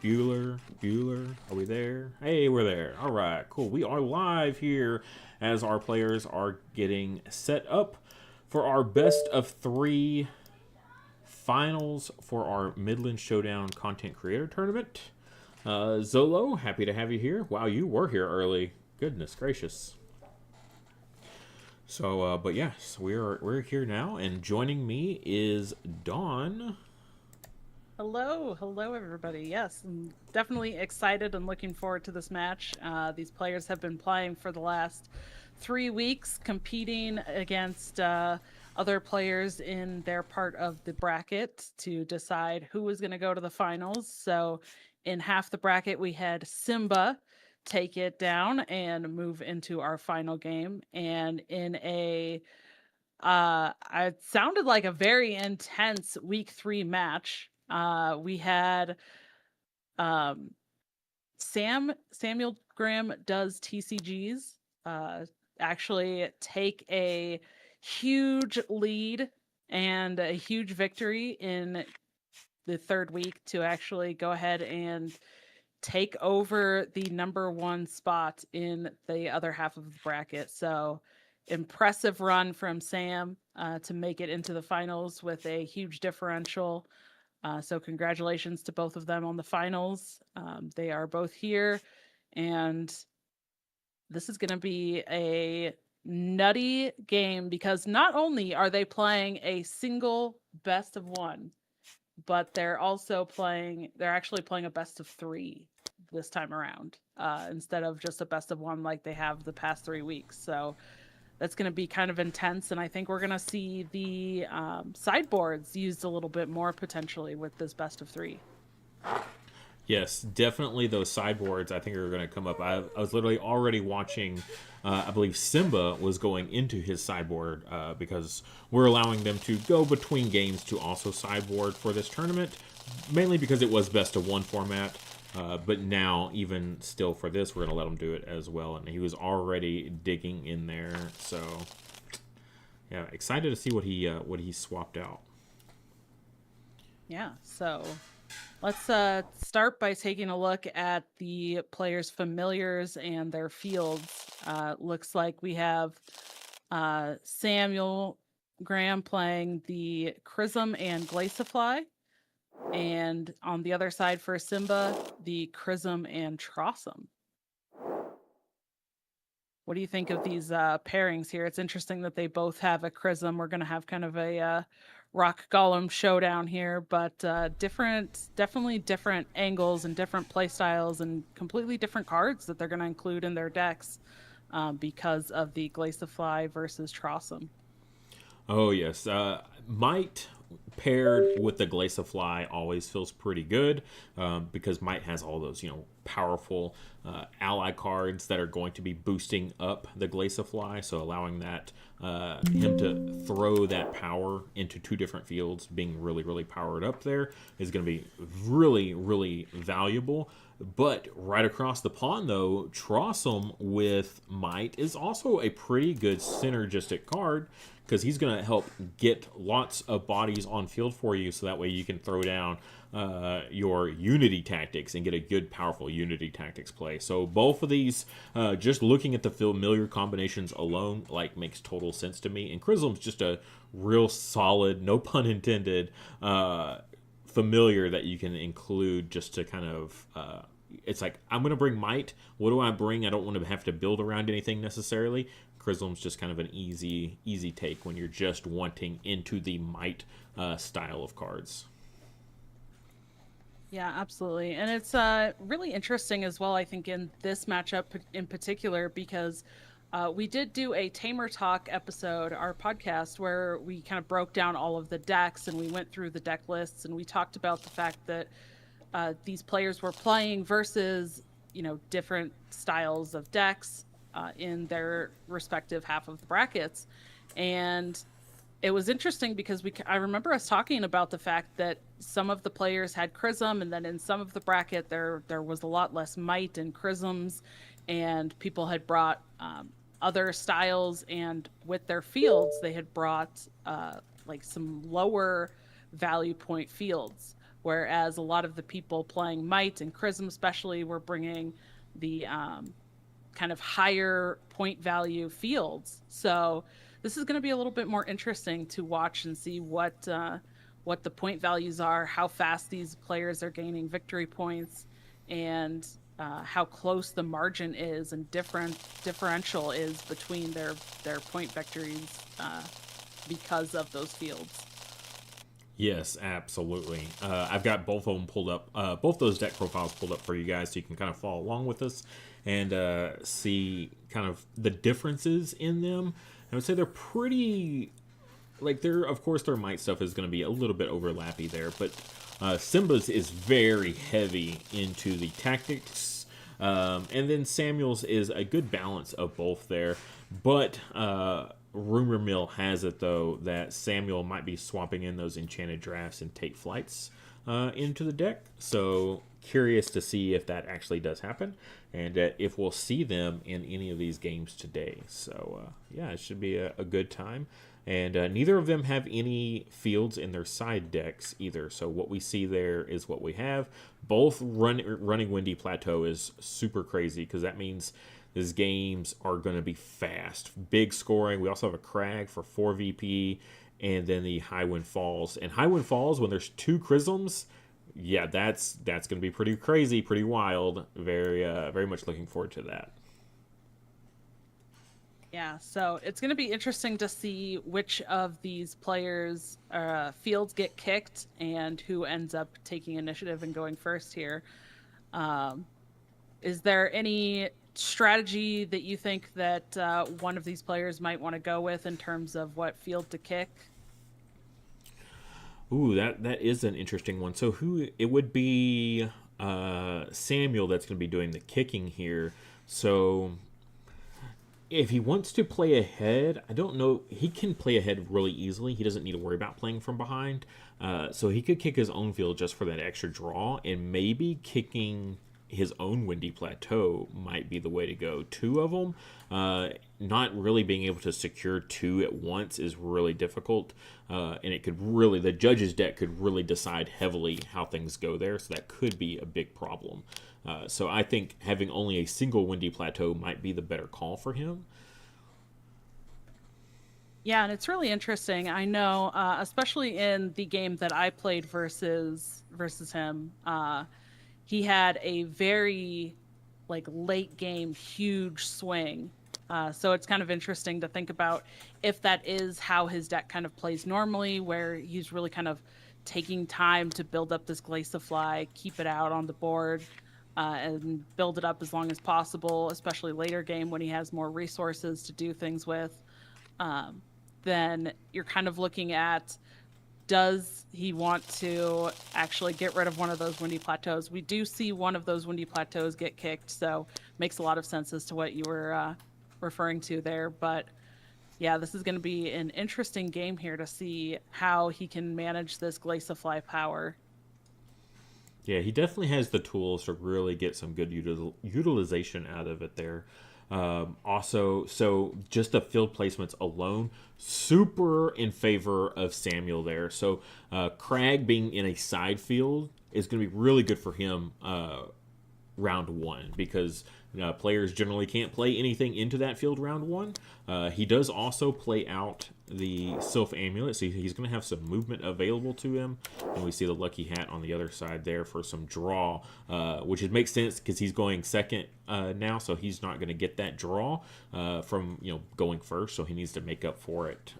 Bueller, are we there? Hey, we're there. All right, cool. We are live here as our players are getting set up for our best of 3 finals for our Middlin Showdown Content Creator Tournament. Zolo, happy to have you here. Wow, you were here early. Goodness gracious. So, but yes, we're here now, and joining me is Dawn. Hello everybody. Yes, I'm definitely excited and looking forward to this match. These players have been playing for the last 3 weeks, competing against other players in their part of the bracket to decide who was going to go to the finals. So, in half the bracket, we had Simba take it down and move into our final game, and in a it sounded like a very intense week 3 match. We had um Samuel Graham does TCGs actually take a huge lead and a huge victory in the 3rd week to actually go ahead and take over the number 1 spot in the other half of the bracket. So impressive run from Sam to make it into the finals with a huge differential. So congratulations to both of them on the finals. They are both here, and this is going to be a nutty game because not only are they playing a single best of 1, but they're actually playing a best of 3 this time around instead of just a best of 1 like they have the past 3 weeks. So that's going to be kind of intense, and I think we're going to see the sideboards used a little bit more potentially with this best of 3. Yes, definitely those sideboards I think are going to come up. I was literally already watching, I believe Simba was going into his sideboard because we're allowing them to go between games to also sideboard for this tournament, mainly because it was best of 1 format. But now, even still for this, we're going to let him do it as well. And he was already digging in there. So, yeah, excited to see what he swapped out. Yeah, so let's start by taking a look at the players' familiars and their fields. Looks like we have Samuel Graham playing the Chrism and Glacifly. And on the other side for Simba, the Chrism and Trossum. What do you think of these pairings here? It's interesting that they both have a Chrism. We're going to have kind of a rock golem showdown here, but definitely different angles and different play styles and completely different cards that they're going to include in their decks because of the Glacifly versus Trossum. Oh yes, Might paired with the Glacifly always feels pretty good because Might has all those powerful ally cards that are going to be boosting up the Glacifly, so allowing that him to throw that power into 2 different fields, being really powered up there, is going to be really valuable. But right across the pond, though, Trossum with Might is also a pretty good synergistic card because he's going to help get lots of bodies on field for you, so that way you can throw down your Unity Tactics and get a good, powerful Unity Tactics play. So both of these, just looking at the familiar combinations alone, makes total sense to me. And Chrism's just a real solid, no pun intended, familiar that you can include just to kind of it's like, I'm going to bring Might. What do I bring? I don't want to have to build around anything necessarily. Chrism's just kind of an easy take when you're just wanting into the Might style of cards. Yeah, absolutely. And it's really interesting as well, I think, in this matchup in particular, because we did do a Tamer Talk episode, our podcast, where we kind of broke down all of the decks and we went through the deck lists and we talked about the fact that these players were playing versus, different styles of decks in their respective half of the brackets. And it was interesting because I remember us talking about the fact that some of the players had Chrism, and then in some of the bracket there was a lot less Might and Chrisms, and people had brought other styles, and with their fields they had brought some lower value point fields. whereas a lot of the people playing Might and Chrism especially were bringing the kind of higher point value fields. So this is going to be a little bit more interesting to watch and see what the point values are, how fast these players are gaining victory points, and how close the margin is and differential is between their point victories because of those fields. Yes, absolutely. I've got both of them pulled up, both those deck profiles pulled up for you guys, so you can kind of follow along with us and see kind of the differences in them. I would say they're pretty, like, they're, of course, their might stuff is going to be a little bit overlappy there, but Simba's is very heavy into the tactics, and then Samuel's is a good balance of both there, but rumor mill has it, though, that Samuel might be swapping in those enchanted drafts and take flights into the deck. So curious to see if that actually does happen, and if we'll see them in any of these games today. So yeah, it should be a good time. And neither of them have any fields in their side decks either. So what we see there is what we have. Both running Windy Plateau is super crazy, because that means these games are going to be fast, big scoring. We also have a Crag for 4 VP, and then the Highwind Falls. And Highwind Falls, when there's 2 Chrisms, yeah, that's going to be pretty crazy, pretty wild. Very much looking forward to that. Yeah, so it's going to be interesting to see which of these players' fields get kicked and who ends up taking initiative and going first here. Is there any strategy that you think that one of these players might want to go with in terms of what field to kick? Ooh, that is an interesting one. So it would be Samuel that's going to be doing the kicking here. So if he wants to play ahead, I don't know. He can play ahead really easily. He doesn't need to worry about playing from behind. So he could kick his own field just for that extra draw, and maybe kicking his own Windy Plateau might be the way to go. 2 of them, not really being able to secure 2 at once is really difficult, and it could really, the judge's deck could really decide heavily how things go there, so that could be a big problem. So I think having only a single Windy Plateau might be the better call for him. Yeah, and it's really interesting. I know, especially in the game that I played versus him, he had a very late game huge swing. So it's kind of interesting to think about if that is how his deck kind of plays normally, where he's really kind of taking time to build up this Glaciafly, keep it out on the board, and build it up as long as possible, especially later game when he has more resources to do things with. Then you're kind of looking at, does he want to actually get rid of one of those Windy Plateaus? We do see one of those Windy Plateaus get kicked, so makes a lot of sense as to what you were referring to there. But yeah, this is going to be an interesting game here to see how he can manage this Glaciafly power. Yeah, he definitely has the tools to really get some good utilization out of it there. Also, so just the field placements alone, super in favor of Samuel there. So Crag being in a side field is going to be really good for him round 1, because players generally can't play anything into that field round 1. He does also play out the Sylph Amulet, so he's going to have some movement available to him. And we see the Lucky Hat on the other side there for some draw, which it makes sense because he's going second now, so he's not going to get that draw from going first, so he needs to make up for it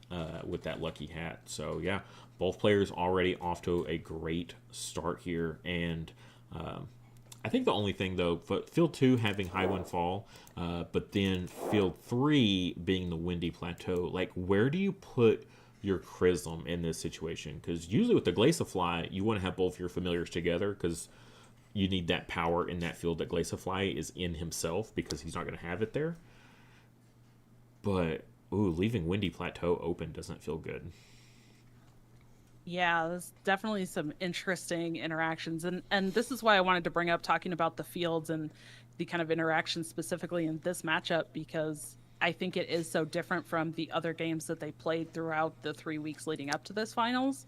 with that Lucky Hat. So yeah, both players already off to a great start here, and I think the only thing, though, Field 2 having Highwind Fall, but then Field 3 being the Windy Plateau, where do you put your Chrism in this situation? Because usually with the Glaciafly, you want to have both your familiars together, because you need that power in that field that Glaciafly is in himself, because he's not going to have it there. But, leaving Windy Plateau open doesn't feel good. Yeah, there's definitely some interesting interactions. And this is why I wanted to bring up talking about the fields and the kind of interactions specifically in this matchup, because I think it is so different from the other games that they played throughout the 3 weeks leading up to this finals.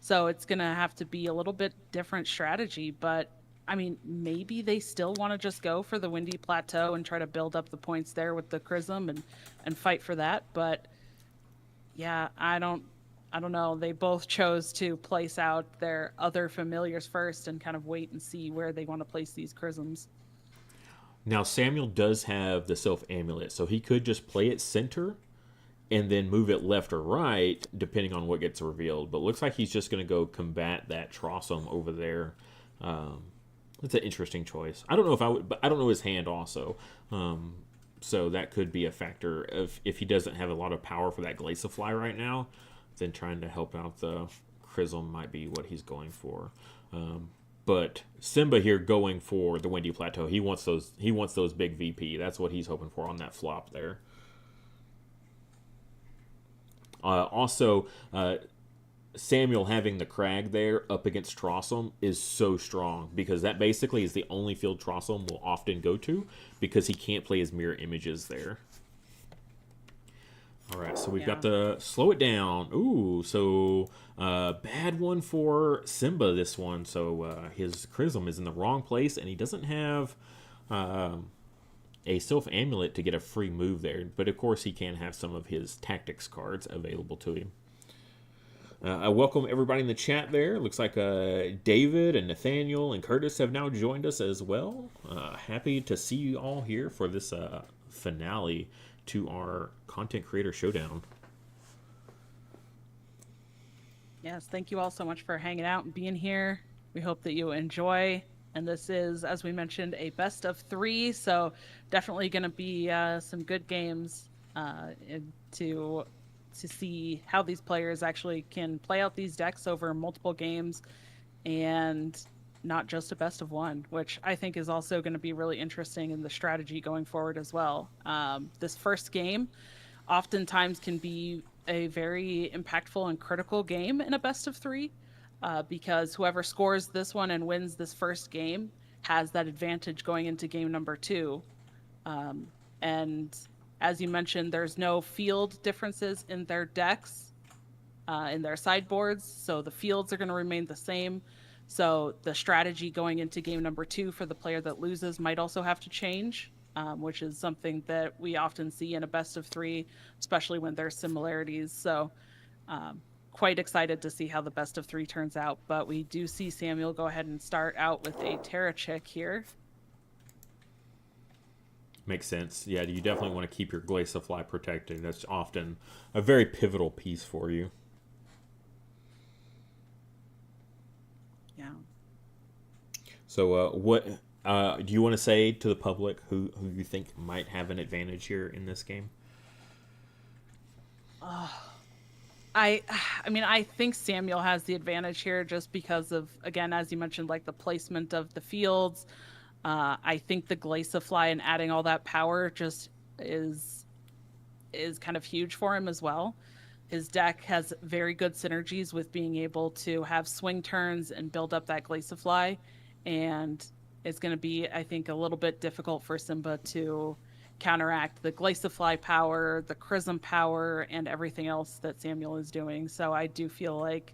So it's going to have to be a little bit different strategy. But I mean, maybe they still want to just go for the Windy Plateau and try to build up the points there with the Chrism and fight for that. But yeah, I don't know. They both chose to place out their other familiars first and kind of wait and see where they want to place these Chrisms. Now Samuel does have the Sylph Amulet, so he could just play it center and then move it left or right depending on what gets revealed. But looks like he's just going to go combat that Trossum over there. It's an interesting choice. I don't know if I would, but I don't know his hand also. So that could be a factor if he doesn't have a lot of power for that Glaciafly right now. Then trying to help out the Chrism might be what he's going for. But Simba here going for the Windy Plateau. He wants those. He wants those big VP. That's what he's hoping for on that flop there. Also, Samuel having the Crag there up against Trossum is so strong because that basically is the only field Trossum will often go to because he can't play his mirror images there. All right, so we've got the slow it down. Ooh, so bad one for Simba this one. So his Chrism is in the wrong place, and he doesn't have a Sylph Amulet to get a free move there. But of course, he can have some of his tactics cards available to him. I welcome everybody in the chat there. Looks like David and Nathaniel and Curtis have now joined us as well. Happy to see you all here for this finale to our Content Creator Showdown. Yes, thank you all so much for hanging out and being here. We hope that you enjoy. And this is, as we mentioned, a best of 3. So definitely going to be some good games to see how these players actually can play out these decks over multiple games and not just a best of 1, which I think is also going to be really interesting in the strategy going forward as well. This first game oftentimes can be a very impactful and critical game in a best of 3 because whoever scores this one and wins this first game has that advantage going into game number 2. And as you mentioned, there's no field differences in their decks, in their sideboards, so the fields are going to remain the same. So the strategy going into game number 2 for the player that loses might also have to change, which is something that we often see in a best of 3, especially when there's similarities. So quite excited to see how the best of 3 turns out. But we do see Samuel go ahead and start out with a Terrachik here. Makes sense. Yeah, you definitely want to keep your Glaciafly protected. That's often a very pivotal piece for you. Yeah. So what do you want to say to the public who you think might have an advantage here in this game? I mean, I think Samuel has the advantage here just because of, again, as you mentioned, like the placement of the fields. I think the Glaciafly and adding all that power just is kind of huge for him as well. His deck has very good synergies with being able to have swing turns and build up that Glaciafly, and it's going to be, I think, a little bit difficult for Simba to counteract the Glaciafly power, the Chrism power, and everything else that Samuel is doing. So I do feel like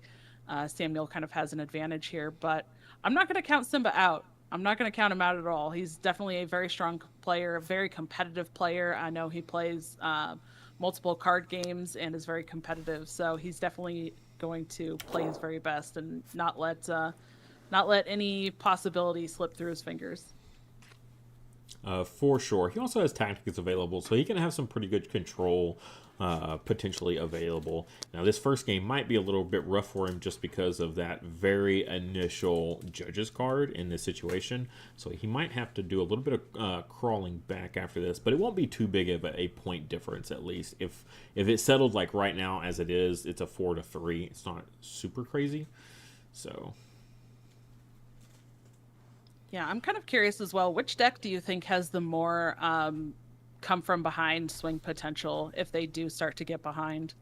Samuel kind of has an advantage here, but I'm not going to count Simba out. I'm not going to count him out at all. He's definitely a very strong player, a very competitive player. I know he plays multiple card games and is very competitive. So he's definitely going to play his very best and not let any possibility slip through his fingers. For sure. He also has tactics available, so he can have some pretty good control potentially available. Now, this first game might be a little bit rough for him just because of that very initial Judges card in this situation. So he might have to do a little bit of crawling back after this, but it won't be too big of a point difference at least. If it settled like right now as it is, it's a 4-3. It's not super crazy. So... Yeah, I'm kind of curious as well. Which deck do you think has the more come from behind swing potential if they do start to get behind?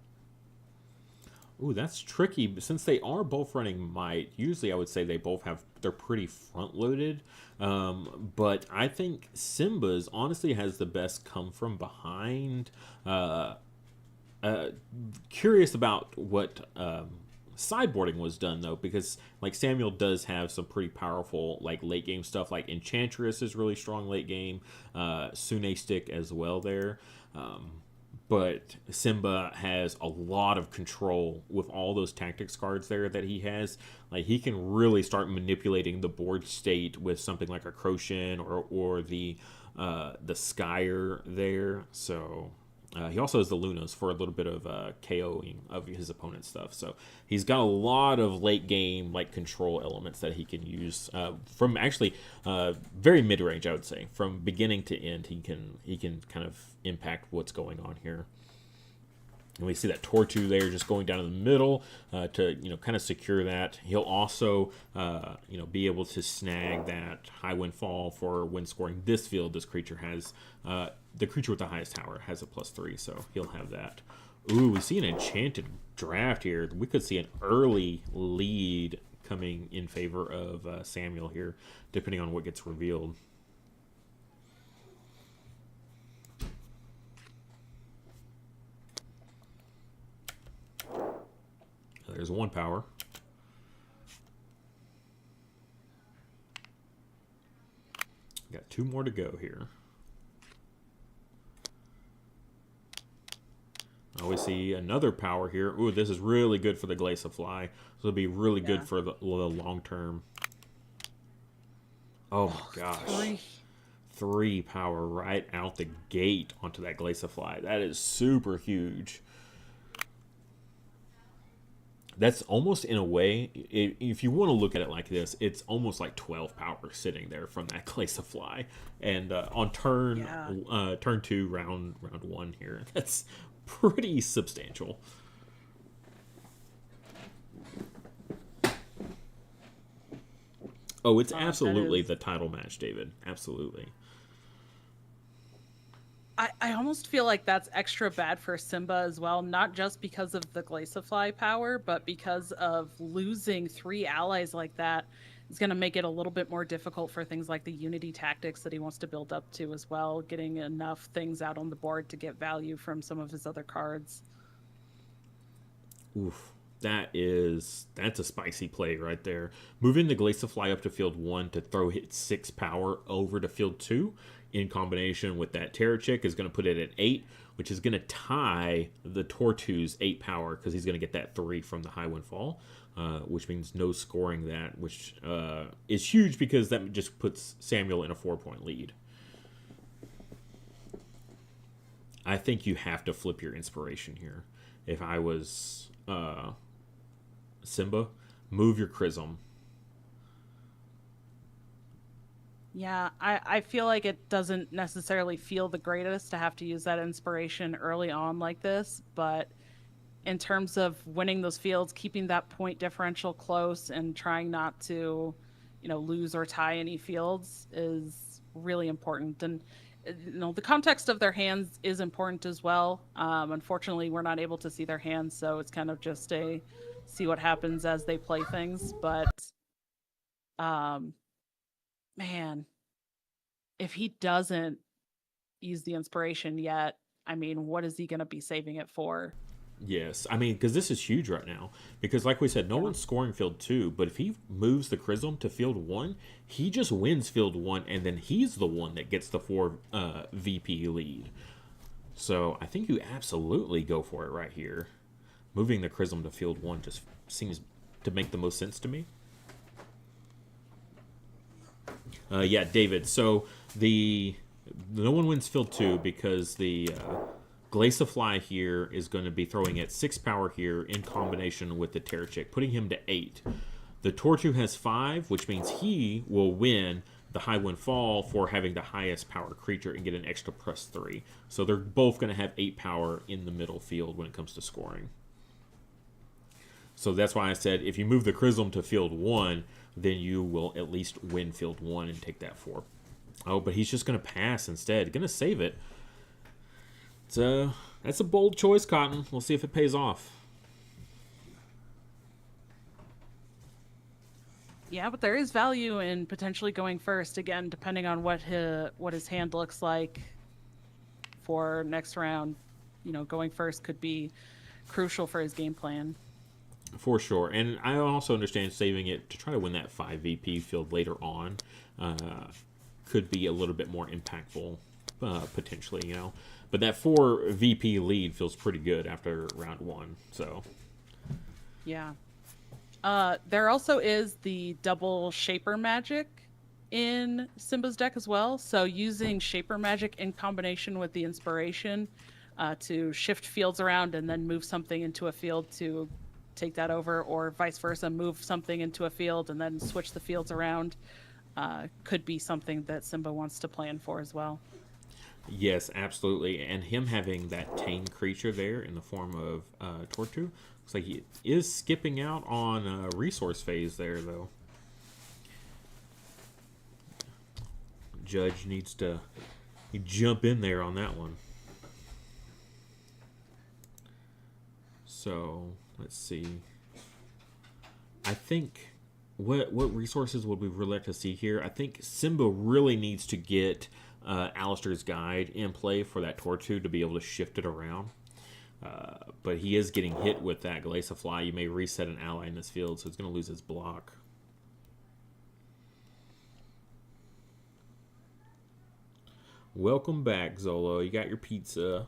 Ooh, that's tricky. Since they are both running Might, usually I would say they're pretty front loaded. But I think Simba's honestly has the best come from behind. Curious about what sideboarding was done though, because like Samuel does have some pretty powerful like late game stuff. Like Enchantress is really strong late game, Sune Stick as well there. But Simba has a lot of control with all those tactics cards there that he has. Like he can really start manipulating the board state with something like a Crochet or the Skyer there. So he also has the Lunas for a little bit of KOing of his opponent's stuff. So he's got a lot of late game like control elements that he can use from actually very mid range. I would say from beginning to end, he can kind of impact what's going on here. And we see that Tortu there just going down in the middle to kind of secure that. He'll also be able to snag that high windfall for when scoring this field. This creature has the creature with the highest tower has a +3, so he'll have that. Ooh, we see an enchanted draft here. We could see an early lead coming in favor of Samuel here, depending on what gets revealed. There's 1 power. Got 2 more to go here. Oh, we see another power here. Ooh, this is really good for the Glacial Fly. So it'll be really good for the long term. Oh my gosh. 3 power right out the gate onto that Glacial Fly. That is super huge. That's almost, in a way, if you want to look at it like this, it's almost like 12 power sitting there from that Glacial Fly. And on turn 2, round 1 here, that's pretty substantial. Oh, it's absolutely the title match, David. Absolutely. I almost feel like that's extra bad for Simba as well, not just because of the Glaciafly power, but because of losing 3 allies like that is going to make it a little bit more difficult for things like the Unity tactics that he wants to build up to as well, getting enough things out on the board to get value from some of his other cards. Oof. That's a spicy play right there. Moving the Glaciafly up to field 1 to throw hit 6 power over to field 2 in combination with that Terror Chick is going to put it at 8, which is going to tie the Tortu's 8 power because he's going to get that 3 from the High Windfall, which means no scoring that, which is huge because that just puts Samuel in a 4-point lead. I think you have to flip your inspiration here. If I was Simba, move your Chrism. Yeah, I feel like it doesn't necessarily feel the greatest to have to use that inspiration early on like this, but in terms of winning those fields, keeping that point differential close and trying not to, lose or tie any fields is really important. And the context of their hands is important as well. Unfortunately, we're not able to see their hands, so it's kind of just a see what happens as they play things. But man, if he doesn't use the inspiration yet, I mean, what is he going to be saving it for? Yes, I mean, because this is huge right now. Because, like we said, no one's scoring field 2, but if he moves the Chrism to field 1, he just wins field 1, and then he's the one that gets the 4 VP lead. So I think you absolutely go for it right here. Moving the Chrism to field 1 just seems to make the most sense to me. Yeah, David. So no one wins field 2 because the Glaciafly here is going to be throwing at 6 power here in combination with the Terror Chick, putting him to 8. The Tortu has 5, which means he will win the High Windfall for having the highest power creature and get an extra +3. So they're both going to have 8 power in the middle field when it comes to scoring. So that's why I said if you move the Chrism to field 1, then you will at least win field 1 and take that 4. Oh, but he's just going to pass instead. Going to save it. That's a bold choice, Cotton. We'll see if it pays off. Yeah, but there is value in potentially going first, again, depending on what his hand looks like for next round. Going first could be crucial for his game plan. For sure. And I also understand saving it to try to win that 5 VP field later on could be a little bit more impactful, potentially, you know. But that 4 VP lead feels pretty good after round 1, so. Yeah. There also is the double Shaper Magic in Simba's deck as well. So using Shaper Magic in combination with the Inspiration to shift fields around and then move something into a field to take that over, or vice versa, move something into a field and then switch the fields around, could be something that Simba wants to plan for as well. Yes, absolutely. And him having that tame creature there in the form of Tortu, looks like he is skipping out on resource phase there, though. Judge needs to jump in there on that one. So, let's see. I think, what resources would we really like to see here? I think Simba really needs to get Alistair's Guide in play for that Tortu to be able to shift it around. But he is getting hit with that Glaciafly. You may reset an ally in this field, so it's going to lose its block. Welcome back, Zolo. You got your pizza.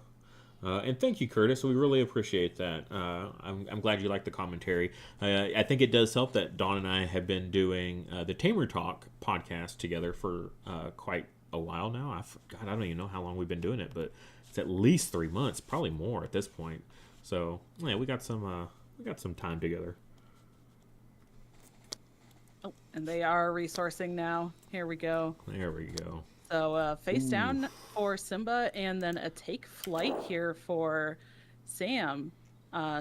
And thank you, Curtis. We really appreciate that. I'm glad you like the commentary. I think it does help that Dawn and I have been doing the Tamer Talk podcast together for quite a while now. God, I don't even know how long we've been doing it, but it's at least 3 months, probably more at this point. So yeah, we got some time together. Oh, and they are resourcing now. Here we go. There we go. So face down for Simba, and then a take flight here for Sam.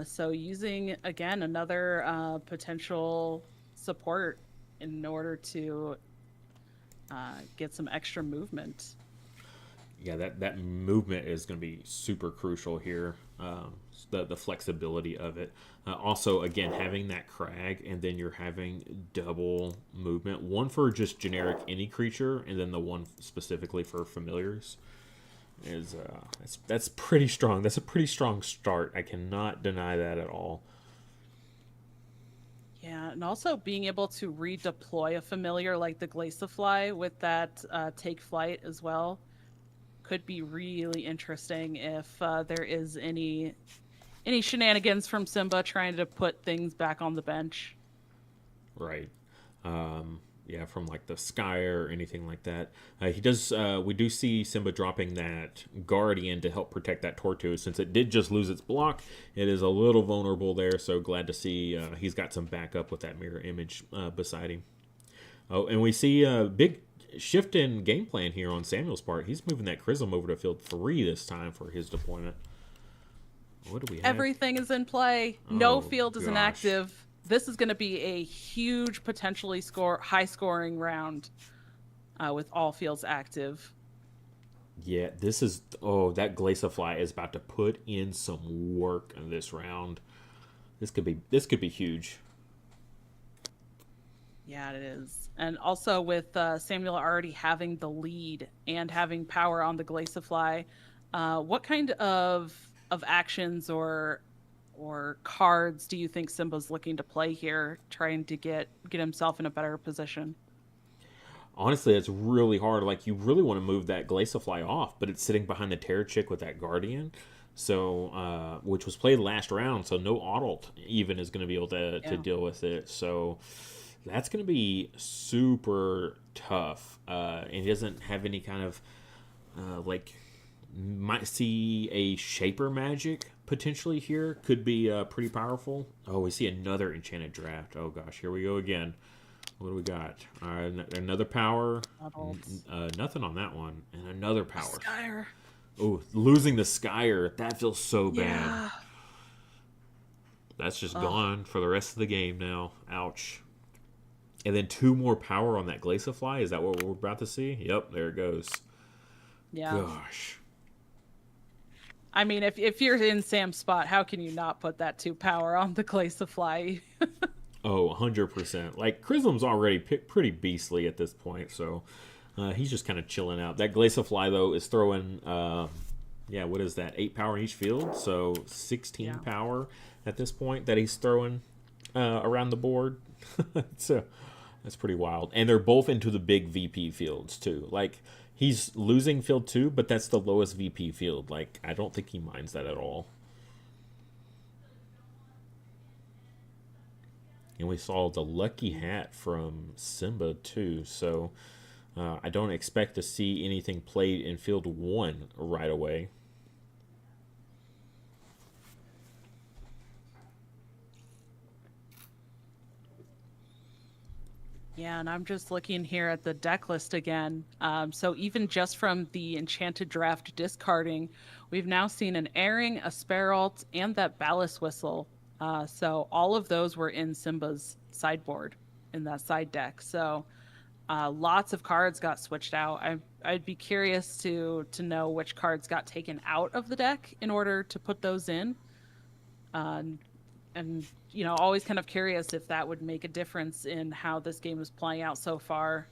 So using, again, another potential support in order to get some extra movement. Yeah, that movement is going to be super crucial here. The flexibility of it. Also, again, having that crag, and then you're having double movement. One for just generic any creature, and then the one specifically for familiars. That's pretty strong. That's a pretty strong start. I cannot deny that at all. Yeah, and also being able to redeploy a familiar like the Glaciafly with that take flight as well could be really interesting if there is any shenanigans from Simba trying to put things back on the bench. Right. Yeah, from like the Sky or anything like that. He does. We do see Simba dropping that Guardian to help protect that Tortu. Since it did just lose its block, it is a little vulnerable there. So glad to see he's got some backup with that mirror image beside him. Oh, and we see a big shift in game plan here on Samuel's part. He's moving that Chrism over to field 3 this time for his deployment. What do we have? Everything is in play. No Oh, field is gosh. inactive. This is going to be a huge, potentially high-scoring round with all fields active. Yeah, this is... Oh, that Glaciafly is about to put in some work in this round. This could be huge. Yeah, it is. And also with Samuel already having the lead and having power on the Glaciafly, what kind of actions or cards do you think Simba's looking to play here, trying to get himself in a better position? Honestly, it's really hard. Like, you really want to move that Glaciafly off, but it's sitting behind the Terror Chick with that Guardian, so which was played last round, so no Adult even is going to be able to deal with it. So that's going to be super tough. And he doesn't have any kind of might see a Shaper Magic potentially here. Could be pretty powerful. Oh, we see another Enchanted Draft. Oh gosh, here we go again. What do we got? Another power. Nothing on that one. And another power. Skyer. Oh, losing the Skyer. That feels so bad. Yeah. That's just gone for the rest of the game now. Ouch. And then 2 more power on that Glaciafly. Is that what we're about to see? Yep, there it goes. Yeah. Gosh. I mean, if you're in Sam's spot, how can you not put that 2 power on the Glaciafly? Oh, 100%. Like, Chrism's already pretty beastly at this point, so he's just kind of chilling out. That Glaciafly, though, is throwing, what is that? 8 power in each field, so 16 power at this point that he's throwing. around the board. So that's pretty wild. And they're both into the big VP fields too. Like he's losing field 2, but that's the lowest VP field. Like I don't think he minds that at all. And we saw the lucky hat from Simba too. So I don't expect to see anything played in field 1 right away. Yeah, and I'm just looking here at the deck list again. So even just from the Enchanted Draft discarding, we've now seen an Airing, a Sparalt, and that Ballast Whistle. So all of those were in Simba's sideboard in that side deck. So lots of cards got switched out. I'd be curious to know which cards got taken out of the deck in order to put those in. Uh, and always kind of curious if that would make a difference in how this game is playing out so far.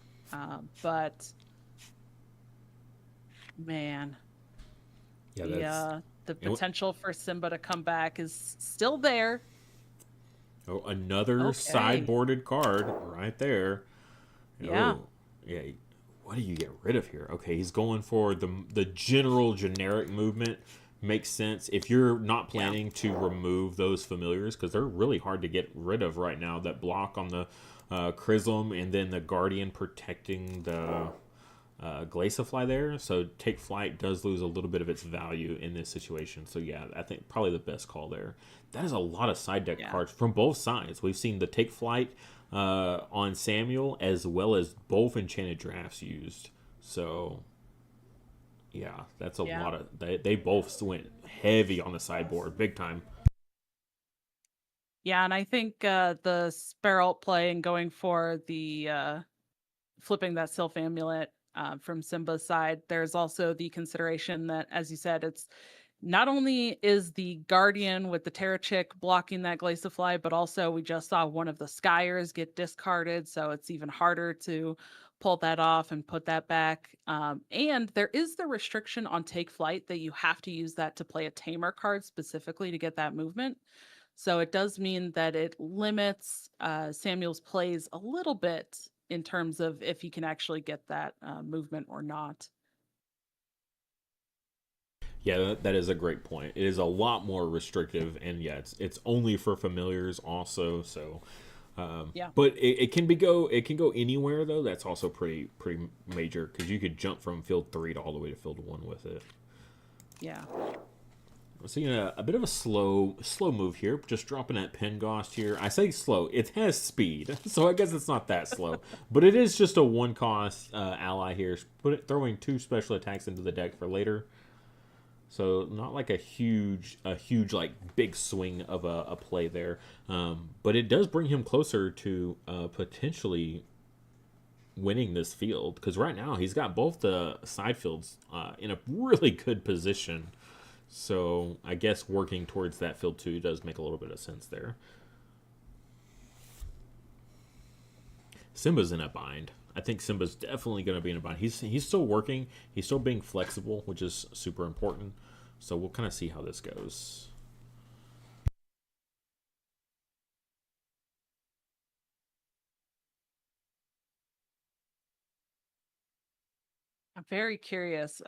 But man, Yeah, the potential for Simba to come back is still there. oh, another Okay. sideboarded card right there. Yeah. Oh, yeah. What do you get rid of here? Okay, he's going for the general generic movement. Makes sense if you're not Yeah. planning to remove those familiars because they're really hard to get rid of right now. That block on the Chrism and then the Guardian protecting the Glaciafly there. So Take Flight does lose a little bit of its value in this situation. So yeah, I think probably the best call there. That is a lot of side deck Yeah. cards from both sides. We've seen the Take Flight on Samuel as well as both Enchanted Drafts used. So yeah, that's a Yeah. lot of they both went heavy on the sideboard, big time. Yeah, and I think the Sparrow play and going for the flipping that Sylph Amulet from Simba's side, there's also the consideration that, as you said, it's not only is the Guardian with the Terrachik blocking that Glaciafly, but also we just saw one of the Skyers get discarded, so it's even harder to pull that off and put that back. And there is the restriction on Take Flight that you have to use that to play a Tamer card specifically to get that movement. So it does mean that it limits Samuel's plays a little bit in terms of if he can actually get that movement or not. Yeah, that is a great point. It is a lot more restrictive, and yeah, it's only for familiars also. So, Yeah. but it can go anywhere though. That's also pretty major because you could jump from field 3 to all the way to field 1 with it. Yeah. So a bit of a slow move here, just dropping that Pengost here. I say slow; it has speed, so I guess it's not that slow. But it is just a 1-cost ally here. Throwing 2 special attacks into the deck for later. So not like a huge like big swing of a play there, but it does bring him closer to potentially winning this field because right now he's got both the side fields in a really good position. So I guess working towards that field 2 does make a little bit of sense there. Simba's in a bind. I think Simba's definitely going to be in a bind. He's still working. He's still being flexible, which is super important. So we'll kind of see how this goes. I'm very curious.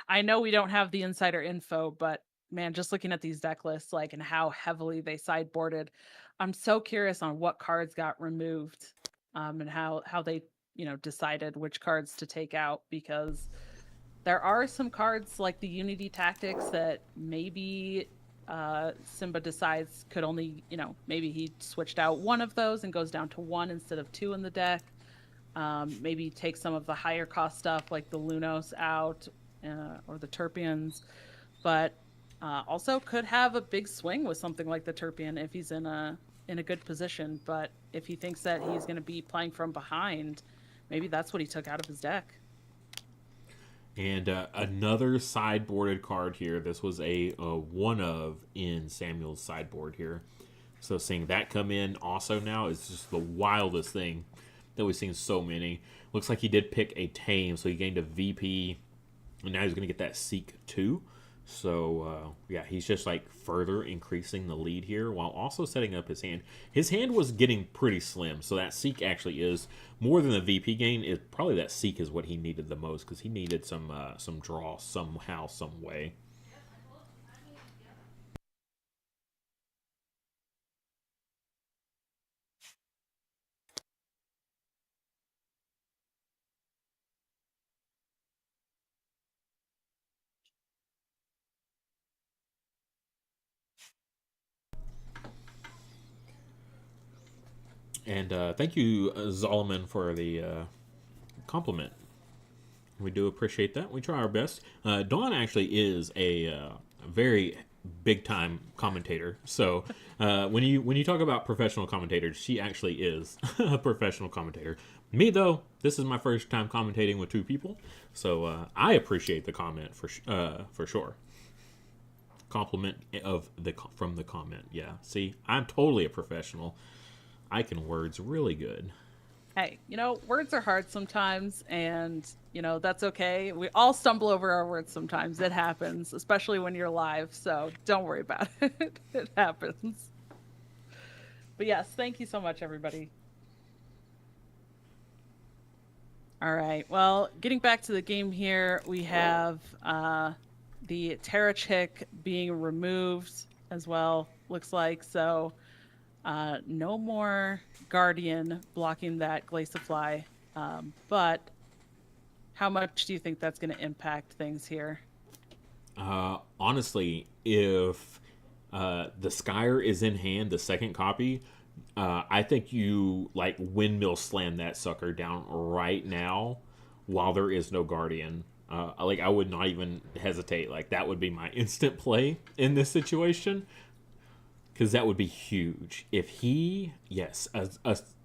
I know we don't have the insider info, but man, just looking at these deck lists, like and how heavily they sideboarded, I'm so curious on what cards got removed, and how they decided which cards to take out because there are some cards like the Unity Tactics that maybe Simba decides could only maybe he switched out one of those and goes down to 1 instead of 2 in the deck. Maybe take some of the higher cost stuff like the Lunos out or the Turpians, but also could have a big swing with something like the Turpian if he's in a good position. But if he thinks that he's going to be playing from behind, maybe that's what he took out of his deck. And another sideboarded card here. This was a one of in Samuel's sideboard here. So seeing that come in also now is just the wildest thing that we've seen so many. Looks like he did pick a Tame, so he gained a VP, and now he's going to get that Seek 2. So yeah, he's just like further increasing the lead here while also setting up his hand. His hand was getting pretty slim, so that seek actually is more than the VP gain. It probably that seek is what he needed the most because he needed some draw somehow, some way. And thank you, Zolomon, for the compliment. We do appreciate that. We try our best. Dawn actually is a very big time commentator. So when you talk about professional commentators, she actually is a professional commentator. Me though, this is my first time commentating with two people, so I appreciate the comment for sure. Compliment of the from the comment. Yeah. See, I'm totally a professional. I can words really good. Hey, words are hard sometimes, and that's okay. We all stumble over our words sometimes. It happens, especially when you're live, so don't worry about it. It happens. But yes, thank you so much, everybody. All right. Well, getting back to the game here, we have the Terra Chick being removed as well, looks like. So no more Guardian blocking that Glaciafly. But how much do you think that's going to impact things here? Honestly, if the Skyer is in hand, the second copy, I think you like windmill slam that sucker down right now while there is no Guardian. Like I would not even hesitate. Like that would be my instant play in this situation because that would be huge. If he, yes, a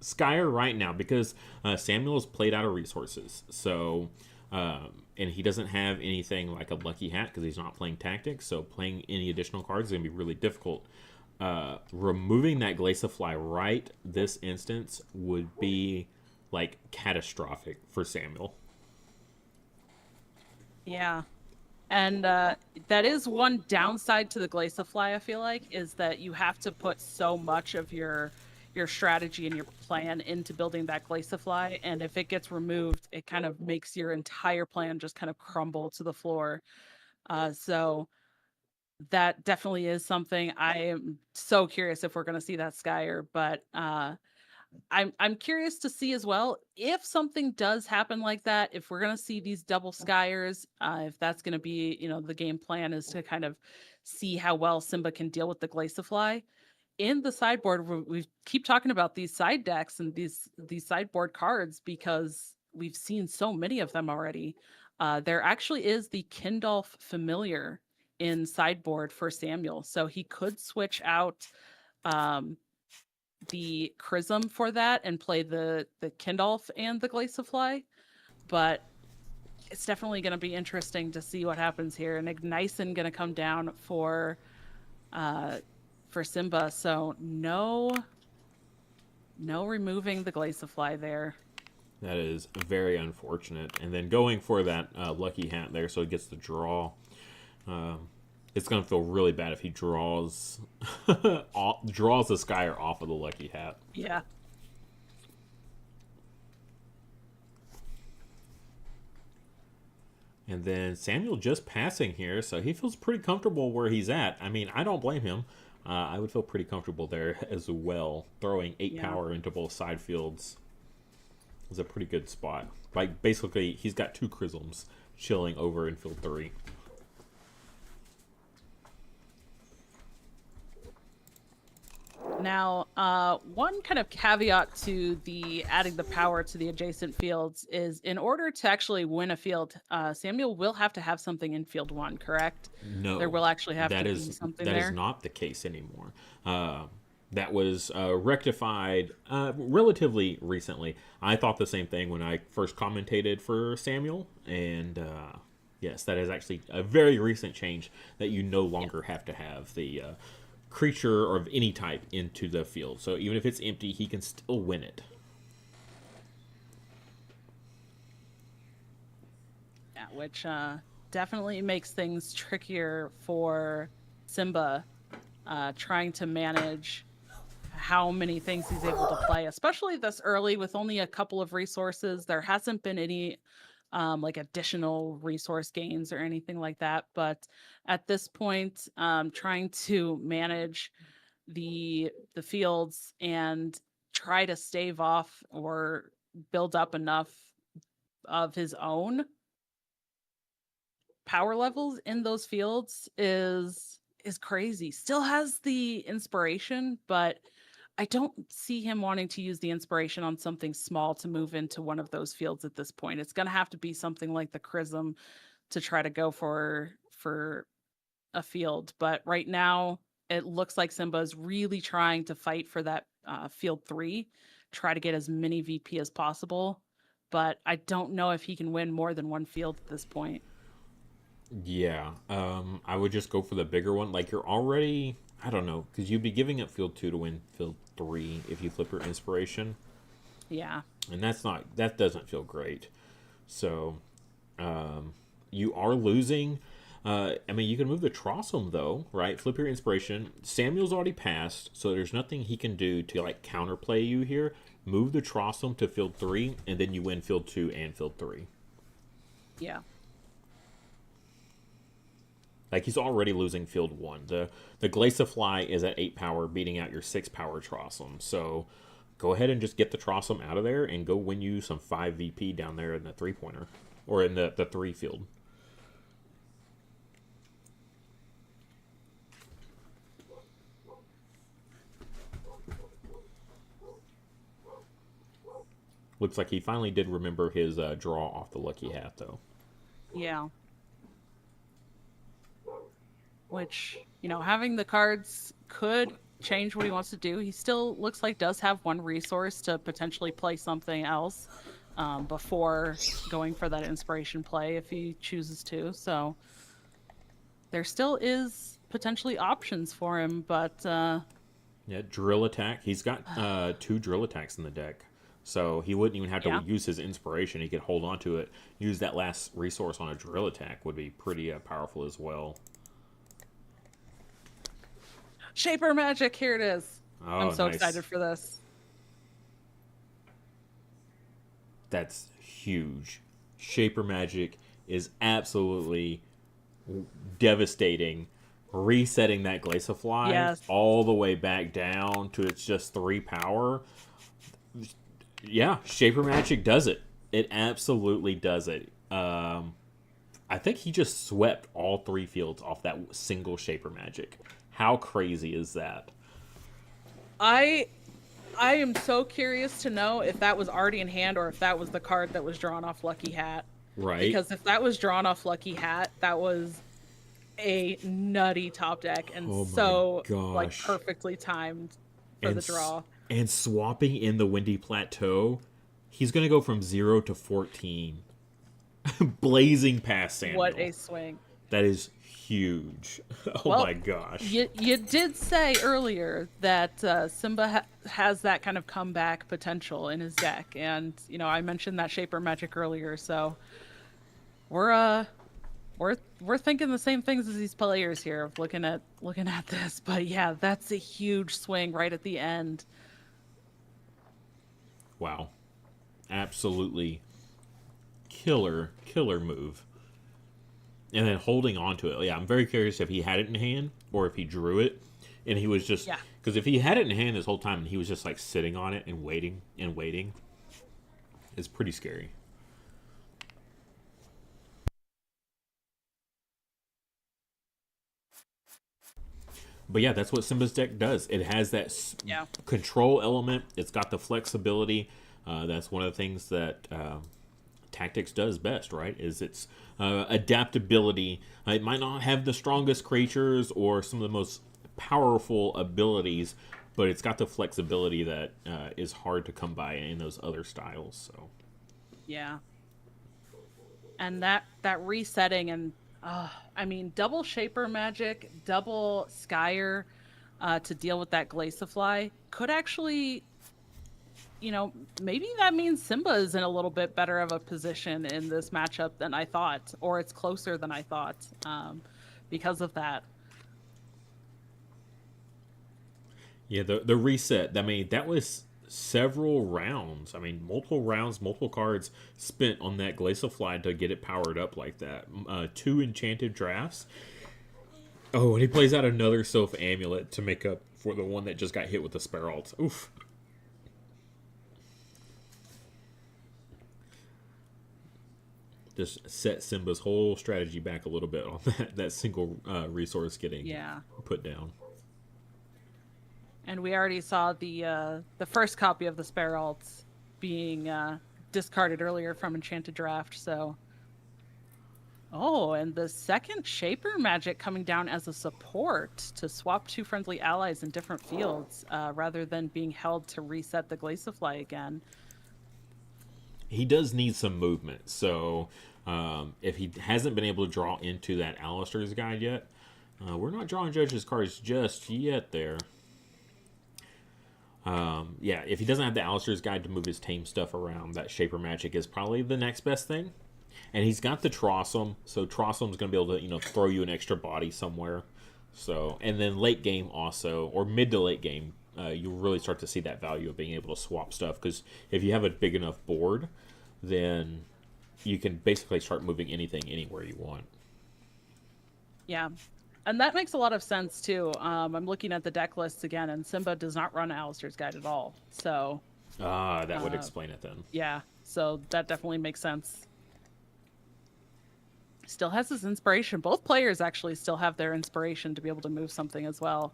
Skyer right now because Samuel is played out of resources. So, and he doesn't have anything like a Lucky Hat because he's not playing Tactics. So playing any additional cards is going to be really difficult. Removing that Glaciafly right this instance would be like catastrophic for Samuel. Yeah. And that is one downside to the Glaciafly, I feel like, is that you have to put so much of your strategy and your plan into building that Glaciafly. And if it gets removed, it kind of makes your entire plan just kind of crumble to the floor. So that definitely is something. I am so curious if we're going to see that Skyer, but I'm curious to see as well if something does happen like that. If we're gonna see these double Skyers, if that's gonna be the game plan is to kind of see how well Simba can deal with the Glaciafly in the sideboard. We keep talking about these side decks and these sideboard cards because we've seen so many of them already. There actually is the Kindolf Familiar in sideboard for Samuel, so he could switch out. Um, the Chrism for that and play the Kindolf and the Glaciafly, but it's definitely going to be interesting to see what happens here. And Ignition going to come down for Simba, so no removing the Glaciafly there. That is very unfortunate. And then going for that Lucky Hat there, so he gets the draw. It's gonna feel really bad if he draws draws the Skyer off of the Lucky Hat. Yeah. And then Samuel just passing here, so he feels pretty comfortable where he's at. I mean, I don't blame him. I would feel pretty comfortable there as well. Throwing 8 power into both side fields is a pretty good spot. Like, basically, he's got 2 Chrisms chilling over in field 3. Now, one kind of caveat to the adding the power to the adjacent fields is in order to actually win a field, Samuel will have to have something in field 1, correct? No, there will actually have to be something there. That is not the case anymore. That was rectified relatively recently. I thought the same thing when I first commentated for Samuel, and yes, that is actually a very recent change that you no longer have to have the creature of any type into the field. So even if it's empty, he can still win it. Yeah, which definitely makes things trickier for Simba, trying to manage how many things he's able to play, especially this early with only a couple of resources. There hasn't been any like additional resource gains or anything like that. But at this point, trying to manage the fields and try to stave off or build up enough of his own power levels in those fields is crazy. Still has the inspiration, but I don't see him wanting to use the inspiration on something small to move into one of those fields at this point. It's going to have to be something like the Chrism to try to go for a field. But right now, it looks like Simba is really trying to fight for that field 3, try to get as many VP as possible. But I don't know if he can win more than one field at this point. Yeah, I would just go for the bigger one. Like you're already, I don't know, because you'd be giving up field 2 to win field 3 if you flip your inspiration, Yeah. and that doesn't feel great. So, you are losing. I mean, you can move the Trossum though, right? Flip your inspiration. Samuel's already passed, so there's nothing he can do to like counterplay you here. Move the Trossum to field 3, and then you win field 2 and field 3. Yeah. Like he's already losing field 1. The Glaciafly is at 8 power, beating out your 6 power Trossum. So go ahead and just get the Trossum out of there and go win you some 5 VP down there in the 3-pointer. Or in the 3 field. Looks like he finally did remember his draw off the lucky hat, though. Yeah. Which, having the cards could change what he wants to do. He still looks like does have one resource to potentially play something else before going for that inspiration play if he chooses to. So there still is potentially options for him, but yeah, drill attack. He's got 2 drill attacks in the deck. So he wouldn't even have to use his inspiration. He could hold on to it. Use that last resource on a drill attack would be pretty powerful as well. Shaper Magic, here it is. Oh, I'm so nice. excited for this. That's huge. Shaper Magic is absolutely devastating. Resetting that Glaciafly all the way back down to its just 3 power. Yeah, Shaper Magic does it. It absolutely does it. I think he just swept all 3 fields off that single Shaper Magic. How crazy is that? I am so curious to know if that was already in hand or if that was the card that was drawn off Lucky Hat. Right. Because if that was drawn off Lucky Hat, that was a nutty top deck and like perfectly timed for the draw. And swapping in the Windy Plateau, he's going to go from 0 to 14. Blazing past Samuel. What a swing. That is huge. Oh my gosh. You did say earlier that Simba has that kind of comeback potential in his deck. And, I mentioned that Shaper Magic earlier. So we're thinking the same things as these players here of looking at this. But yeah, that's a huge swing right at the end. Wow. Absolutely killer move. And then holding on to it. Yeah, I'm very curious if he had it in hand or if he drew it and he was just... Because if he had it in hand this whole time and he was just like sitting on it and waiting, it's pretty scary. But yeah, that's what Simba's deck does. It has that control element. It's got the flexibility. That's one of the things that Tactics does best, right? Is its adaptability. It might not have the strongest creatures or some of the most powerful abilities, but it's got the flexibility that is hard to come by in those other styles. So yeah, and that resetting and double Shaper Magic, double Skyer to deal with that Glaciafly could actually maybe that means Simba is in a little bit better of a position in this matchup than I thought, or it's closer than I thought, because of that. Yeah, the reset. I mean, that was several rounds. I mean, multiple rounds, multiple cards spent on that Glacial Fly to get it powered up like that. Two enchanted drafts. Oh, and he plays out another Sylph Amulet to make up for the one that just got hit with the Sparalt. Oof. Just set Simba's whole strategy back a little bit on that single resource getting put down. And we already saw the first copy of the Sparalts being discarded earlier from Enchanted Draft. So, and the second Shaper Magic coming down as a support to swap two friendly allies in different fields, rather than being held to reset the Glaciofly again. He does need some movement, so if he hasn't been able to draw into that Alistair's Guide yet, we're not drawing Judge's cards just yet there. Yeah, if he doesn't have the Alistair's Guide to move his tame stuff around, that Shaper Magic is probably the next best thing. And he's got the Trossum, so Trossum's going to be able to, throw you an extra body somewhere. So, and then late game also, or mid to late game, you really start to see that value of being able to swap stuff. Because if you have a big enough board, then you can basically start moving anything anywhere you want. Yeah. And that makes a lot of sense, too. I'm looking at the deck lists again, and Simba does not run Alistair's Guide at all. So... that would explain it then. Yeah, so that definitely makes sense. Still has his inspiration. Both players actually still have their inspiration to be able to move something as well.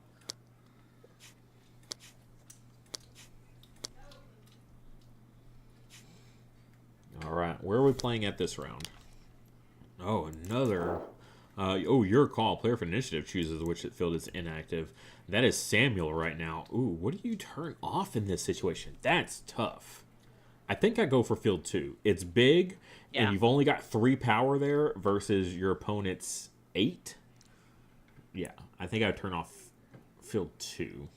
All right, where are we playing at this round? Oh, another. Your call. Player for initiative chooses which field is inactive. That is Samuel right now. Ooh, what do you turn off in this situation? That's tough. I think I go for field 2. It's big, and you've only got 3 power there versus your opponent's 8. Yeah, I think I would turn off field 2.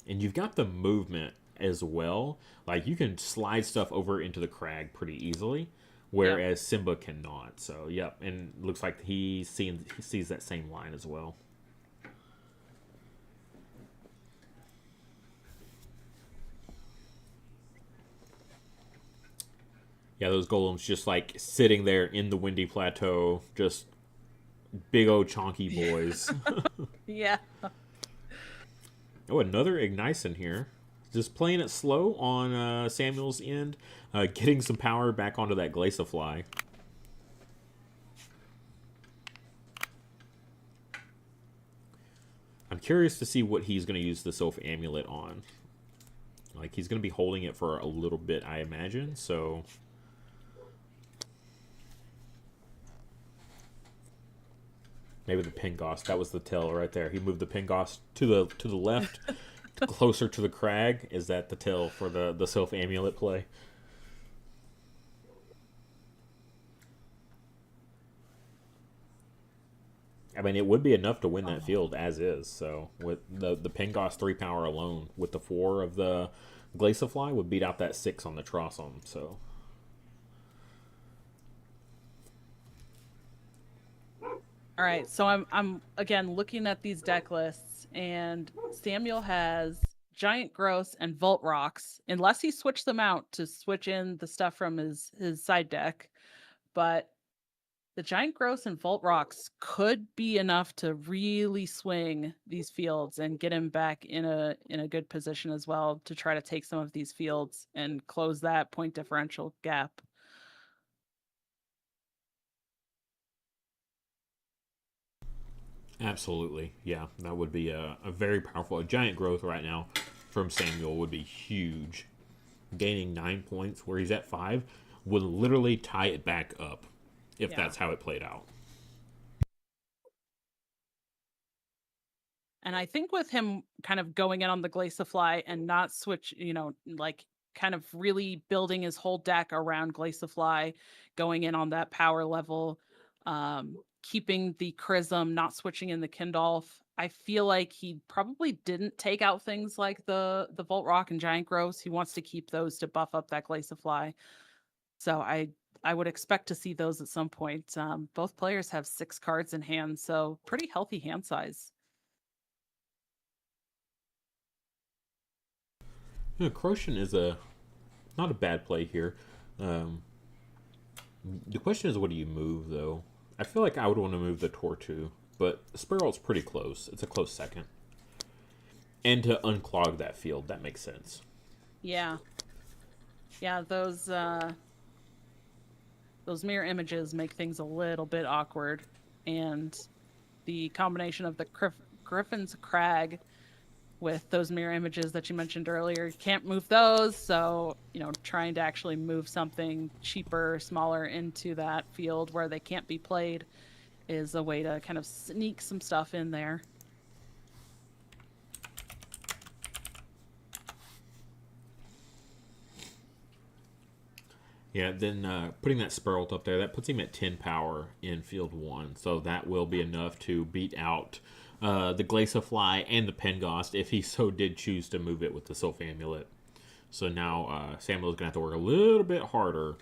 And you've got the movement as well. Like, you can slide stuff over into the crag pretty easily, whereas Simba cannot. So, yep, and looks like he sees that same line as well. Yeah, those golems just like sitting there in the windy plateau, just big old chonky boys. Yeah. Oh, another Ignice in here. Just playing it slow on Samuel's end, getting some power back onto that Glaciofly. I'm curious to see what he's going to use the Sylph Amulet on. Like, he's going to be holding it for a little bit, I imagine, so... Maybe the Pingost. That was the tell right there. He moved the Pingost to the left, closer to the crag. Is that the tell for the Sylph Amulet play? I mean, it would be enough to win that field as is. So with the Pingost 3 power alone, with the 4 of the Glaciofly, would beat out that 6 on the Trossum. So. All right, so I'm again looking at these deck lists, and Samuel has Giant Gross and Volt Rocks, unless he switched them out to switch in the stuff from his side deck. But the Giant Gross and Volt Rocks could be enough to really swing these fields and get him back in a good position as well to try to take some of these fields and close that point differential gap. Absolutely. Yeah, that would be a very powerful. A giant growth right now from Samuel would be huge. Gaining 9 points where he's at 5 would literally tie it back up if that's how it played out. And I think with him kind of going in on the Glaciofly and not switch, like kind of really building his whole deck around Glaciofly, going in on that power level, keeping the Chrism, not switching in the Kindolf. I feel like he probably didn't take out things like the Volt Rock and Giant Growth. He wants to keep those to buff up that Glaciafly. So I would expect to see those at some point. Both players have 6 cards in hand, so pretty healthy hand size. Crochet is not a bad play here. The question is, what do you move, though? I feel like I would want to move the Tortu, but Spiral's pretty close. It's a close second. And to unclog that field, that makes sense. Yeah. Yeah, those mirror images make things a little bit awkward. And the combination of the Griffin's Crag with those mirror images that you mentioned earlier, you can't move those. So, trying to actually move something cheaper, smaller into that field where they can't be played is a way to kind of sneak some stuff in there. Yeah, then putting that Spiralt up there, that puts him at 10 power in field 1. So that will be enough to beat out the Glaciafly and the Pengost if he so did choose to move it with the Sylph Amulet. So now Samuel's going to have to work a little bit harder.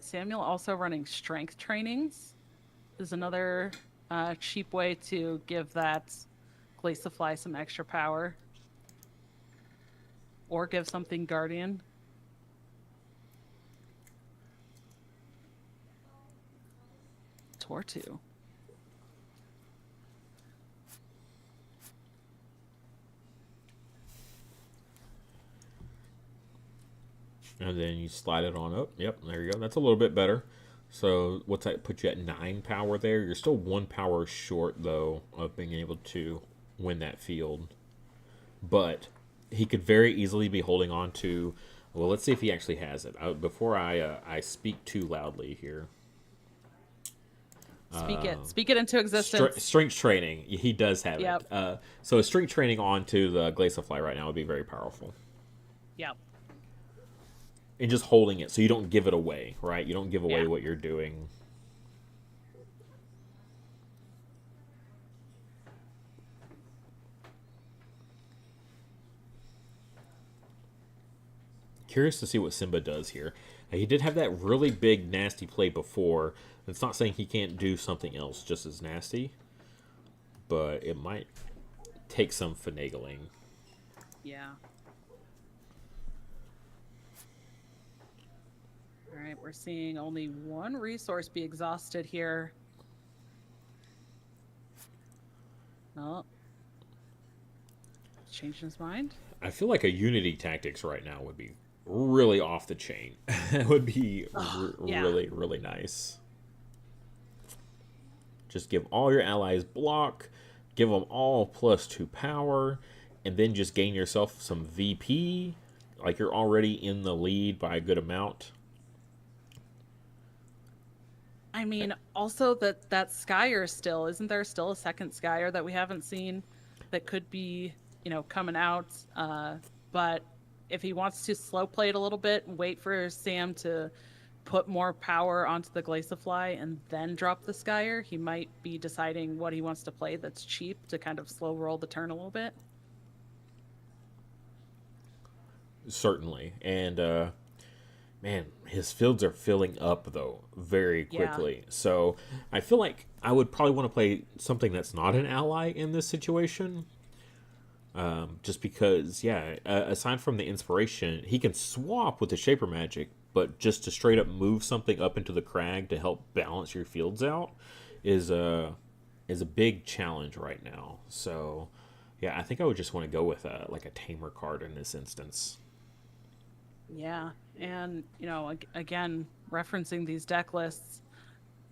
Samuel also running strength trainings is another cheap way to give that Glaciafly some extra power. Or give something Guardian. Tortu. And then you slide it on up. Yep, there you go. That's a little bit better. So what's that put you at 9 power there? You're still 1 power short, though, of being able to win that field. But he could very easily be holding on to... Well, let's see if he actually has it. Before I speak too loudly here. Speak it into existence. Strength training. He does have it. So strength training onto the Glaciafly right now would be very powerful. Yep. And just holding it so you don't give it away, right? You don't give away what you're doing. Curious to see what Simba does here. He did have that really big, nasty play before. It's not saying he can't do something else just as nasty, but it might take some finagling. Yeah. All right, we're seeing only one resource be exhausted here. Oh. He's changing his mind? I feel like a Unity Tactics right now would be really off the chain. It would be really, really nice. Just give all your allies block, give them all +2 power, and then just gain yourself some VP. Like you're already in the lead by a good amount. I mean, also that Skyer still, isn't there still a second Skyer that we haven't seen that could be, coming out? But if he wants to slow play it a little bit and wait for Sam to put more power onto the Glaciafly and then drop the Skyer, he might be deciding what he wants to play that's cheap to kind of slow roll the turn a little bit. Certainly. And, man, his fields are filling up, though, very quickly. Yeah. So I feel like I would probably want to play something that's not an ally in this situation. Just because, aside from the inspiration, he can swap with the Shaper Magic, but just to straight up move something up into the crag to help balance your fields out is a big challenge right now. So, yeah, I think I would just want to go with a Tamer card in this instance. Yeah, and, again, referencing these deck lists,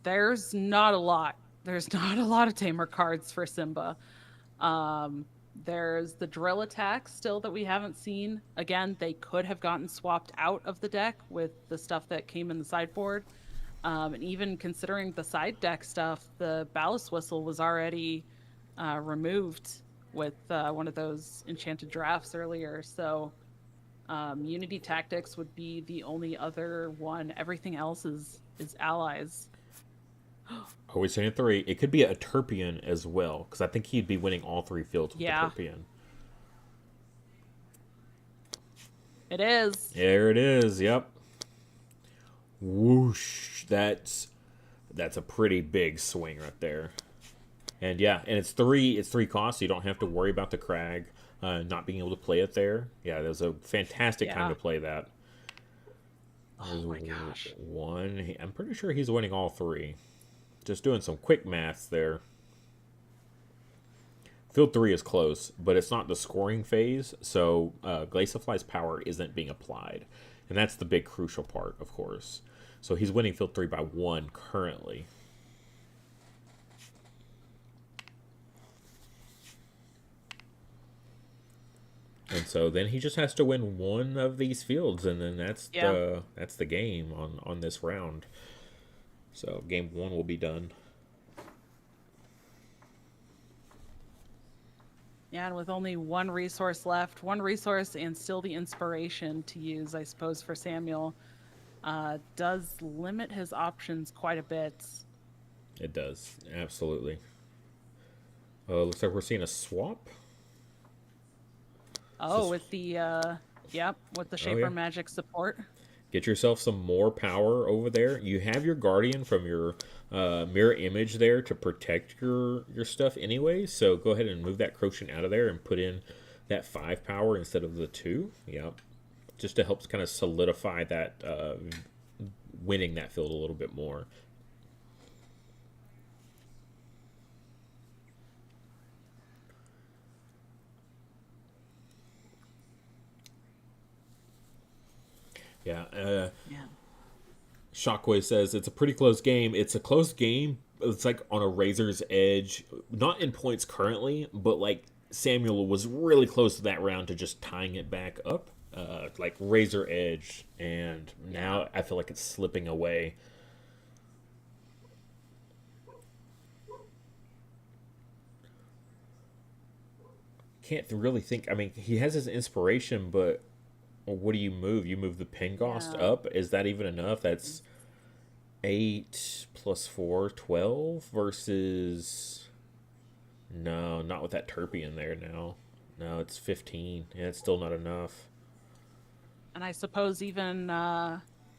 there's not a lot. There's not a lot of Tamer cards for Simba. There's the drill attack still that we haven't seen. Again, they could have gotten swapped out of the deck with the stuff that came in the sideboard. And even considering the side deck stuff, the ballast whistle was already removed with one of those enchanted drafts earlier. So Unity Tactics would be the only other one. Everything else is allies. Always saying 3. It could be a Turpian as well, because I think he'd be winning all 3 fields with Yeah. the Turpian. It is. There it is. Yep. Whoosh. That's a pretty big swing right there. And yeah, and it's 3 costs, so you don't have to worry about the Crag not being able to play it there. Yeah, there's a fantastic time to play that. Oh my gosh. 1. I'm pretty sure he's winning all 3. Just doing some quick maths there. Field 3 is close, but it's not the scoring phase, so Glaciafly's power isn't being applied. And that's the big crucial part, of course. So he's winning Field 3 by 1 currently. And so then he just has to win one of these fields, and then that's the game on this round. So game 1 will be done. Yeah, and with only one resource left, one resource and still the inspiration to use, I suppose, for Samuel, does limit his options quite a bit. It does, absolutely. Looks like we're seeing a swap. Oh, with the with the Shaper Magic support. Get yourself some more power over there. You have your Guardian from your mirror image there to protect your stuff anyway. So go ahead and move that Crochet out of there and put in that 5 power instead of the 2. Yep. Just to help kind of solidify that winning that field a little bit more. Yeah. Shockwave says it's a pretty close game. It's a close game. It's like on a razor's edge. Not in points currently, but like Samuel was really close to that round to just tying it back up. Like razor edge. And now I feel like it's slipping away. Can't really think. I mean, he has his inspiration, but what do you move? You move the Pengost up? Is that even enough? That's 8 plus 4, 12 versus... No, not with that Turpian there now. No, it's 15. Yeah, it's still not enough. And I suppose even,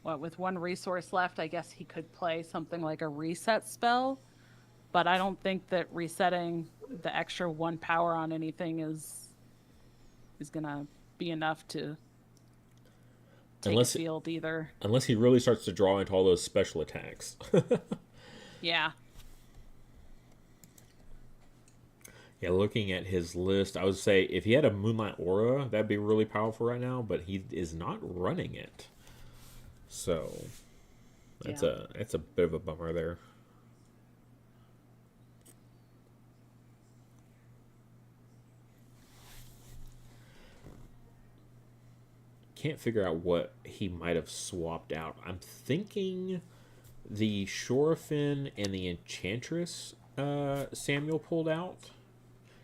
with one resource left, I guess he could play something like a reset spell. But I don't think that resetting the extra 1 power on anything is going to be enough to... take a field either. Unless he really starts to draw into all those special attacks. Yeah. Yeah, looking at his list, I would say if he had a Moonlight Aura, that'd be really powerful right now, but he is not running it. So that's a bit of a bummer there. Can't figure out what he might have swapped out. I'm thinking the Shorafin and the Enchantress Samuel pulled out,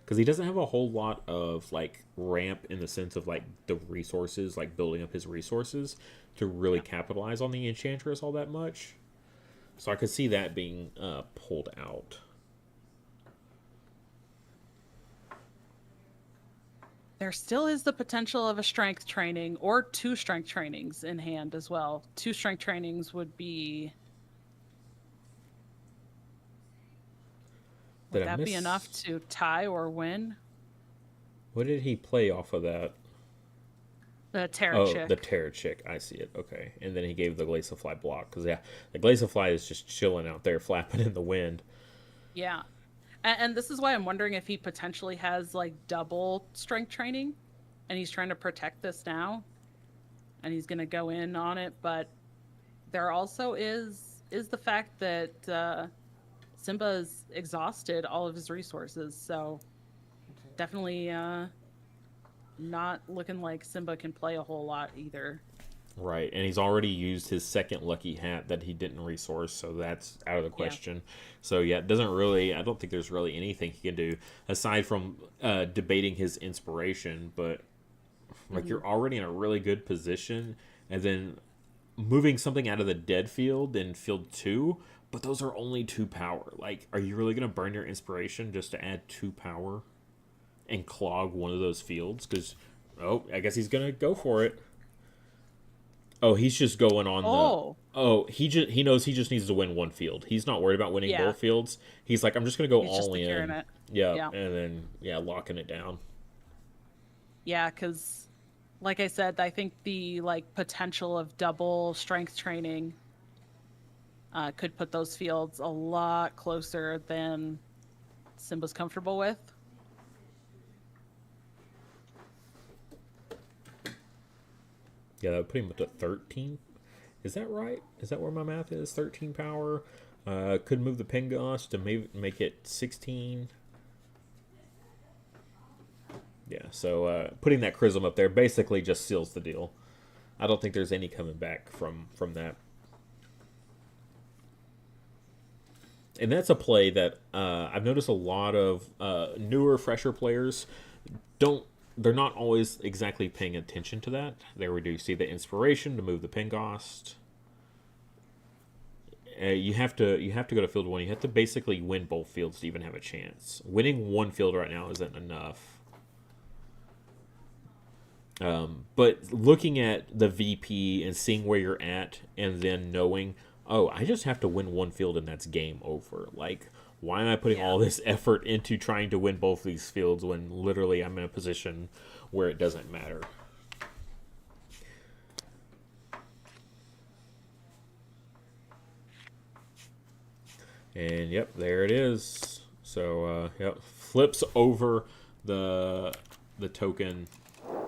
because he doesn't have a whole lot of like ramp in the sense of like the resources, like building up his resources to really capitalize on the Enchantress all that much. So I could see that being pulled out. There still is the potential of a strength training or 2 strength trainings in hand as well. 2 strength trainings would be... Would that be enough to tie or win? What did he play off of that? The Terra Chick. Oh, the Terra Chick. I see it. Okay. And then he gave the Glaciafly block. Because, yeah, the Glaciafly is just chilling out there, flapping in the wind. Yeah. And this is why I'm wondering if he potentially has, like, double strength training. And he's trying to protect this now. And he's going to go in on it. But there also is the fact that Simba's exhausted all of his resources. So definitely not looking like Simba can play a whole lot either. Right, and he's already used his second lucky hat that he didn't resource, so that's out of the Yeah. question. So yeah, it doesn't really. I don't think there's really anything he can do aside from debating his inspiration. But like Hmm. you're already in a really good position, and then moving something out of the dead field in field two. But those are only 2 power. Like, are you really gonna burn your inspiration just to add 2 power and clog one of those fields? Because I guess he's gonna go for it. Oh, he's just going on the. Oh, Oh, he knows he just needs to win one field. He's not worried about winning yeah. both fields. He's like, I'm just gonna go He's just all securing in. it. Yeah, Yeah. and then locking it down. Yeah, because like I said, I think the like potential of double strength training could put those fields a lot closer than Simba's comfortable with. Yeah, that would put him up to 13. Is that right? Is that where my math is? 13 power. Could move the Pengos to make it 16. Yeah, so putting that Chrism up there basically just seals the deal. I don't think there's any coming back from that. And that's a play that I've noticed a lot of newer, fresher players don't. They're not always exactly paying attention to that. There we do see the inspiration to move the Pengost. You have to go to field one. You have to basically win both fields to even have a chance. Winning one field right now isn't enough. But looking at the VP and seeing where you're at, and then knowing, oh, I just have to win one field and that's game over. Like, why am I putting Yeah. all this effort into trying to win both these fields when literally I'm in a position where it doesn't matter? And yep, there it is. So yep, flips over the token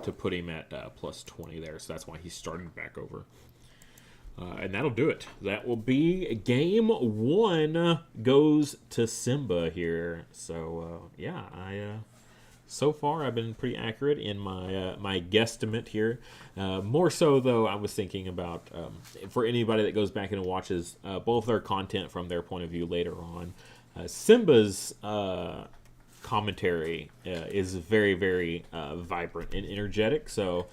to put him at plus 20 there. So that's why he's starting back over. And that'll do it. That will be game one goes to Simba here. So yeah, so far I've been pretty accurate in my guesstimate here. More so though, I was thinking about for anybody that goes back and watches both their content from their point of view later on, Simba's commentary is very very vibrant and energetic. So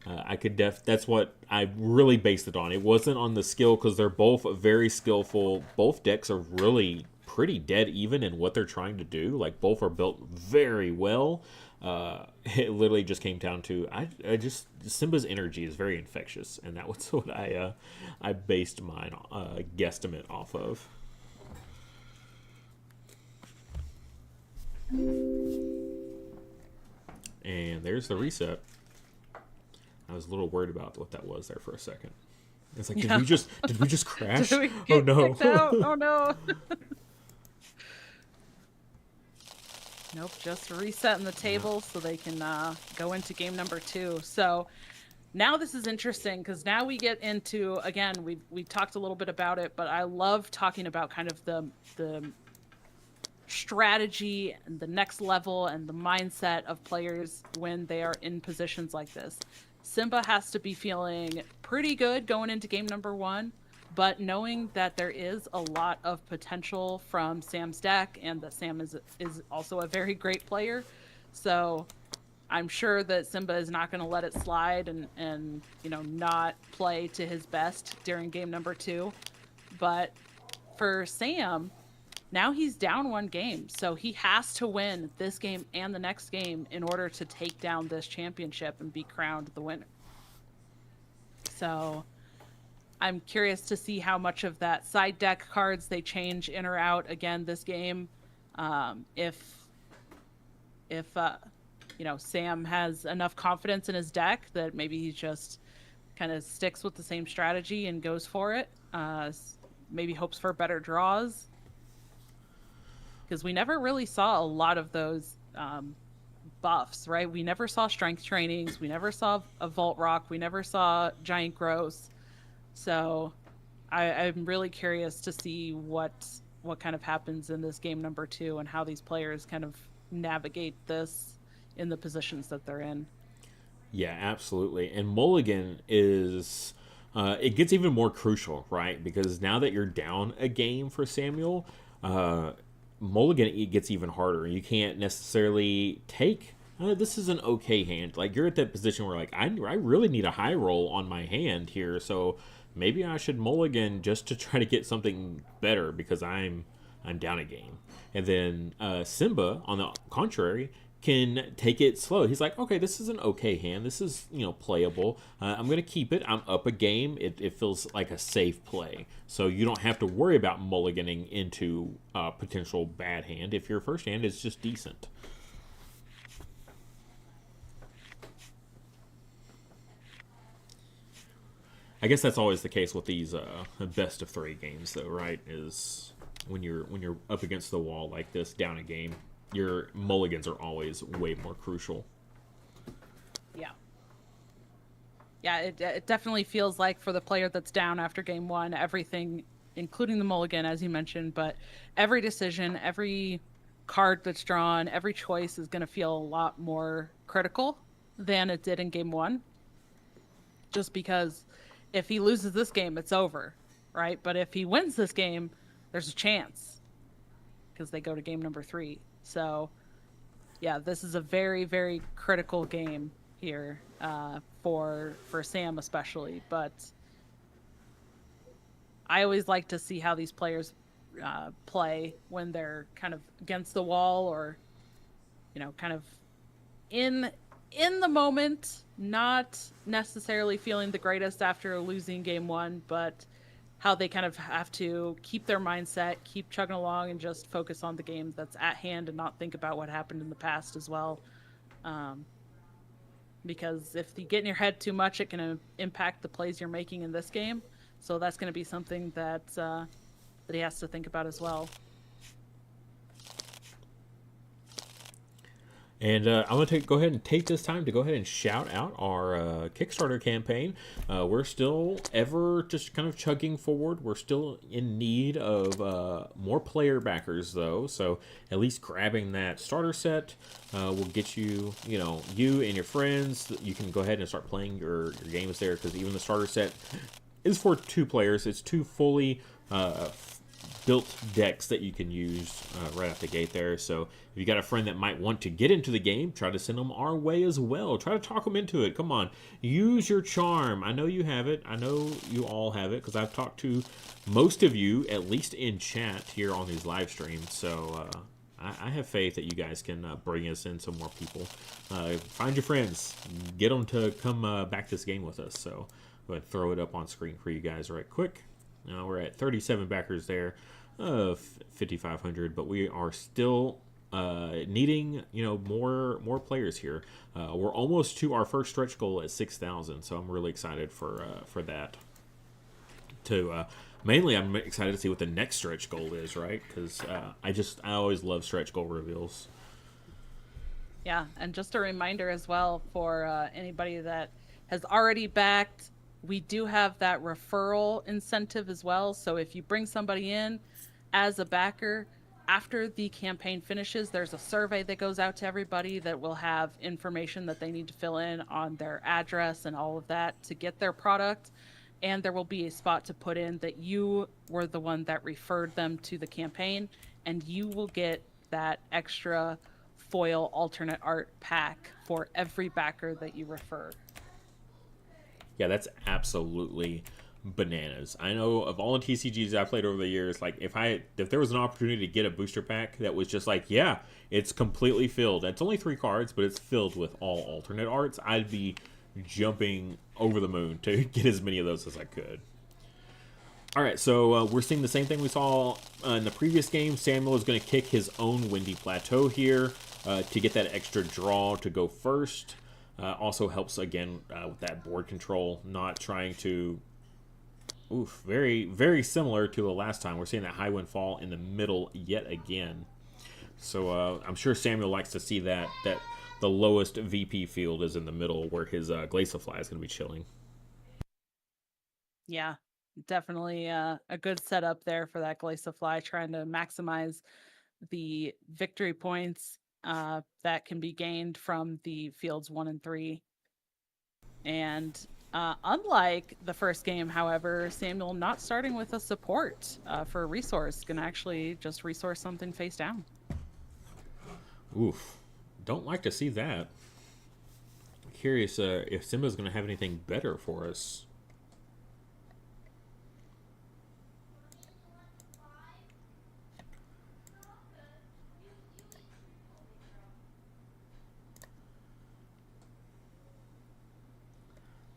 I could that's what I really based it on. It wasn't on the skill because they're both very skillful. Both decks are really pretty dead even in what they're trying to do. Like both are built very well. It literally just came down to I just Simba's energy is very infectious, and that was what I based mine guesstimate off of. And there's the reset. I was a little worried about what that was there for a second. It's like, Yeah. did we just crash? Did we Oh get no! kicked out? Oh no. Nope, just resetting the table so they can go into game number 2. So now this is interesting because now we get into, again, we talked a little bit about it, but I love talking about kind of the strategy and the next level and the mindset of players when they are in positions like this. Simba has to be feeling pretty good going into game number 1, but knowing that there is a lot of potential from Sam's deck and that Sam is also a very great player. So I'm sure that Simba is not going to let it slide and not play to his best during game number 2. But for Sam, now he's down 1 game, so he has to win this game and the next game in order to take down this championship and be crowned the winner. So I'm curious to see how much of that side deck cards they change in or out again this game. If Sam has enough confidence in his deck that maybe he just kind of sticks with the same strategy and goes for it. Maybe hopes for better draws. Because we never really saw a lot of those buffs, right? We never saw strength trainings. We never saw a Vault Rock. We never saw Giant Gross. So I'm really curious to see what kind of happens in this game number 2 and how these players kind of navigate this in the positions that they're in. Yeah, absolutely. And Mulligan is it gets even more crucial, right? Because now that you're down a game for Samuel, uh, Mulligan it gets even harder. You can't necessarily take. This is an okay hand. Like you're at that position where like I really need a high roll on my hand here, so maybe I should Mulligan just to try to get something better because I'm down a game. And then Simba, on the contrary, can take it slow. He's like, okay, this is an okay hand. This is playable. I'm gonna keep it. I'm up a game. It feels like a safe play, so you don't have to worry about mulliganing into a potential bad hand if your first hand is just decent. I guess that's always the case with these best of three games, though, right? Is when you're up against the wall like this, down a game, your mulligans are always way more crucial. Yeah. Yeah, it definitely feels like for the player that's down after game one, everything, including the mulligan, as you mentioned, but every decision, every card that's drawn, every choice is going to feel a lot more critical than it did in game one. Just because if he loses this game, it's over, right? But if he wins this game, there's a chance because they go to game number three. So yeah, this is a very, very critical game here for Sam especially. But I always like to see how these players play when they're kind of against the wall or kind of in in the moment, not necessarily feeling the greatest after losing game one, but how they kind of have to keep their mindset, keep chugging along, and just focus on the game that's at hand and not think about what happened in the past as well. Um, because if you get in your head too much, it can impact the plays you're making in this game. So that's going to be something that he has to think about as well. And I'm going to go ahead and take this time to go ahead and shout out our Kickstarter campaign. We're still ever just kind of chugging forward. We're still in need of more player backers, though. So at least grabbing that starter set will get you, you and your friends. You can go ahead and start playing your games there because even the starter set is for 2 players. It's 2 fully built decks that you can use right out the gate there. So if you got a friend that might want to get into the game, try to send them our way as well. Try to talk them into it. Come on, use your charm. I know you have it. I know you all have it because I've talked to most of you, at least in chat here on these live streams. So I have faith that you guys can bring us in some more people. Find your friends. Get them to come back this game with us. So go ahead and throw it up on screen for you guys right quick. We're at 37 backers there, 5,500, but we are still needing more players here. We're almost to our first stretch goal at 6,000, so I'm really excited for that. Mainly, I'm excited to see what the next stretch goal is, right? Because I always love stretch goal reveals. Yeah, and just a reminder as well for anybody that has already backed, we do have that referral incentive as well. So if you bring somebody in as a backer, after the campaign finishes, there's a survey that goes out to everybody that will have information that they need to fill in on their address and all of that to get their product. And there will be a spot to put in that you were the one that referred them to the campaign, and you will get that extra foil alternate art pack for every backer that you refer. Yeah, that's absolutely bananas. I know of all the TCGs I played over the years, like if there was an opportunity to get a booster pack that was just like, yeah, it's completely filled. It's only 3 cards, but it's filled with all alternate arts. I'd be jumping over the moon to get as many of those as I could. All right, so we're seeing the same thing we saw in the previous game. Samuel is going to kick his own Windy Plateau here to get that extra draw to go first. Also helps, again, with that board control, not trying to... Oof, very, very similar to the last time. We're seeing that high wind fall in the middle yet again. So I'm sure Samuel likes to see that the lowest VP field is in the middle where his Glaciafly is going to be chilling. Yeah, definitely a good setup there for that Glaciafly, trying to maximize the victory points. that can be gained from the fields 1 and 3. And unlike the first game, however, Samuel not starting with a support for a resource, can actually just resource something face down. Oof. Don't like to see that. Curious if Simba's going to have anything better for us.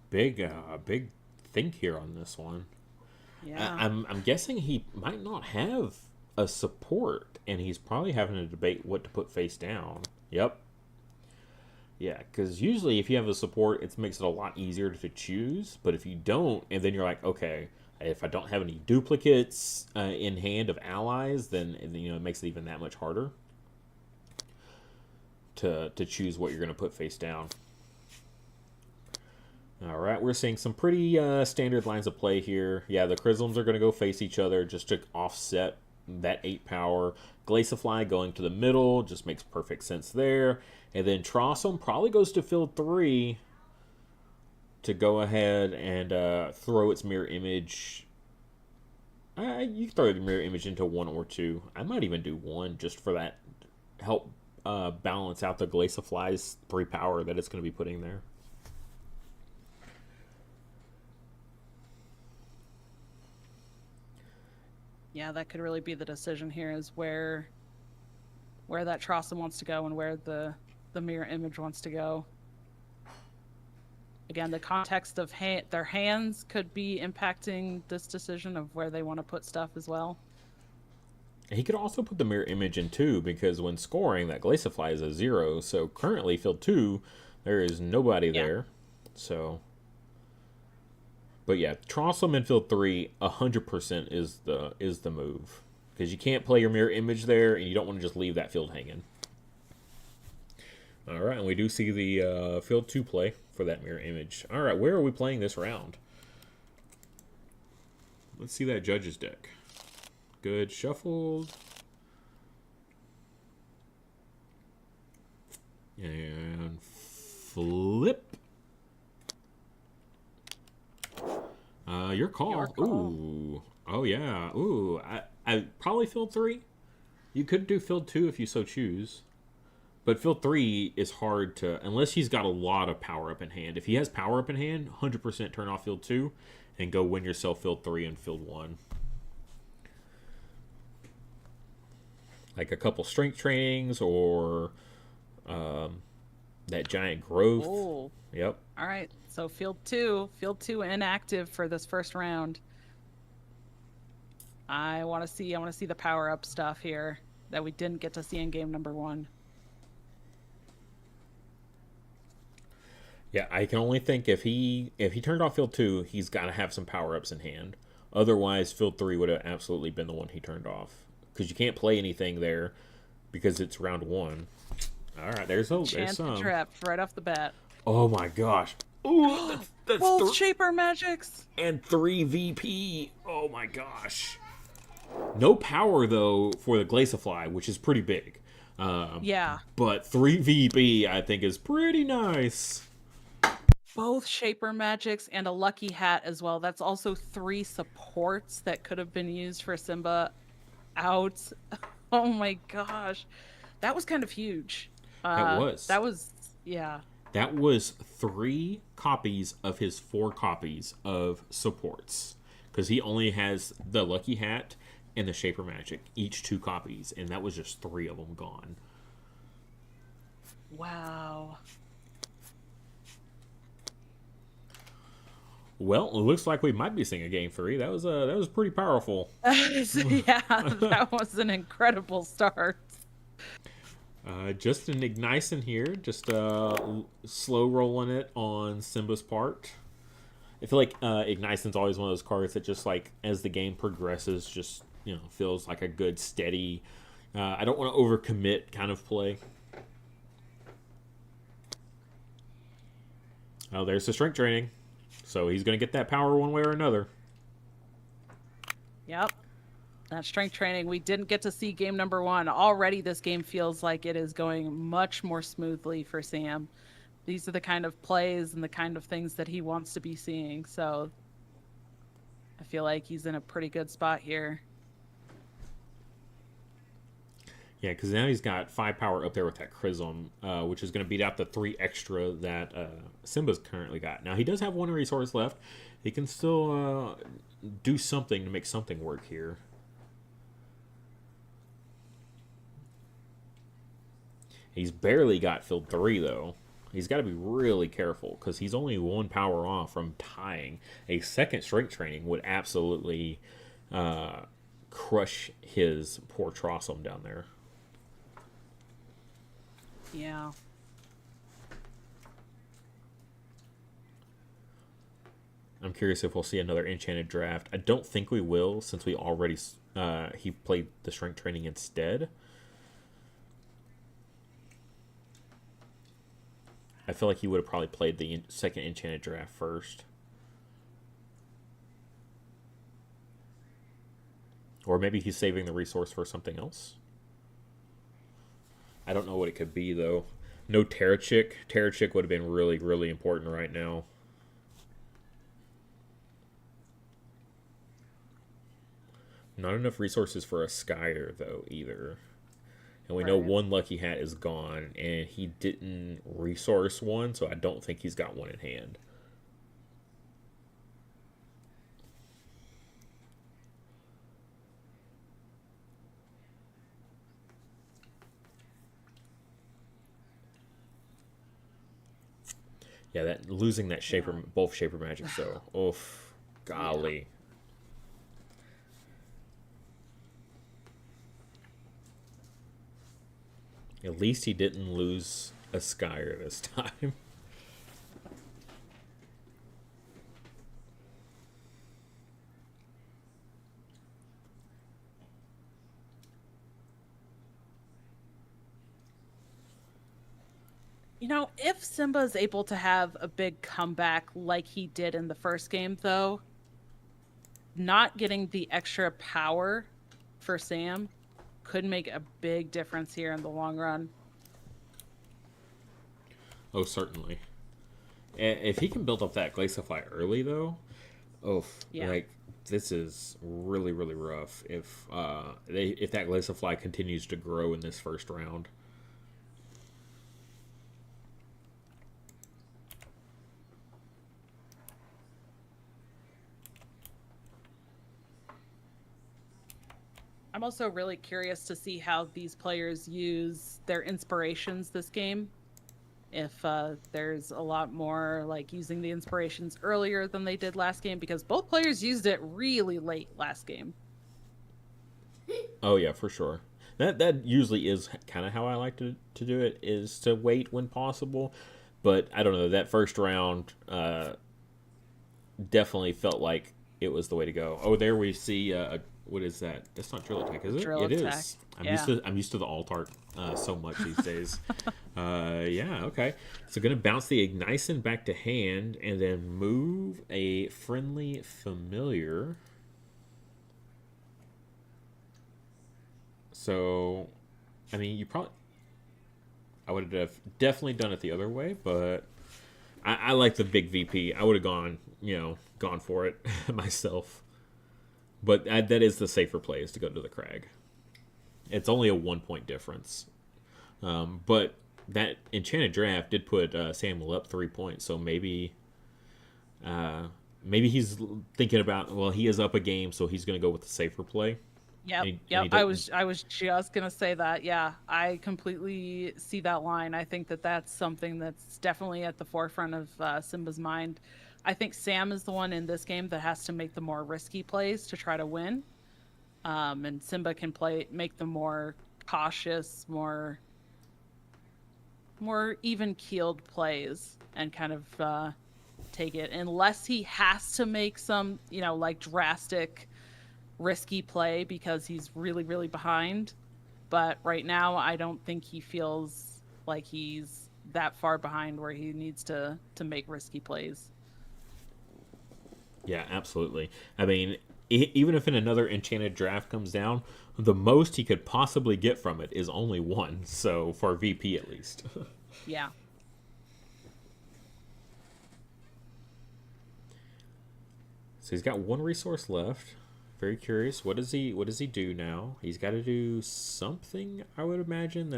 Big think here on this one. Yeah. I'm guessing he might not have a support, and he's probably having to debate what to put face down. Yep. Yeah, because usually if you have a support, it makes it a lot easier to choose. But if you don't, and then you're like, okay, if I don't have any duplicates in hand of allies, then it makes it even that much harder to choose what you're going to put face down. All right, we're seeing some pretty standard lines of play here. Yeah, the Chrisms are going to go face each other just to offset that 8 power. Glaciafly going to the middle just makes perfect sense there. And then Trossum probably goes to field 3 to go ahead and throw its mirror image. You can throw the mirror image into 1 or 2. I might even do 1 just for that. Help balance out the Glaciafly's 3 power that it's going to be putting there. Yeah, that could really be the decision here, is where that Trossum wants to go and where the mirror image wants to go. Again, the context of their hands could be impacting this decision of where they want to put stuff as well. He could also put the mirror image in 2, because when scoring, that Glaciafly is a 0. So currently, field 2, there is nobody there. So, but yeah, Trossum in field 3, 100% is the move, because you can't play your mirror image there, and you don't want to just leave that field hanging. All right, and we do see the field 2 play for that mirror image. All right, where are we playing this round? Let's see that judge's deck. Good, shuffled. And flip. Your call. Ooh. Oh, yeah. Ooh. I probably field 3. You could do field 2 if you so choose. But field 3 is hard to, unless he's got a lot of power up in hand. If he has power up in hand, 100% turn off field 2 and go win yourself field 3 and field 1. Like a couple strength trainings or that giant growth. Oh. Yep. All right. So field 2 inactive for this first round. I want to see the power up stuff here that we didn't get to see in game number 1. Yeah, I can only think if he turned off field 2, he's got to have some power ups in hand. Otherwise, field 3 would have absolutely been the one he turned off, because you can't play anything there because it's round 1. All right, there's some Trap right off the bat. Oh my gosh! Ooh, that's both Shaper Magics and 3 VP. Oh my gosh! No power though for the Glaciafly, which is pretty big. Yeah, but 3 VP I think is pretty nice. Both Shaper Magics and a Lucky Hat as well. That's also 3 supports that could have been used for Simba out. Oh my gosh. That was kind of huge. That was, yeah. That was 3 copies of his 4 copies of supports. Because he only has the Lucky Hat and the Shaper Magic, each 2 copies. And that was just 3 of them gone. Wow. Well, it looks like we might be seeing a game 3. That was pretty powerful. Yeah, that was an incredible start. Just an Ignition here, just slow rolling it on Simba's part. I feel like Ignition's always one of those cards that just like as the game progresses, just feels like a good steady. I don't want to overcommit kind of play. Oh, there's the strength training. So he's going to get that power one way or another. Yep. That strength training, we didn't get to see game number one. Already, this game feels like it is going much more smoothly for Sam. These are the kind of plays and the kind of things that he wants to be seeing. So I feel like he's in a pretty good spot here. Yeah, because now he's got 5 power up there with that Chrism, which is going to beat out the 3 extra that Simba's currently got. Now, he does have 1 resource left. He can still do something to make something work here. He's barely got filled 3, though. He's got to be really careful because he's only 1 power off from tying. A second strength training would absolutely crush his poor Trossum down there. Yeah. I'm curious if we'll see another enchanted draft. I don't think we will, since we already he played the strength training instead. I feel like he would have probably played the second enchanted draft first. Or maybe he's saving the resource for something else. I don't know what it could be, though. No Terrachik. Terrachik would have been really, really important right now. Not enough resources for a Skyer, though, either. And we know one Lucky Hat is gone, and he didn't resource one, so I don't think he's got one in hand. Yeah, that losing that Shaper, both Shaper Magic, so oof, golly. At least he didn't lose a Skyer this time. You know, if Simba is able to have a big comeback like he did in the first game, though, not getting the extra power for Sam could make a big difference here in the long run. Oh, certainly. If he can build up that Glaciify early, though, like this is really, really rough. If that Glaciify continues to grow in this first round. I'm also really curious to see how these players use their inspirations this game. If there's a lot more like using the inspirations earlier than they did last game, because both players used it really late last game. Oh yeah, for sure. That usually is kind of how I like to do it, is to wait when possible. But I don't know, that first round definitely felt like it was the way to go. Oh, there we see what is that? That's not drill attack, is it? Drill it attack. Is. I'm used to the alt art so much these days. Yeah, okay. So gonna bounce the Ignition back to hand and then move a friendly familiar. So, I mean, I would have definitely done it the other way, but I like the big VP. I would have gone for it myself. But that is the safer play, is to go to the Crag. It's only a 1-point difference. But that Enchanted Draft did put Samuel up 3 points, so maybe he's thinking about, well, he is up a game, so he's going to go with the safer play. Yep. I was just gonna say that. Yeah, I completely see that line. I think that's something that's definitely at the forefront of Simba's mind. I think Sam is the one in this game that has to make the more risky plays to try to win, and Simba can make the more cautious, more even keeled plays and kind of take it, unless he has to make some like drastic risky play because he's really, really behind. But right now I don't think he feels like he's that far behind where he needs to make risky plays. Yeah, absolutely. I mean, even if another enchanted draft comes down, the most he could possibly get from it is only one. So for VP at least. Yeah. So he's got one resource left. Very curious. What does he do now? He's got to do something, I would imagine.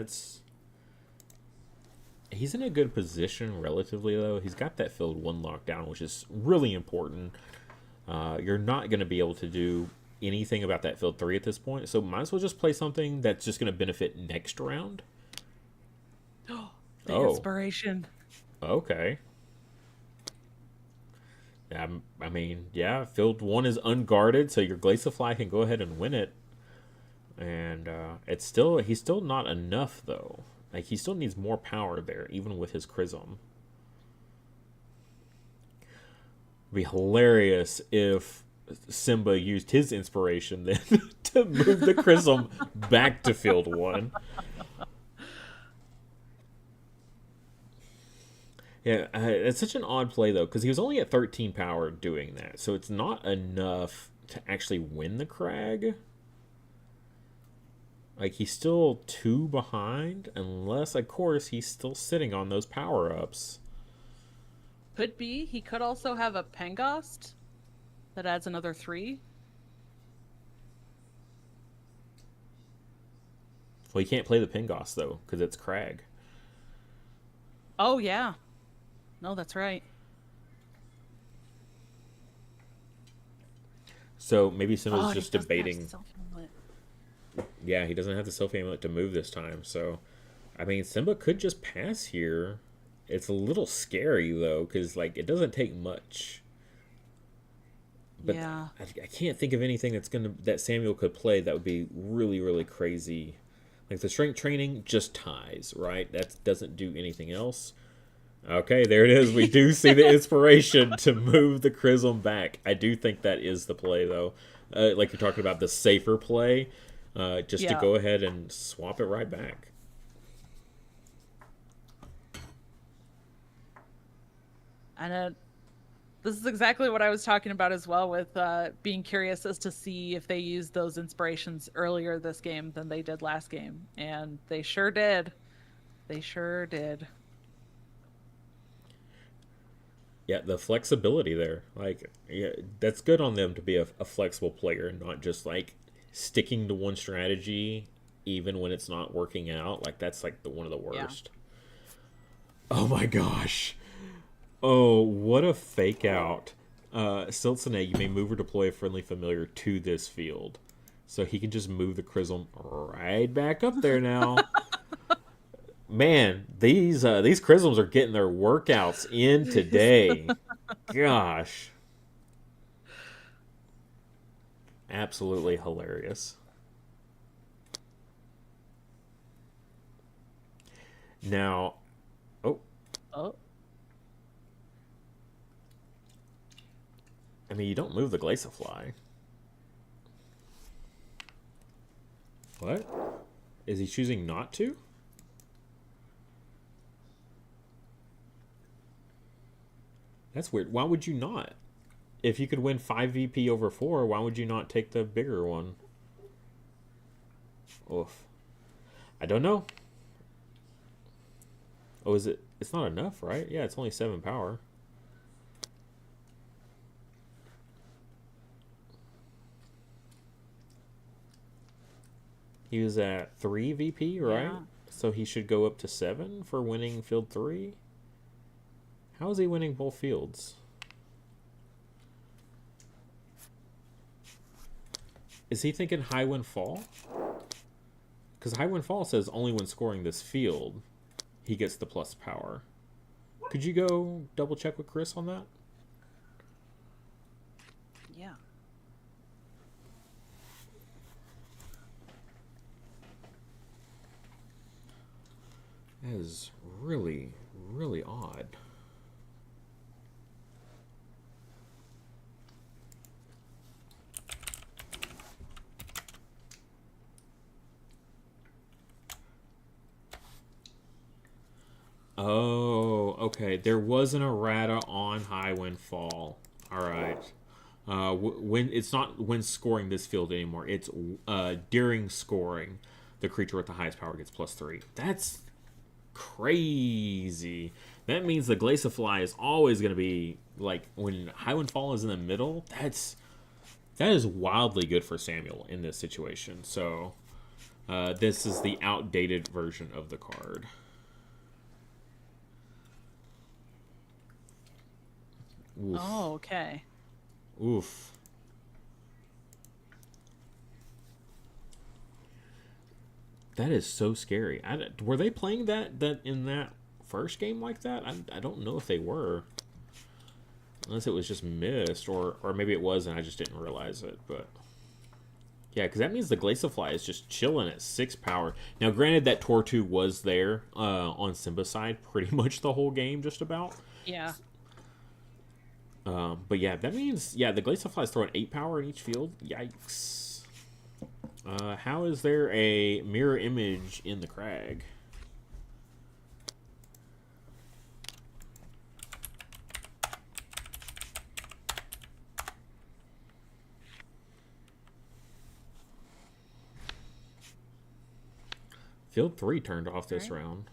He's in a good position relatively, though. He's got that field 1 lockdown, which is really important. You're not going to be able to do anything about that field 3 at this point, so might as well just play something that's just going to benefit next round. The inspiration. Okay. I mean, yeah, field 1 is unguarded, so your Glaciafly can go ahead and win it. And he's still not enough, though. Like, he still needs more power there, even with his Chrism. It'd be hilarious if Simba used his inspiration then to move the Chrism back to field 1. Yeah, it's such an odd play, though, because he was only at 13 power doing that. So it's not enough to actually win the Crag. Like, he's still 2 behind, unless, of course, he's still sitting on those power-ups. Could be. He could also have a Pengost that adds another 3. Well, he can't play the Pengost, though, because it's Crag. Oh, yeah. No, that's right. So maybe Simba's just debating. Self-amulet. Yeah, he doesn't have the self-amulet to move this time. So, I mean, Simba could just pass here. It's a little scary, though, because, like, it doesn't take much. But yeah. I can't think of anything that Samuel could play that would be really, really crazy. Like, the strength training just ties, right? That doesn't do anything else. Okay, there it is. We do see the inspiration to move the Chrism back. I do think that is the play, though. Like you're talking about, the safer play, just to go ahead and swap it right back. And this is exactly what I was talking about as well, with being curious as to see if they used those inspirations earlier this game than they did last game. And they sure did. They sure did. Yeah, the flexibility there. Like, yeah, that's good on them to be a flexible player, not just, like, sticking to one strategy even when it's not working out. Like, that's, like, one of the worst. Yeah. Oh, my gosh. Oh, what a fake out. Siltsune, you may move or deploy a friendly familiar to this field. So he can just move the Chrism right back up there now. Man, these Chrisms are getting their workouts in today. Gosh. Absolutely hilarious. Now, Oh. I mean, you don't move the Glaciafly. What? Is he choosing not to? That's weird. Why would you not? If you could win 5 VP over 4, why would you not take the bigger one? Oof. I don't know. Oh, is it? It's not enough, right? Yeah, it's only 7 power. He was at 3 VP, right? Yeah. So he should go up to 7 for winning field 3. How is he winning both fields? Is he thinking high win fall? Because high win fall says only when scoring this field, he gets the plus power. Could you go double check with Chris on that? Yeah. That is really, really odd. Oh, okay. There was an errata on high wind fall. All right. When it's not when scoring this field anymore, it's during scoring, the creature with the highest power gets +3. That's crazy. That means the Glaciafly is always going to be like when High Wind Fall is in the middle. That is wildly good for Samuel in this situation. So this is the outdated version of the card. Oof. Oh, okay. Oof. That is so scary. Were they playing that in that first game like that? I don't know if they were. Unless it was just missed, or maybe it was and I just didn't realize it. But yeah, because that means the Glaciafly is just chilling at 6 power. Now, granted, that Tortu was there on Simba's side pretty much the whole game, just about. Yeah. But yeah, that means, yeah, the Glaciafly is throwing 8 power in each field. Yikes. How is there a mirror image in the Crag? Field 3 turned off this round.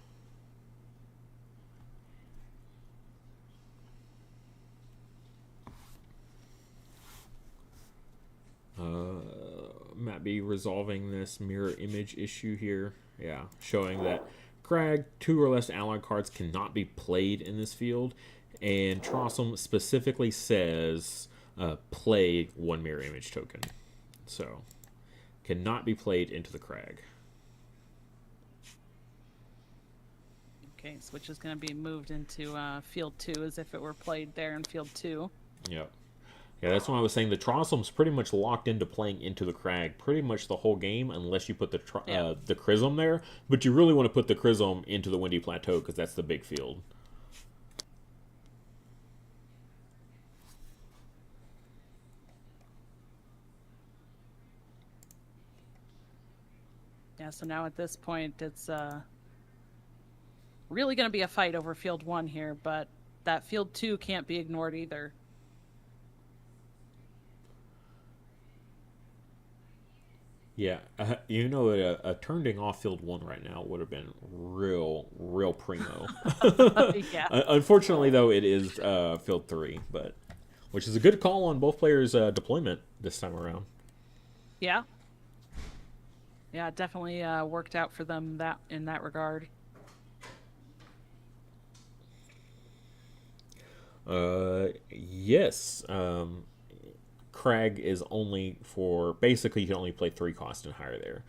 Might be resolving this mirror image issue here. Yeah, showing that Crag, 2 or less allied cards cannot be played in this field. And Trossum specifically says play 1 mirror image token. So, cannot be played into the Crag. Okay, so which is going to be moved into field 2 as if it were played there in field 2. Yep. Yeah, that's why I was saying the Trossum's pretty much locked into playing into the Crag pretty much the whole game unless you put the Chrism there. But you really want to put the Chrism into the Windy Plateau because that's the big field. Yeah, so now at this point it's really going to be a fight over field 1 here, but that field 2 can't be ignored either. Yeah, a turning off field 1 right now would have been real primo. Yeah. Unfortunately, though, it is field 3, but which is a good call on both players' deployment this time around. Yeah. Yeah, it definitely worked out for them in that regard. Yes. Crag is only for basically you can only play 3 cost and higher there.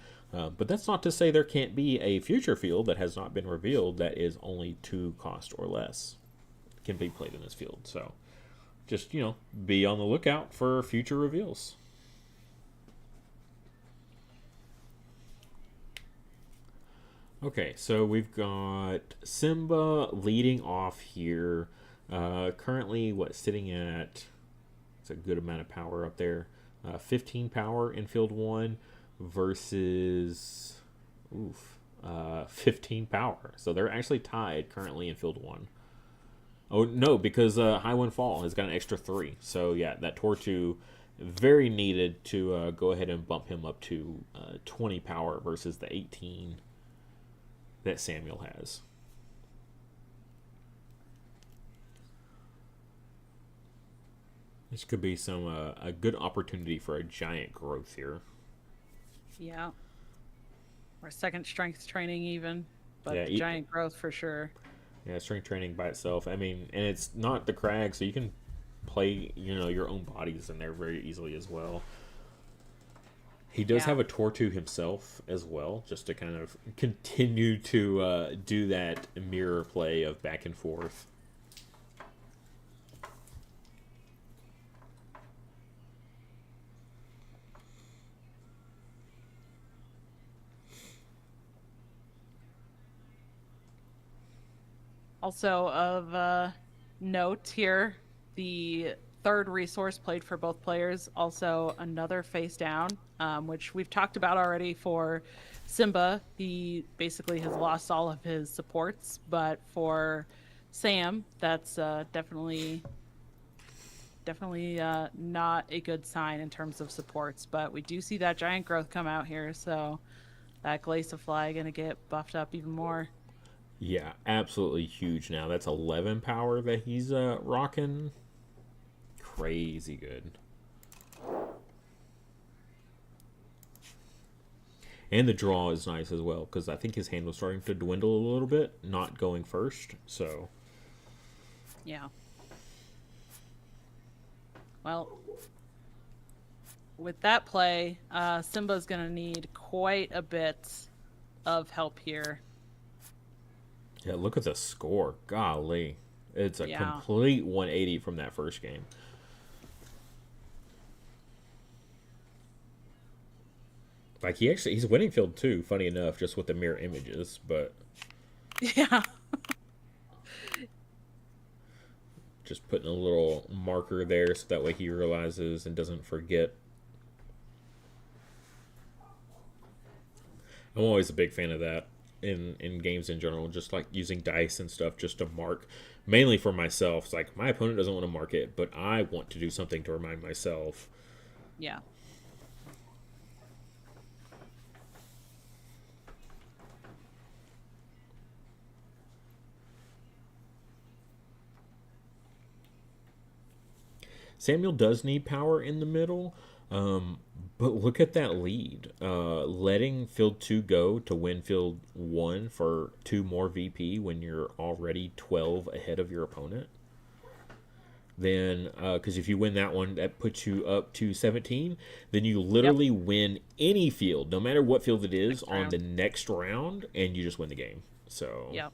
But that's not to say there can't be a future field that has not been revealed that is only 2 cost or less can be played in this field. So just, be on the lookout for future reveals. Okay, so we've got Simba leading off here. Currently, sitting at... It's a good amount of power up there. 15 power in field 1 versus 15 power. So they're actually tied currently in field 1. Oh, no, because High Wind Fall has got an extra 3. So, yeah, that Tortu very needed to go ahead and bump him up to 20 power versus the 18 that Samuel has. This could be a good opportunity for a giant growth here. Yeah. Or second strength training even, but Yeah, giant growth for sure. Yeah, strength training by itself. I mean, and it's not the Crag, so you can play, your own bodies in there very easily as well. He does have a Tortu himself as well, just to kind of continue to do that mirror play of back and forth. Also of note here, the third resource played for both players, also another face down, which we've talked about already for Simba. He basically has lost all of his supports, but for Sam, that's definitely definitely not a good sign in terms of supports, but we do see that giant growth come out here, so that Glaciofly gonna get buffed up even more. Yeah, absolutely huge now. That's 11 power that he's rocking. Crazy good. And the draw is nice as well because I think his hand was starting to dwindle a little bit, not going first. So, Yeah. Well, with that play, Simba's gonna need quite a bit of help here. yeah, look at the score. Golly. It's a Yeah. complete 180 from that first game. Like he's winning field 2, funny enough, just with the mirror images, but Yeah. just putting a little marker there so that way he realizes and doesn't forget. I'm always a big fan of that in games in general, just like using dice and stuff just to mark, mainly for myself. It's like my opponent doesn't want to mark it, but I want to do something to remind myself. Yeah. Samuel does need power in the middle, um, but look at that lead. Letting field 2 go to win field 1 for 2 more VP when you're already 12 ahead of your opponent. Then, because if you win that one, that puts you up to 17. Then you Yep. literally win any field, no matter what field it is, Next on the round. next round, and you just win the game. So, Yep.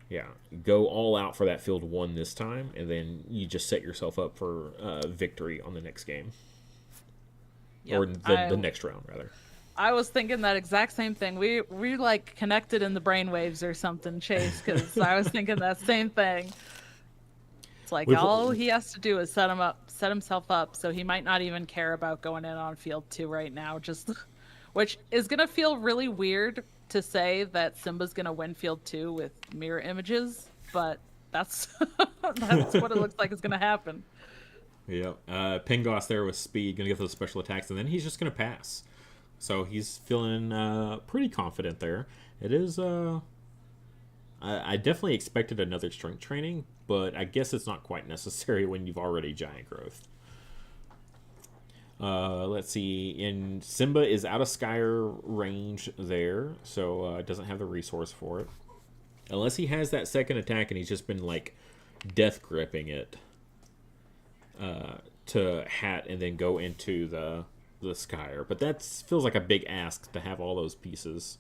yeah, go all out for that field 1 this time, and then you just set yourself up for victory on the next game. Or Yep. the next round, rather. I was thinking that exact same thing. We like connected in the brainwaves or something, Chase, because I was thinking that same thing. It's like We've all he has to do is set himself up, so he might not even care about going in on field 2 right now. Just, which is gonna feel really weird to say that Simba's gonna win field 2 with mirror images, but that's that's what it looks like is gonna happen. Yeah. Pingos there with speed, going to get those special attacks, and then he's just going to pass. So he's feeling pretty confident there. It is. I definitely expected another strength training, but I guess it's not quite necessary when you've already giant growth. Let's see. And Simba is out of Skyer range there, so doesn't have the resource for it. Unless he has that second attack and he's just been like death gripping it to hat and then go into the Skyer. But that feels like a big ask to have all those pieces.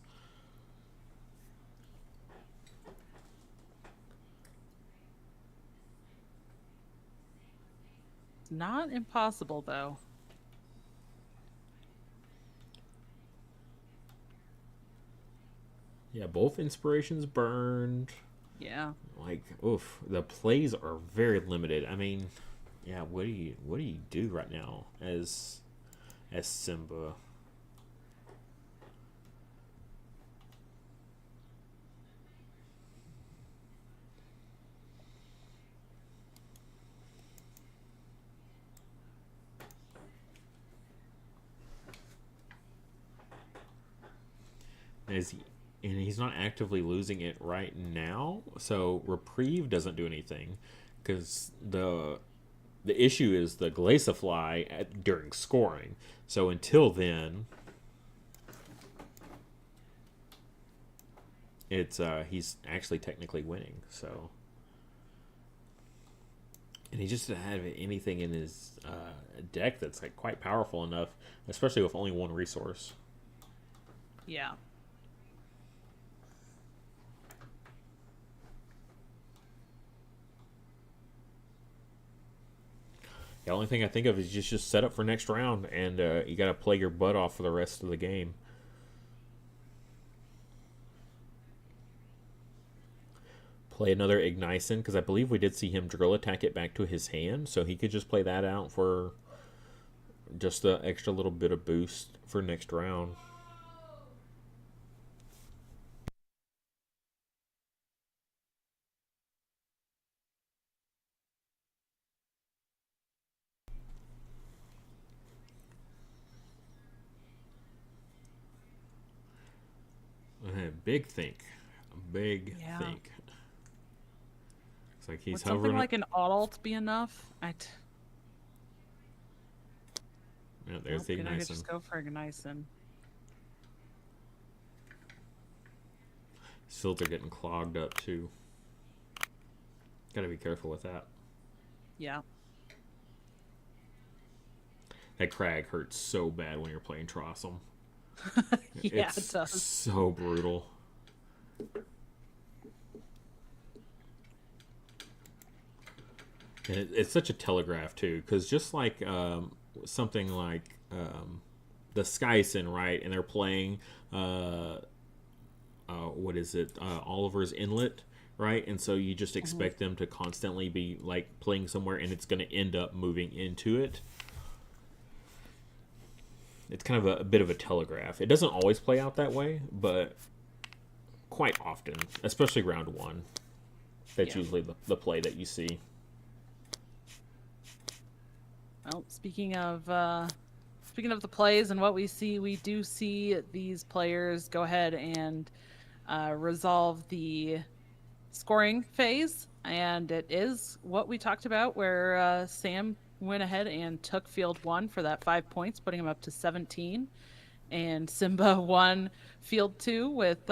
It's not impossible though. Yeah, both inspirations burned. Yeah. Like, oof, the plays are very limited. I mean, yeah, what do you do right now as Simba? Is he, and he's not actively losing it right now, so reprieve doesn't do anything because the issue is the Glaciofly during scoring. So until then, it's he's actually technically winning. So, and he just doesn't have anything in his deck that's like quite powerful enough, especially with only one resource. Yeah. The only thing I think of is just set up for next round, and you got to play your butt off for the rest of the game. Play another Ignison, because I believe we did see him drill attack it back to his hand, so he could just play that out for just the extra little bit of boost for next round. Big think. Big Yeah. think. It's like he's Would something hovering. like an alt be enough? Yeah, there's Nope, the gonna Ignition. just go for Ignition. Seals are getting clogged up too. Gotta be careful with that. Yeah. That crag hurts so bad when you're playing Trossum. Yeah, It's it does. so brutal. And it's such a telegraph too, because just like something like the Skyson, right? And they're playing what is it? Oliver's Inlet, right? And so you just expect them to constantly be like playing somewhere, and it's going to end up moving into it. It's kind of a bit of a telegraph. It doesn't always play out that way, but quite often, especially round one, that's usually the play that you see. Well, speaking of the plays and what we see, we do see these players go ahead and resolve the scoring phase, and it is what we talked about, where Sam went ahead and took field 1 for that 5 points, putting him up to 17, and Simba won field 2 with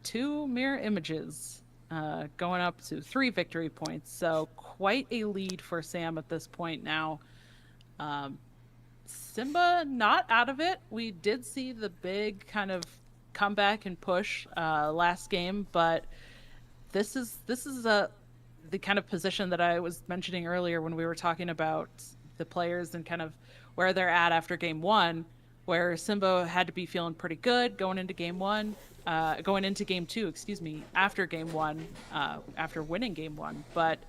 2 mirror images, going up to 3 victory points. So quite a lead for Sam at this point now. Simba not out of it. We did see the big kind of comeback and push last game, but this is the kind of position that I was mentioning earlier when we were talking about the players and kind of where they're at after game 1, where Simba had to be feeling pretty good going into game 2, excuse me, after game 1, after winning game 1, but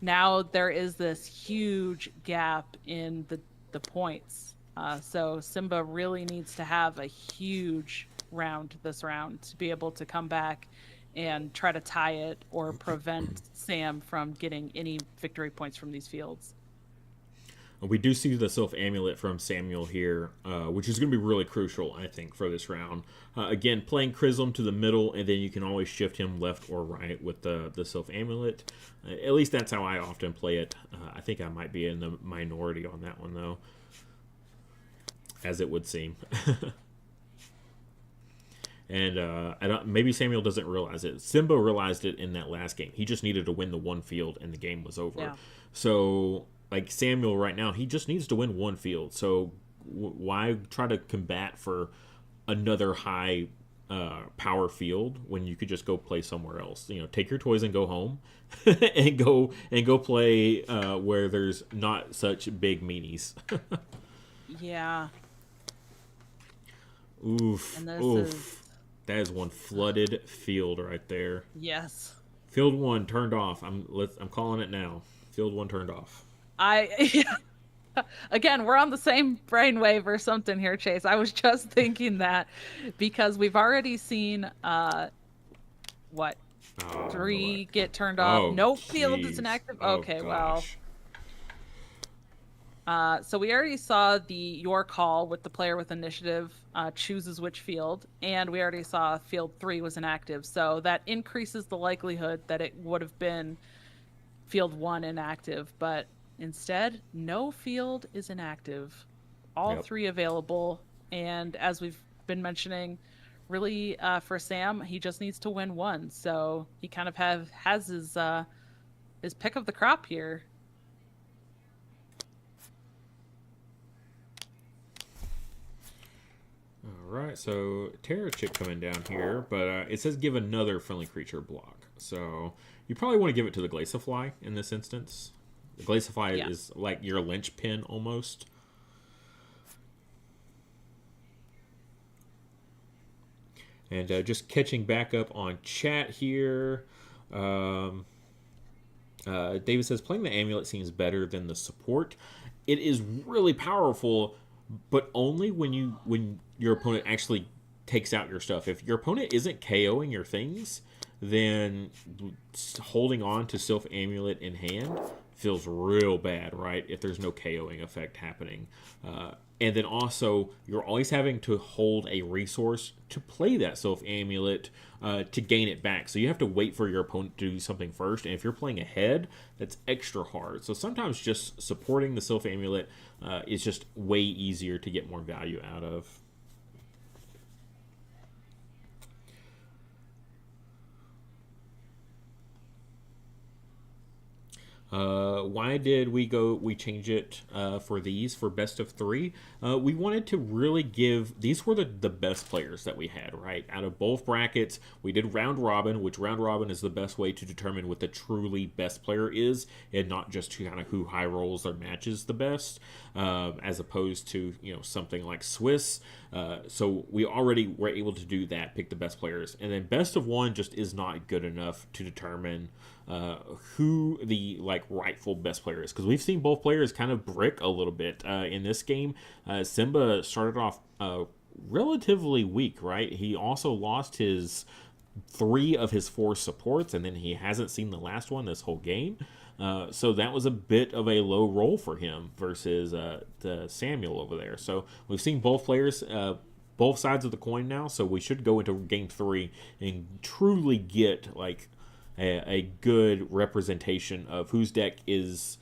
now there is this huge gap in the points. So Simba really needs to have a huge round this round to be able to come back and try to tie it or prevent Sam from getting any victory points from these fields. We do see the Sylph Amulet from Samuel here, which is going to be really crucial, I think, for this round. Again, playing Chrism to the middle, and then you can always shift him left or right with the Sylph Amulet. At least that's how I often play it. I think I might be in the minority on that one, though, as it would seem. And maybe Samuel doesn't realize it. Simba realized it in that last game. He just needed to win the one field, and the game was over. Yeah. So, like Samuel right now, he just needs to win one field. So why try to combat for another high power field when you could just go play somewhere else? You know, take your toys and go home, and go play where there's not such big meanies. Yeah. Oof. And this oof. is... That is one flooded field right there. Yes. Field 1 turned off. I'm calling it now. Field 1 turned off. Again, we're on the same brainwave or something here, Chase. I was just thinking that because we've already seen three Lord. get turned off. Oh, No field is jeez. inactive. Oh, Okay, gosh. so we already saw the your call with the player with initiative chooses which field, and we already saw field 3 was inactive. So that increases the likelihood that it would have been field 1 inactive, but instead, no field is inactive. All Yep. 3 available, and as we've been mentioning, really for Sam, he just needs to win 1. So he kind of has his pick of the crop here. Alright, so Terror Chip coming down here, but it says give another friendly creature block. So you probably want to give it to the Glaciafly in this instance. The Glaciafly is like your linchpin almost. And just catching back up on chat here. David says, playing the amulet seems better than the support. It is really powerful, but only when your opponent actually takes out your stuff. If your opponent isn't KOing your things, then holding on to Sylph Amulet in hand feels real bad, right? If there's no KOing effect happening. And then also, you're always having to hold a resource to play that Sylph Amulet to gain it back. So you have to wait for your opponent to do something first. And if you're playing ahead, that's extra hard. So sometimes just supporting the Sylph Amulet is just way easier to get more value out of. Why did we change it for these for best of three? We wanted to really give, these were the best players that we had, right? Out of both brackets, we did round robin, which round robin is the best way to determine what the truly best player is, and not just kind of who high rolls their matches the best, as opposed to, something like Swiss. So we already were able to do that, pick the best players. And then best of one just is not good enough to determine who the rightful best player is, because we've seen both players kind of brick a little bit in this game. Simba started off relatively weak, right? He also lost his 3 of his 4 supports, and then he hasn't seen the last one this whole game. So that was a bit of a low roll for him versus the Samuel over there. So we've seen both players, both sides of the coin now. So we should go into game 3 and truly get a good representation of whose deck is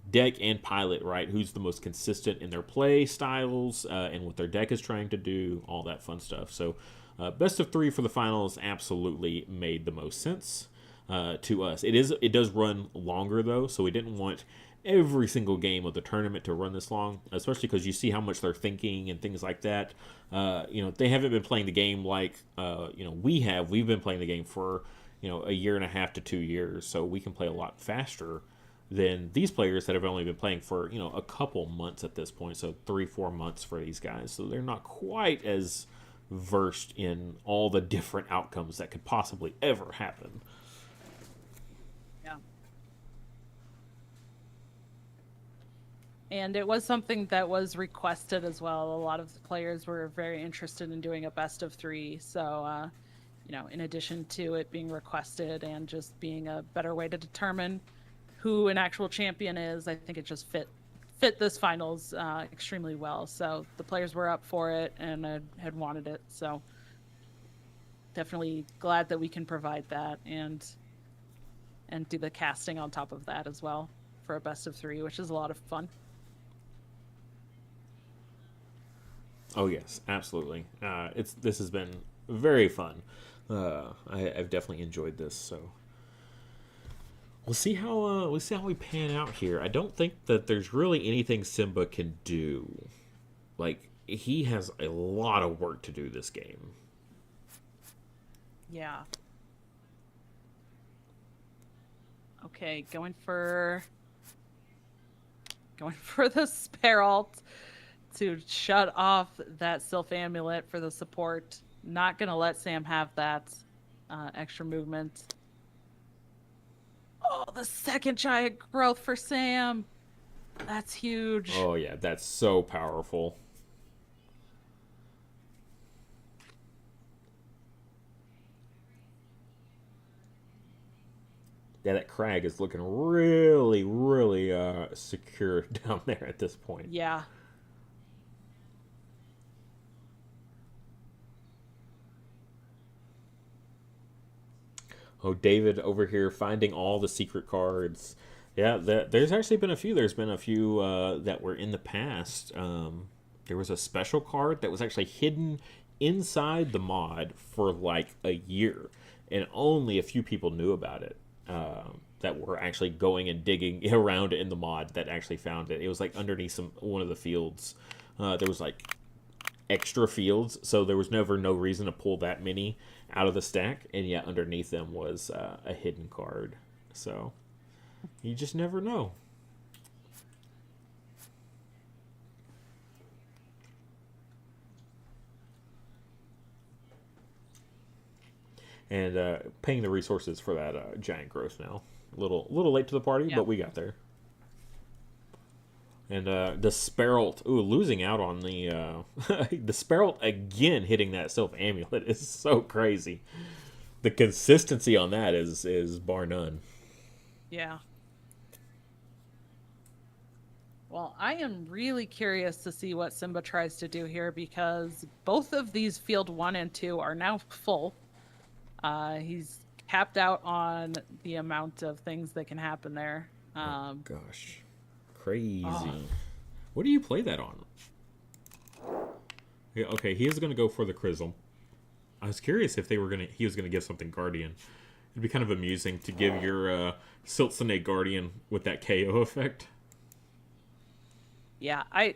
deck and pilot, right? Who's the most consistent in their play styles and what their deck is trying to do, all that fun stuff. So best of 3 for the finals absolutely made the most sense to us. It does run longer though, so we didn't want every single game of the tournament to run this long, especially because you see how much they're thinking and things like that. They haven't been playing the game like we have. We've been playing the game for a year and a half to 2 years, so we can play a lot faster than these players that have only been playing for a couple months at this point. So 3-4 months for these guys, so they're not quite as versed in all the different outcomes that could possibly ever happen. Yeah. And it was something that was requested as well. A lot of the players were very interested in doing a best of 3, so in addition to it being requested and just being a better way to determine who an actual champion is, I think it just fit this finals extremely well. So the players were up for it and had wanted it. So definitely glad that we can provide that and do the casting on top of that as well for a best of 3, which is a lot of fun. Oh yes, absolutely. This has been very fun. I've definitely enjoyed this, so we'll see how we pan out here. I don't think that there's really anything Simba can do. He has a lot of work to do this game. Yeah. Okay, going for the Sparalt to shut off that Sylph Amulet for the support. Not going to let Sam have that extra movement. Oh, the second giant growth for Sam. That's huge. Oh, yeah, that's so powerful. Yeah, that crag is looking really, really secure down there at this point. Yeah. Oh, David over here finding all the secret cards. Yeah, there's actually been a few. There's been a few that were in the past. There was a special card that was actually hidden inside the mod for a year, and only a few people knew about it. That were actually going and digging around in the mod that actually found it. It was underneath one of the fields. There was extra fields, so there was never no reason to pull that many out of the stack, and yet underneath them was a hidden card. So you just never know. And paying the resources for that giant growth now. A little late to the party, but we got there. And the Sparalt, losing out on the the Sparalt again hitting that Sylph Amulet is so crazy. The consistency on that is bar none. Yeah. Well, I am really curious to see what Simba tries to do here because both of these field 1 and 2 are now full. He's capped out on the amount of things that can happen there. Gosh, crazy. Oh, What do you play that on? Yeah, okay, he is going to go for the Chrism. I was curious if he was gonna give something Guardian. It'd be kind of amusing to give your Silt Snake Guardian with that KO effect. yeah, I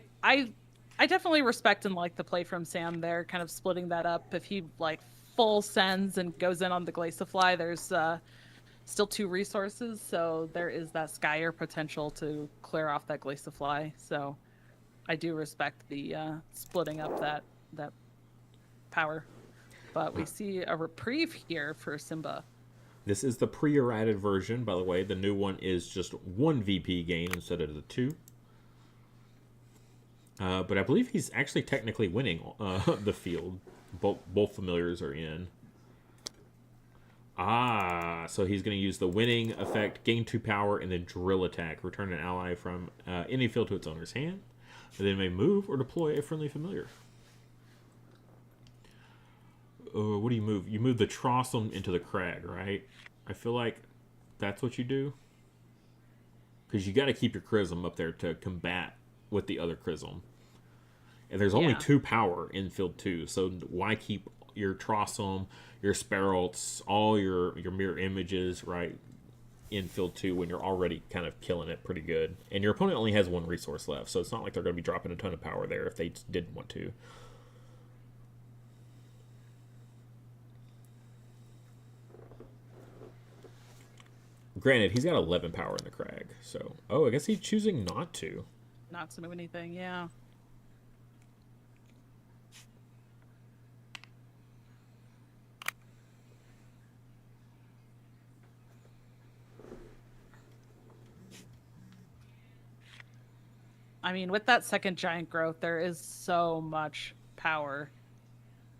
definitely respect and like the play from Sam there, kind of splitting that up. If he like full sends and goes in on the Glaciafly, there's still 2 resources, so there is that Skyer potential to clear off that Glaciafly. So I do respect the splitting up that power. But we see a reprieve here for Simba. This is the pre-errated version, by the way. The new one is just 1 VP gain instead of the 2. But I believe he's actually technically winning the field. Both familiars are in. So he's going to use the winning effect, gain 2 power, and then drill attack. Return an ally from any field to its owner's hand. And then may move or deploy a friendly familiar. What do you move? You move the Trossum into the Crag, right? I feel like that's what you do. Because you got to keep your Chrism up there to combat with the other Chrism. And there's only 2 power in field 2, so why keep your Trossum, your Sparrows, all your mirror images, right, in field 2 when you're already kind of killing it pretty good. And your opponent only has 1 resource left, so it's not like they're going to be dropping a ton of power there if they didn't want to. Granted, he's got 11 power in the Crag, so... Oh, I guess he's choosing not to. Not to move anything, yeah. I mean, with that second giant growth, there is so much power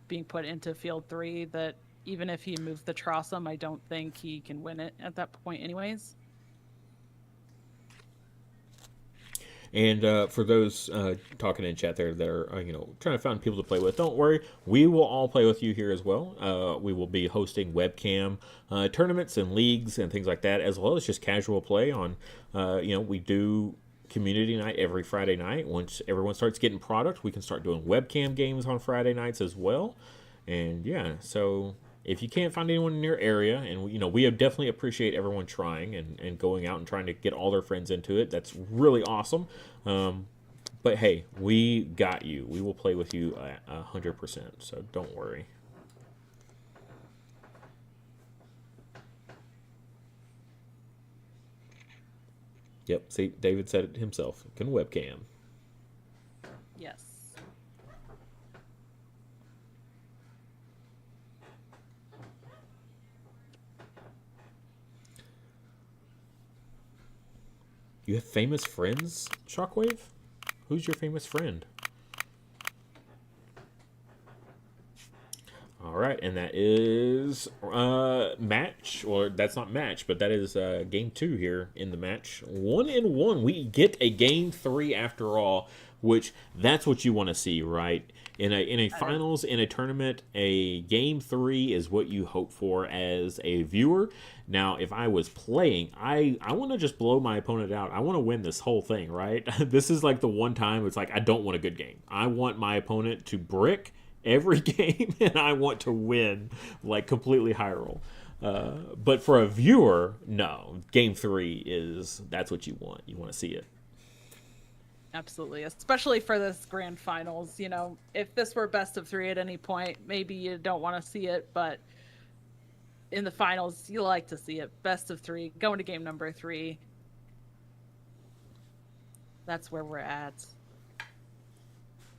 being put into field 3 that even if he moves the Trossum, I don't think he can win it at that point anyways. And for those talking in chat there that are trying to find people to play with, don't worry, we will all play with you here as well. We will be hosting webcam tournaments and leagues and things like that, as well as just casual play on. We do community night every Friday night. Once everyone starts getting product, we can start doing webcam games on Friday nights as well. And yeah, so if you can't find anyone in your area, and we definitely appreciate everyone trying and going out and trying to get all their friends into it. That's really awesome. But hey, we got you. We will play with you 100%. So don't worry. Yep. See, David said it himself. Can webcam. Yes. You have famous friends, Shockwave? Who's your famous friend? All right, and that is match, or that's not match, but that is game 2 here in the match. 1-1. We get a game 3 after all, which that's what you want to see, right? In a finals, in a tournament, a game 3 is what you hope for as a viewer. Now, if I was playing, I want to just blow my opponent out. I want to win this whole thing, right? This is like the one time it's like I don't want a good game. I want my opponent to brick every game, and I want to win, like completely high roll. But for a viewer, no. Game 3 that's what you want. You want to see it. Absolutely, especially for this grand finals. If this were best of 3 at any point, maybe you don't want to see it, but in the finals, you like to see it. Best of 3, going to game number 3. That's where we're at.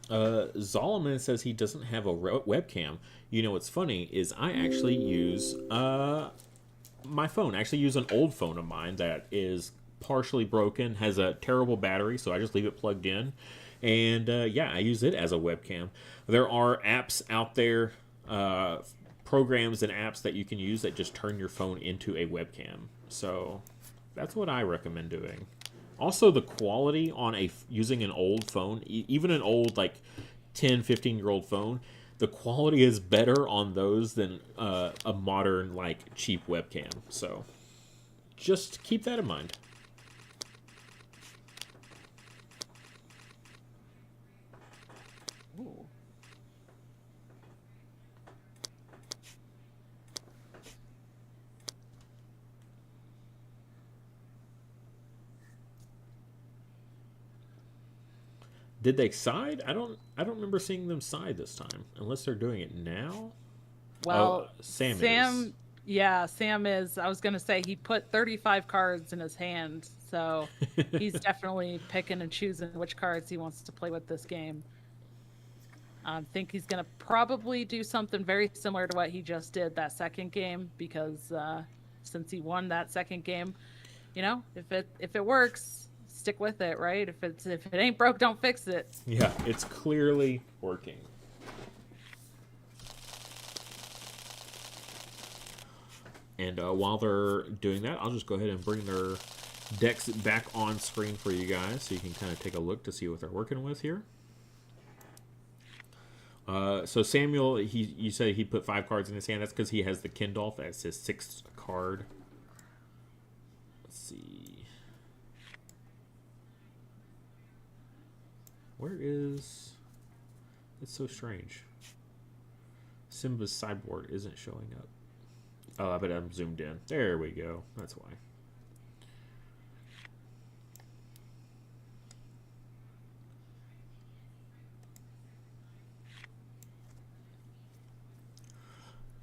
Zolomon says he doesn't have a webcam. What's funny is I actually use my phone. I actually use an old phone of mine that is partially broken, has a terrible battery, so I just leave it plugged in. And I use it as a webcam. There are apps out there programs and apps that you can use that just turn your phone into a webcam. So that's what I recommend doing. Also, the quality on using an old phone, even an old like 10, 15-year-old phone, the quality is better on those than a modern like cheap webcam. So just keep that in mind. Ooh. Did they side? I don't remember seeing them side this time, unless they're doing it now. Well, Sam is. Yeah, Sam is. I was going to say he put 35 cards in his hand, so he's definitely picking and choosing which cards he wants to play with this game. I think he's going to probably do something very similar to what he just did that second game, because since he won that second game, you know, if it works, stick with it, right? If it ain't broke, don't fix it. Yeah, it's clearly working. And while they're doing that, I'll just go ahead and bring their decks back on screen for you guys so you can kind of take a look to see what they're working with here. So Samuel, you said he put 5 cards in his hand. That's because he has the Kindolf as his 6th card. Let's see. Where is... It's so strange. Simba's sideboard isn't showing up. Oh, I bet I'm zoomed in. There we go. That's why.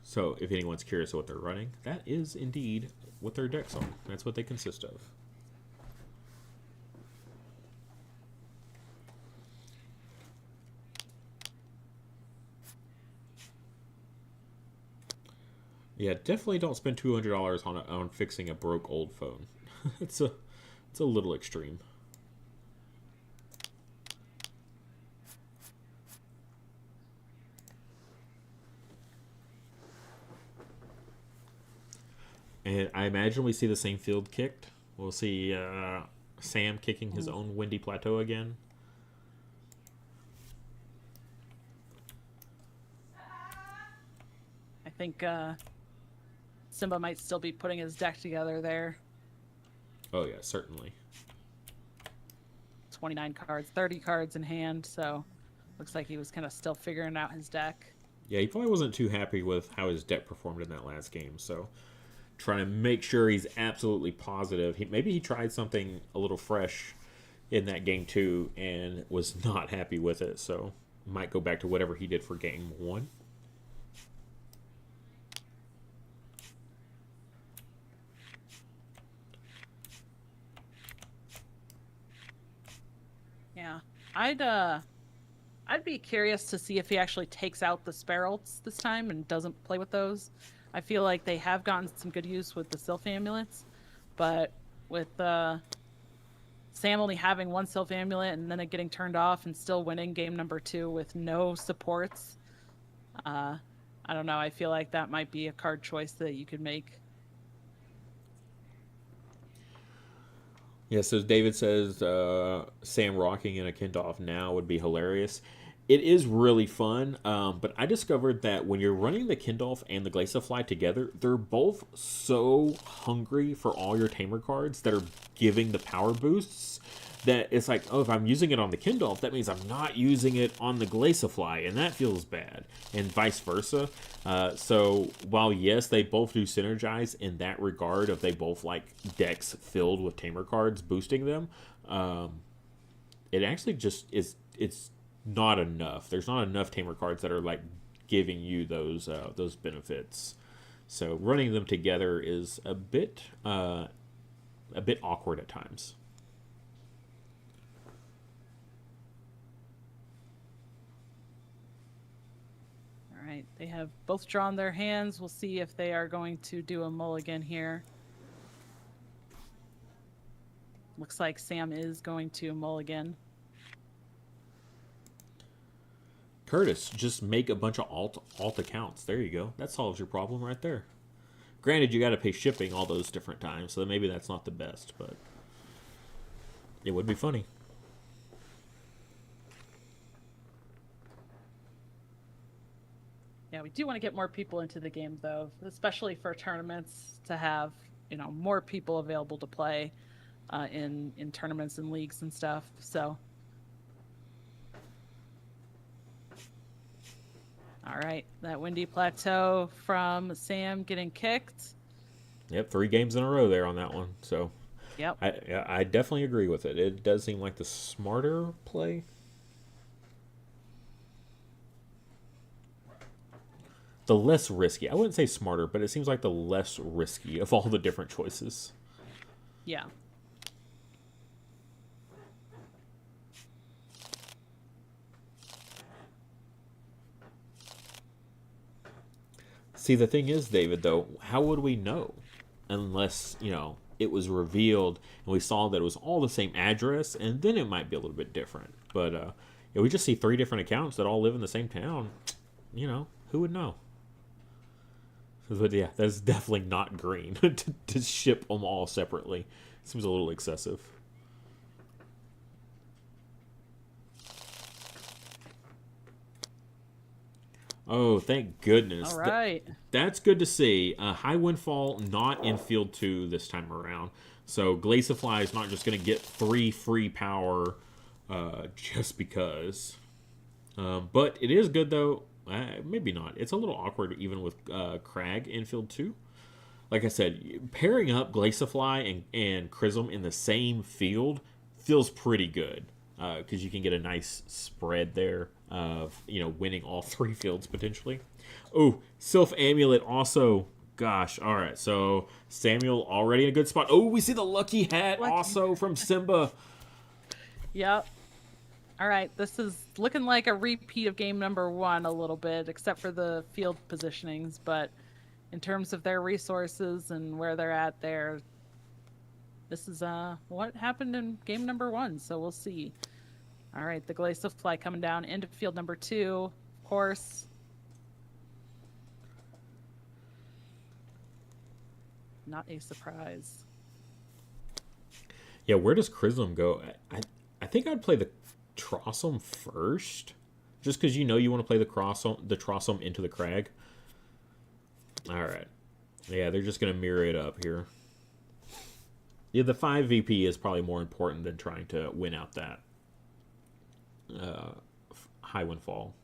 So, if anyone's curious what they're running, that is indeed what their decks are. That's what they consist of. Yeah, definitely don't spend $200 on fixing a broke old phone. it's a little extreme. And I imagine we see the same field kicked. We'll see Sam kicking his own Windy Plateau again. I think Simba might still be putting his deck together there. Oh, yeah, certainly. 29 cards, 30 cards in hand, so looks like he was kind of still figuring out his deck. Yeah, he probably wasn't too happy with how his deck performed in that last game, so trying to make sure he's absolutely positive. Maybe he tried something a little fresh in that game too and was not happy with it, so might go back to whatever he did for game 1. Yeah, I'd be curious to see if he actually takes out the Sparrows this time and doesn't play with those. I feel like they have gotten some good use with the Sylph Amulets, but with Sam only having 1 Sylph Amulet and then it getting turned off and still winning game number 2 with no supports, I don't know. I feel like that might be a card choice that you could make. Yeah, so David says Sam rocking in a Kindolf now would be hilarious. It is really fun, but I discovered that when you're running the Kindolf and the Glaciafly together, they're both so hungry for all your Tamer cards that are giving the power boosts that it's like, oh, if I'm using it on the Kindolf, that means I'm not using it on the Glaciafly, and that feels bad, and vice versa. So while, yes, they both do synergize in that regard of they both like decks filled with Tamer cards boosting them, it actually just is, it's not enough. There's not enough Tamer cards that are like giving you those benefits. So running them together is a bit awkward at times. All right, they have both drawn their hands. We'll see if they are going to do a mulligan here. Looks like Sam is going to mulligan. Curtis, just make a bunch of alt accounts. There you go. That solves your problem right there. Granted, you got to pay shipping all those different times, so maybe that's not the best, but it would be funny. Yeah, we do want to get more people into the game, though, especially for tournaments, to have, more people available to play in tournaments and leagues and stuff. So, all right, that Windy Plateau from Sam getting kicked. Yep, 3 games in a row there on that one. So, yep, I definitely agree with it. It does seem like the smarter play. The less risky. I wouldn't say smarter, but it seems like the less risky of all the different choices. Yeah. See, the thing is, David, though, how would we know unless, it was revealed and we saw that it was all the same address, and then it might be a little bit different. But if we just see 3 different accounts that all live in the same town, who would know? But yeah, that's definitely not green to ship them all separately. Seems a little excessive. Oh, thank goodness. All right. That's good to see. High Windfall not in Field 2 this time around. So Glaciafly is not just going to get 3 free power just because. But it is good, though. Maybe not. It's a little awkward even with Crag in Field 2. Like I said, pairing up Glaciafly and Chrism in the same field feels pretty good. Because you can get a nice spread there of, winning all 3 fields potentially. Oh, Sylph Amulet also. Gosh, all right. So Samuel already in a good spot. Oh, we see the lucky hat also from Simba. Yep. All right, this is looking like a repeat of game number 1 a little bit, except for the field positionings. But in terms of their resources and where they're at there, this is what happened in game number 1. So we'll see. All right, the Glaciafly coming down into field number 2, of course. Not a surprise. Yeah, where does Chrism go? I think I'd play the Trossum first, just because you want to play the Trossum into the Crag. All right, yeah, they're just gonna mirror it up here. Yeah, the 5 VP is probably more important than trying to win out that High Windfall.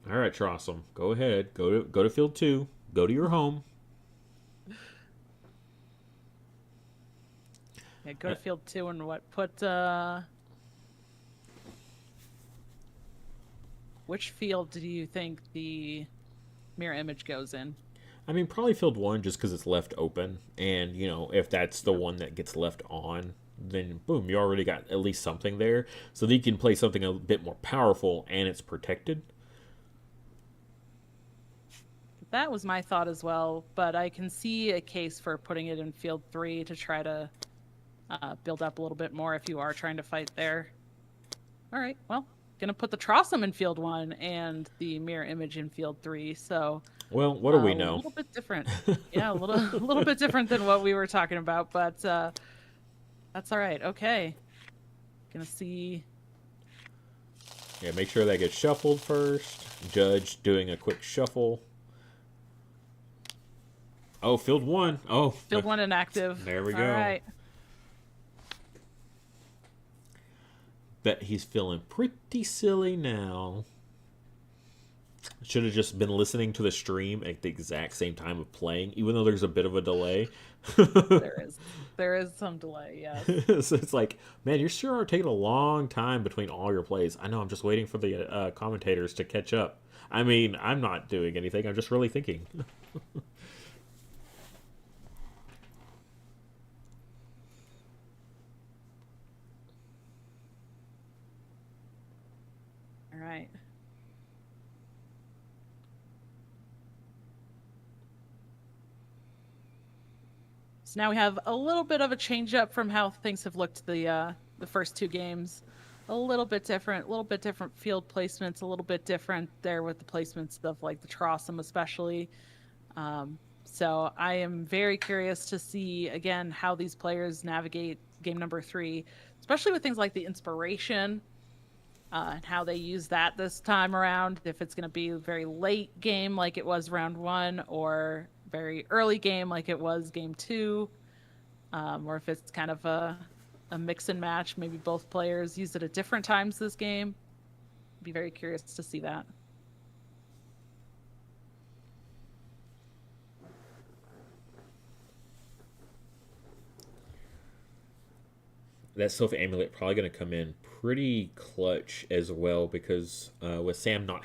All right, Trossum, go ahead, go to field 2, go to your home. Yeah, go to field 2 and put which field do you think the mirror image goes in? I mean, probably field 1 just because it's left open, and if that's the one that gets left on, then boom, you already got at least something there, so that you can play something a bit more powerful and it's protected. That was my thought as well, but I can see a case for putting it in field 3 to try to build up a little bit more if you are trying to fight there. All right, well, gonna put the Trossum in field 1 and the mirror image in field 3. So, well, what do we know? A little bit different. Yeah, a little bit different than what we were talking about, but that's all right. Okay, gonna see. Yeah, make sure that gets shuffled first. Judge doing a quick shuffle. Oh, field 1. Oh, field 1 inactive. There we go. All right. Bet he's feeling pretty silly now. Should have just been listening to the stream at the exact same time of playing, even though there's a bit of a delay. There is some delay, yes. So it's like, man, you sure are taking a long time between all your plays. I know, I'm just waiting for the commentators to catch up. I mean, I'm not doing anything. I'm just really thinking. All right. So now we have a little bit of a change up from how things have looked the first 2 games. a little bit different field placements, a little bit different there with the placements of like the Trossum especially. So I am very curious to see again how these players navigate game number 3, especially with things like the inspiration and how they use that this time around. If it's going to be a very late game like it was round 1, or very early game like it was game 2, or if it's kind of a mix and match. Maybe both players use it at different times this game. Be very curious to see that. That Sylph Amulet probably going to come in pretty clutch as well, because with Sam not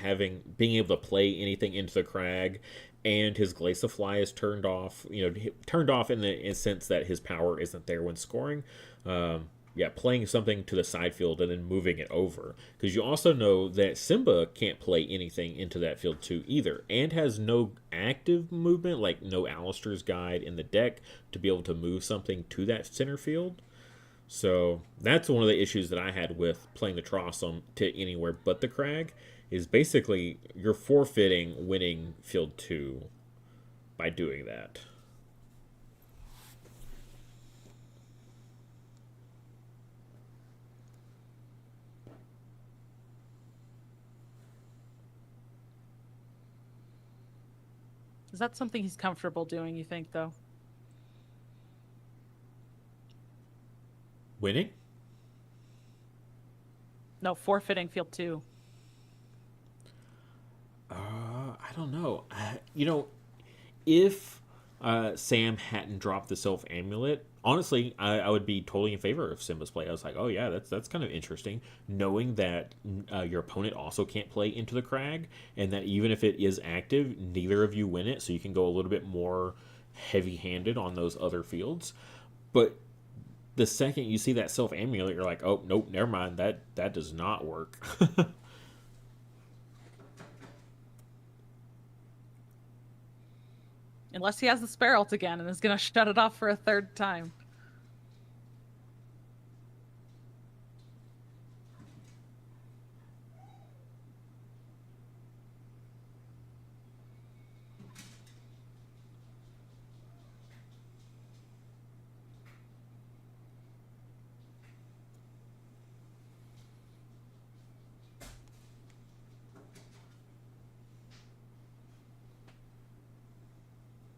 being able to play anything into the crag, and his Glaciafly is turned off, turned off in the sense that his power isn't there when scoring. Yeah, playing something to the side field and then moving it over, because you also know that Simba can't play anything into that field too either, and has no active movement, like no Alistair's Guide in the deck to be able to move something to that center field. So that's one of the issues that I had with playing the Trossum to anywhere but the Crag, is basically you're forfeiting winning field 2 by doing that. Is that something he's comfortable doing, you think, though? Winning? No, forfeiting field 2. I don't know. If Sam hadn't dropped the Sylph Amulet, honestly, I would be totally in favor of Simba's play. I was like, oh yeah, that's kind of interesting, knowing that your opponent also can't play into the Crag, and that even if it is active, neither of you win it, so you can go a little bit more heavy-handed on those other fields. But the second you see that Sylph Amulet, you're like, oh nope, never mind, that does not work. Unless he has the Sparrow again and is going to shut it off for a third time.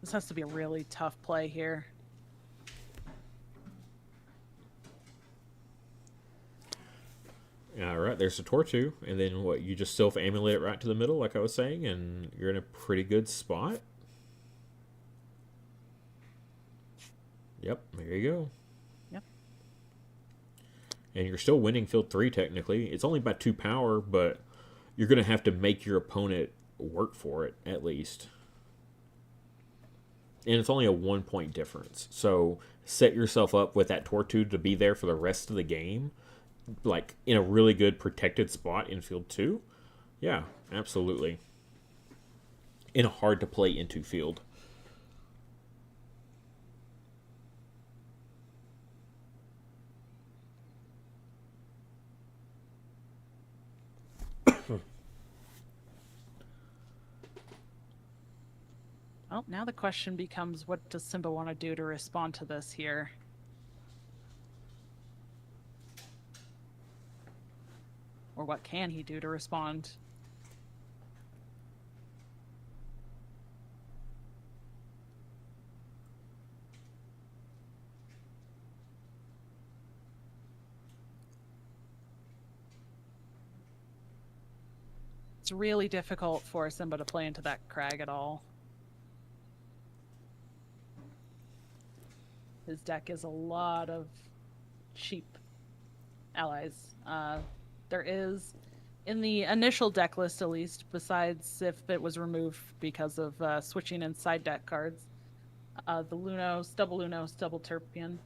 This has to be a really tough play here. All right, there's a Tortu, and then what? You just Sylph Amulet it right to the middle, like I was saying, and you're in a pretty good spot. Yep, there you go. Yep. And you're still winning field 3 technically. It's only by 2 power, but you're going to have to make your opponent work for it at least. And it's only a 1 point difference. So set yourself up with that Tortu to be there for the rest of the game, like in a really good protected spot in field 2. Yeah, absolutely. In a hard to play into field. Well, now the question becomes, what does Simba want to do to respond to this here? Or what can he do to respond? It's really difficult for Simba to play into that Crag at all. His deck is a lot of cheap allies. There is, in the initial deck list at least, besides if it was removed because of switching in side deck cards, the Lunos, double Turpion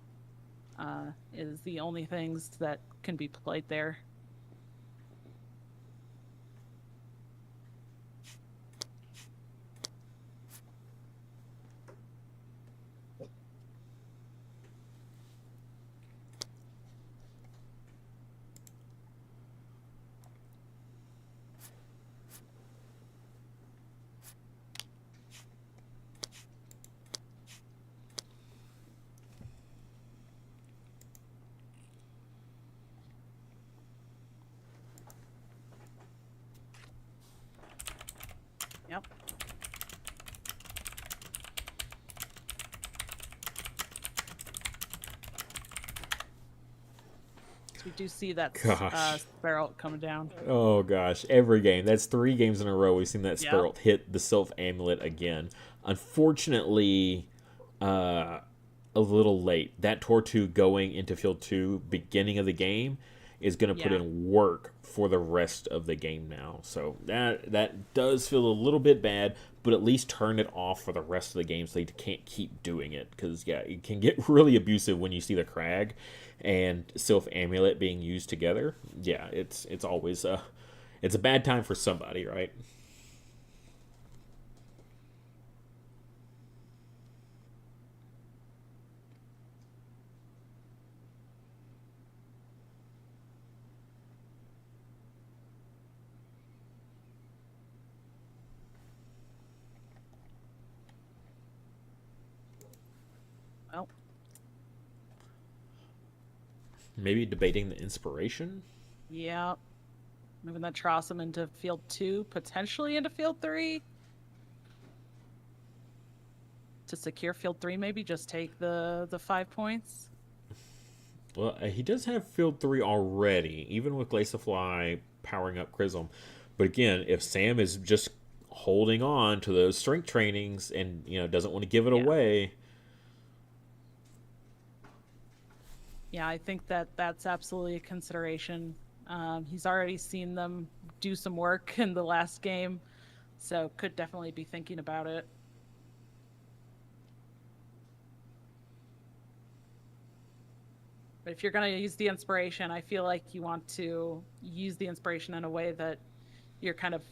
is the only things that can be played there. We do see that Gosh. Sparrow coming down. Oh gosh, every game. That's 3 games in a row we've seen that Yep. Sparrow hit the Sylph Amulet again. Unfortunately, a little late. That Tortu going into field 2, beginning of the game, is going to put Yeah. in work for the rest of the game now. So that does feel a little bit bad, but at least turn it off for the rest of the game so they can't keep doing it. Because, yeah, it can get really abusive when you see the Crag and Sylph Amulet being used together. Yeah, it's always it's a bad time for somebody, right? Well, Maybe debating the inspiration. yeah. Moving that Trossum into field 2, potentially into field 3. To secure field 3, maybe just take the 5 points. Well, he does have field 3 already, even with Glaciafly powering up Chrism. But again, if Sam is just holding on to those strength trainings and doesn't want to give it Yeah. away. Yeah, I think that's absolutely a consideration. He's already seen them do some work in the last game, so could definitely be thinking about it. But if you're going to use the inspiration, I feel like you want to use the inspiration in a way that you're kind of,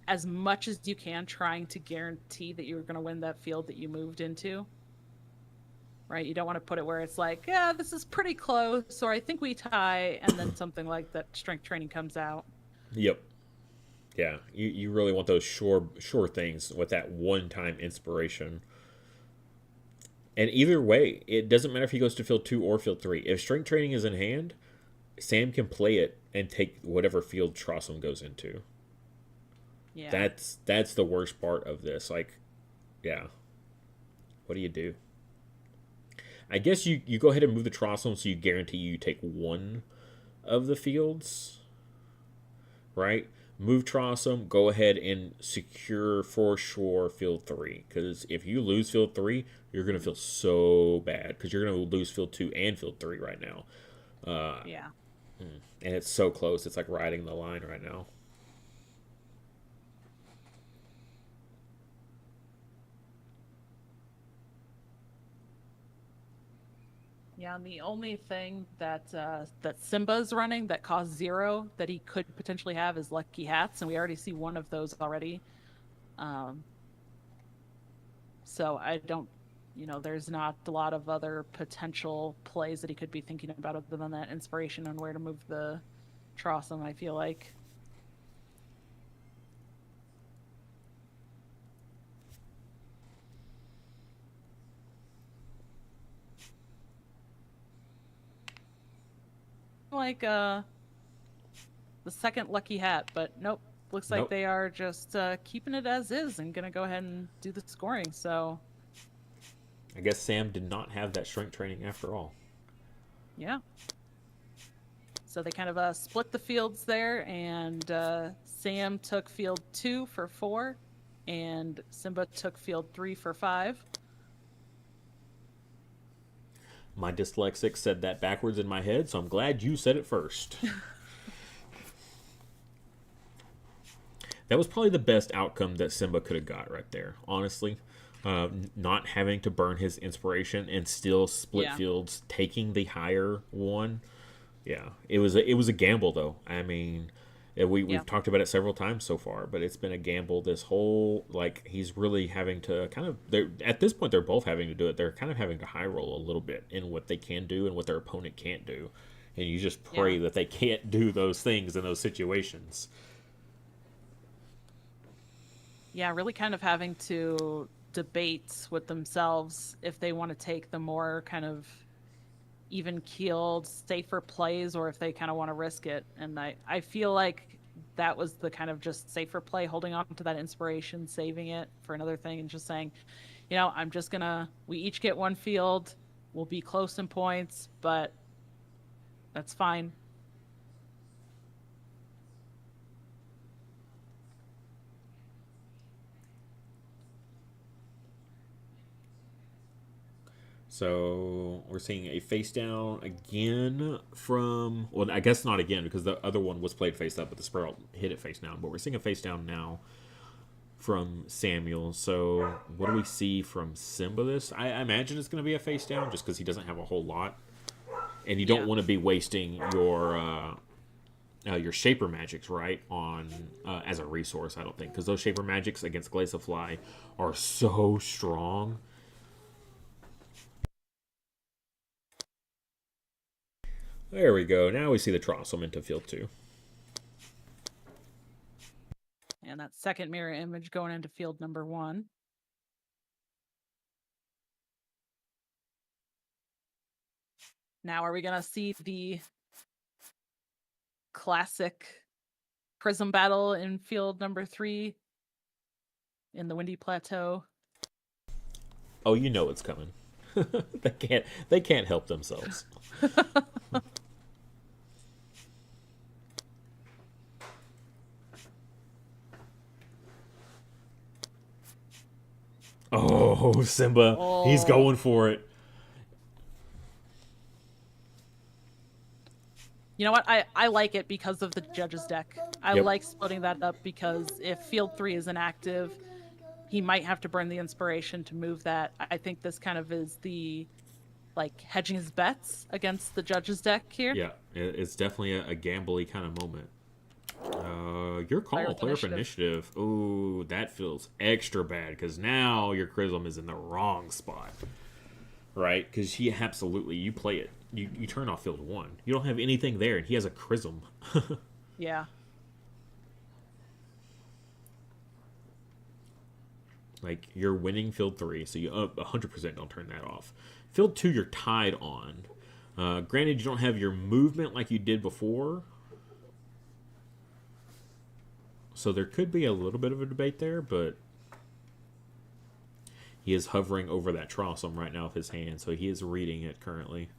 as much as you can, trying to guarantee that you're going to win that field that you moved into. Right? You don't want to put it where it's like, yeah, this is pretty close, or I think we tie, and then something like that strength training comes out. Yep. Yeah, you really want those sure things with that one-time inspiration. And either way, it doesn't matter if he goes to field 2 or field 3. If strength training is in hand, Sam can play it and take whatever field Trossum goes into. Yeah. That's the worst part of this. Like, yeah. What do you do? I guess you go ahead and move the Trossum so you guarantee you take one of the fields. Right? Move Trossum, go ahead and secure for sure field 3. Because if you lose field 3, you're going to feel so bad. Because you're going to lose field 2 and field 3 right now. Yeah. And it's so close. It's like riding the line right now. Yeah, and the only thing that Simba's running that costs 0 that he could potentially have is Lucky Hats, and we already see one of those already. So I don't, there's not a lot of other potential plays that he could be thinking about other than that inspiration on where to move the Trossum, I feel like. Like the second Lucky Hat, but nope. Looks like Nope. they are just keeping it as is and gonna go ahead and do the scoring. So I guess Sam did not have that strength training after all. yeah. So they kind of split the fields there, and Sam took field 2 for 4, and Simba took field 3 for 5. My dyslexic said that backwards in my head, so I'm glad you said it first. That was probably the best outcome that Simba could have got right there, honestly. Not having to burn his inspiration and still split Yeah. fields, taking the higher one. Yeah, it was a gamble though. I mean, we've Yeah. talked about it several times so far, but it's been a gamble. This whole he's really having to kind of. At this point, they're both having to do it. They're kind of having to high roll a little bit in what they can do and what their opponent can't do, and you just pray Yeah. that they can't do those things in those situations. Yeah, really kind of having to debate with themselves if they want to take the more kind of even keeled, safer plays or if they kind of want to risk it. And I feel like that was the kind of just safer play, holding on to that inspiration, saving it for another thing, and just saying, I'm just gonna, we each get one field, we'll be close in points, but that's fine. So we're seeing a face down again from, well, I guess not again because the other one was played face up, but the Sprout hit it face down. But we're seeing a face down now from Samuel. So what do we see from Simba this? I imagine it's going to be a face down just because he doesn't have a whole lot. And you don't want to be wasting your Shaper Magics, right, on as a resource, I don't think. Because those Shaper Magics against Glaciafly are so strong. There we go. Now we see the Trossum into field 2. And that second mirror image going into field number 1. Now are we going to see the classic Prism battle in field number 3 in the Windy Plateau? Oh, you know it's coming. They can't help themselves. Oh, Simba. Oh. He's going for it. You know what? I like it because of the judge's deck. I like splitting that up because if field 3 is inactive, he might have to burn the inspiration to move that. I think this kind of is the, like, hedging his bets against the judge's deck here. Yeah, it's definitely a gambly kind of moment. Your call, player for initiative. Ooh, that feels extra bad because now your Chrism is in the wrong spot, right? Because he absolutely, you play it, you turn off field 1. You don't have anything there, and he has a Chrism. Yeah. Like, you're winning field 3, so you 100% don't turn that off. Field 2, you're tied on. Granted, you don't have your movement like you did before. So there could be a little bit of a debate there, but he is hovering over that Trossum right now with his hand, so he is reading it currently.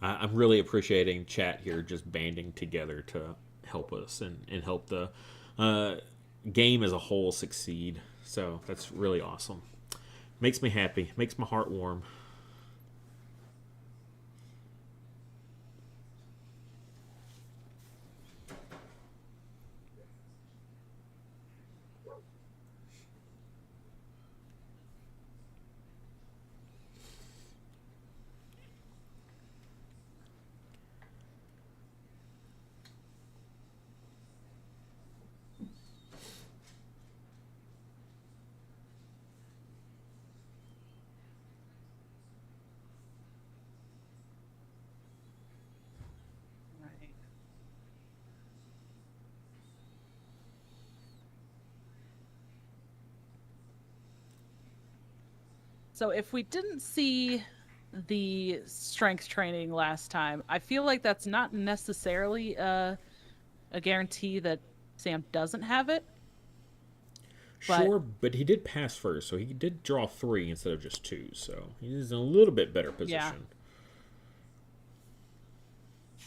I'm really appreciating chat here just banding together to help us and help the game as a whole succeed. So that's really awesome. Makes me happy. Makes my heart warm. So if we didn't see the strength training last time, I feel like that's not necessarily a guarantee that Sam doesn't have it. Sure, but he did pass first, so he did draw 3 instead of just 2, so he's in a little bit better position. Yeah.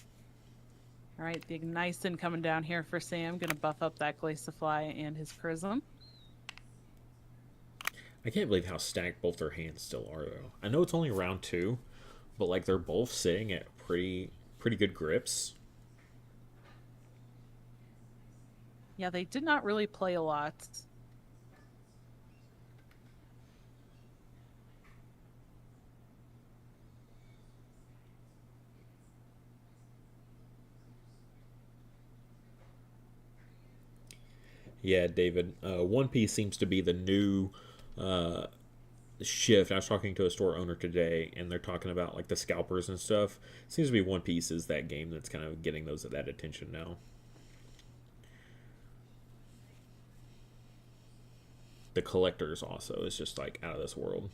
All right, the Ignition coming down here for Sam. Going to buff up that Glaciafly and his Chrism. I can't believe how stacked both their hands still are, though. I know it's only round 2, but like they're both sitting at pretty good grips. Yeah, they did not really play a lot. Yeah, David. One Piece seems to be the new shift. I was talking to a store owner today, and they're talking about like the scalpers and stuff. It seems to be One Piece is that game that's kind of getting that attention now. The collectors also is just like out of this world.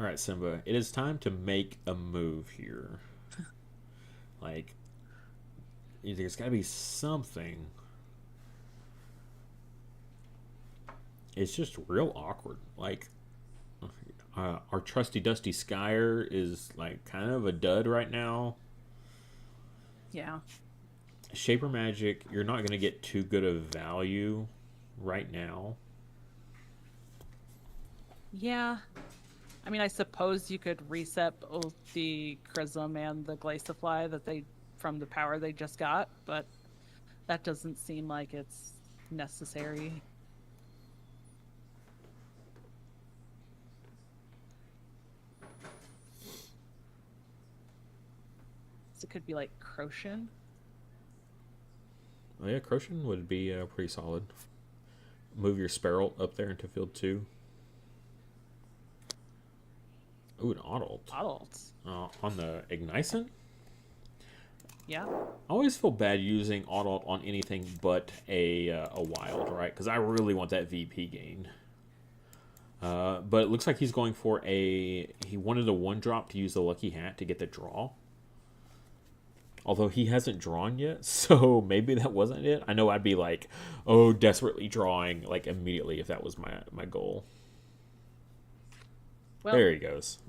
All right, Simba. It is time to make a move here. Like, there's got to be something. It's just real awkward. Like, our trusty dusty Skyer is like kind of a dud right now. Yeah. Shaper Magic, you're not going to get too good of value right now. Yeah. I mean, I suppose you could reset both the Chrism and the Glaciafly that they from the power they just got, but that doesn't seem like it's necessary. So it could be like Croshen. Oh yeah, Croshen would be pretty solid. Move your Sparrow up there into field 2. Ooh, an Adult. Adults. On the Ignition? Yeah. I always feel bad using Adult on anything but a Wild, right? Because I really want that VP gain. But it looks like he's going for he wanted a 1-drop to use the Lucky Hat to get the draw. Although he hasn't drawn yet, so maybe that wasn't it. I know I'd be like, oh, desperately drawing like immediately if that was my goal. Well, there he goes.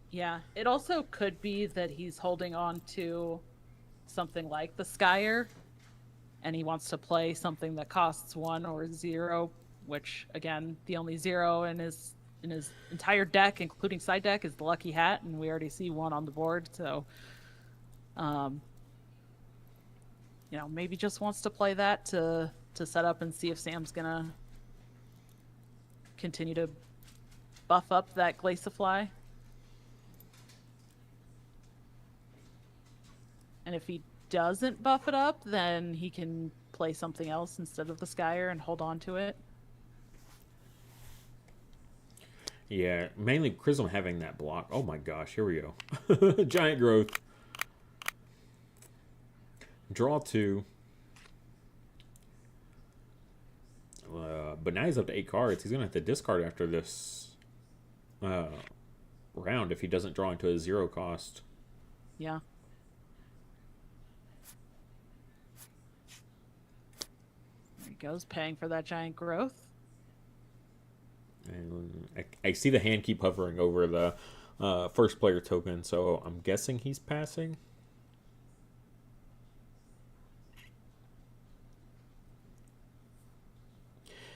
Yeah, it also could be that he's holding on to something like the Skyer, and he wants to play something that costs 1 or 0, which again, the only 0 in his entire deck, including side deck, is the Lucky Hat, and we already see 1 on the board. So, maybe just wants to play that to set up and see if Sam's gonna continue to buff up that Glaciafly. And if he doesn't buff it up, then he can play something else instead of the Skyer and hold on to it. Yeah, mainly Chrism having that block. Oh my gosh, here we go. Giant growth. Draw 2. But now he's up to 8 cards. He's going to have to discard after this round if he doesn't draw into a 0 cost. Yeah. There he goes, paying for that giant growth. And I see the hand keep hovering over the first player token, so I'm guessing he's passing.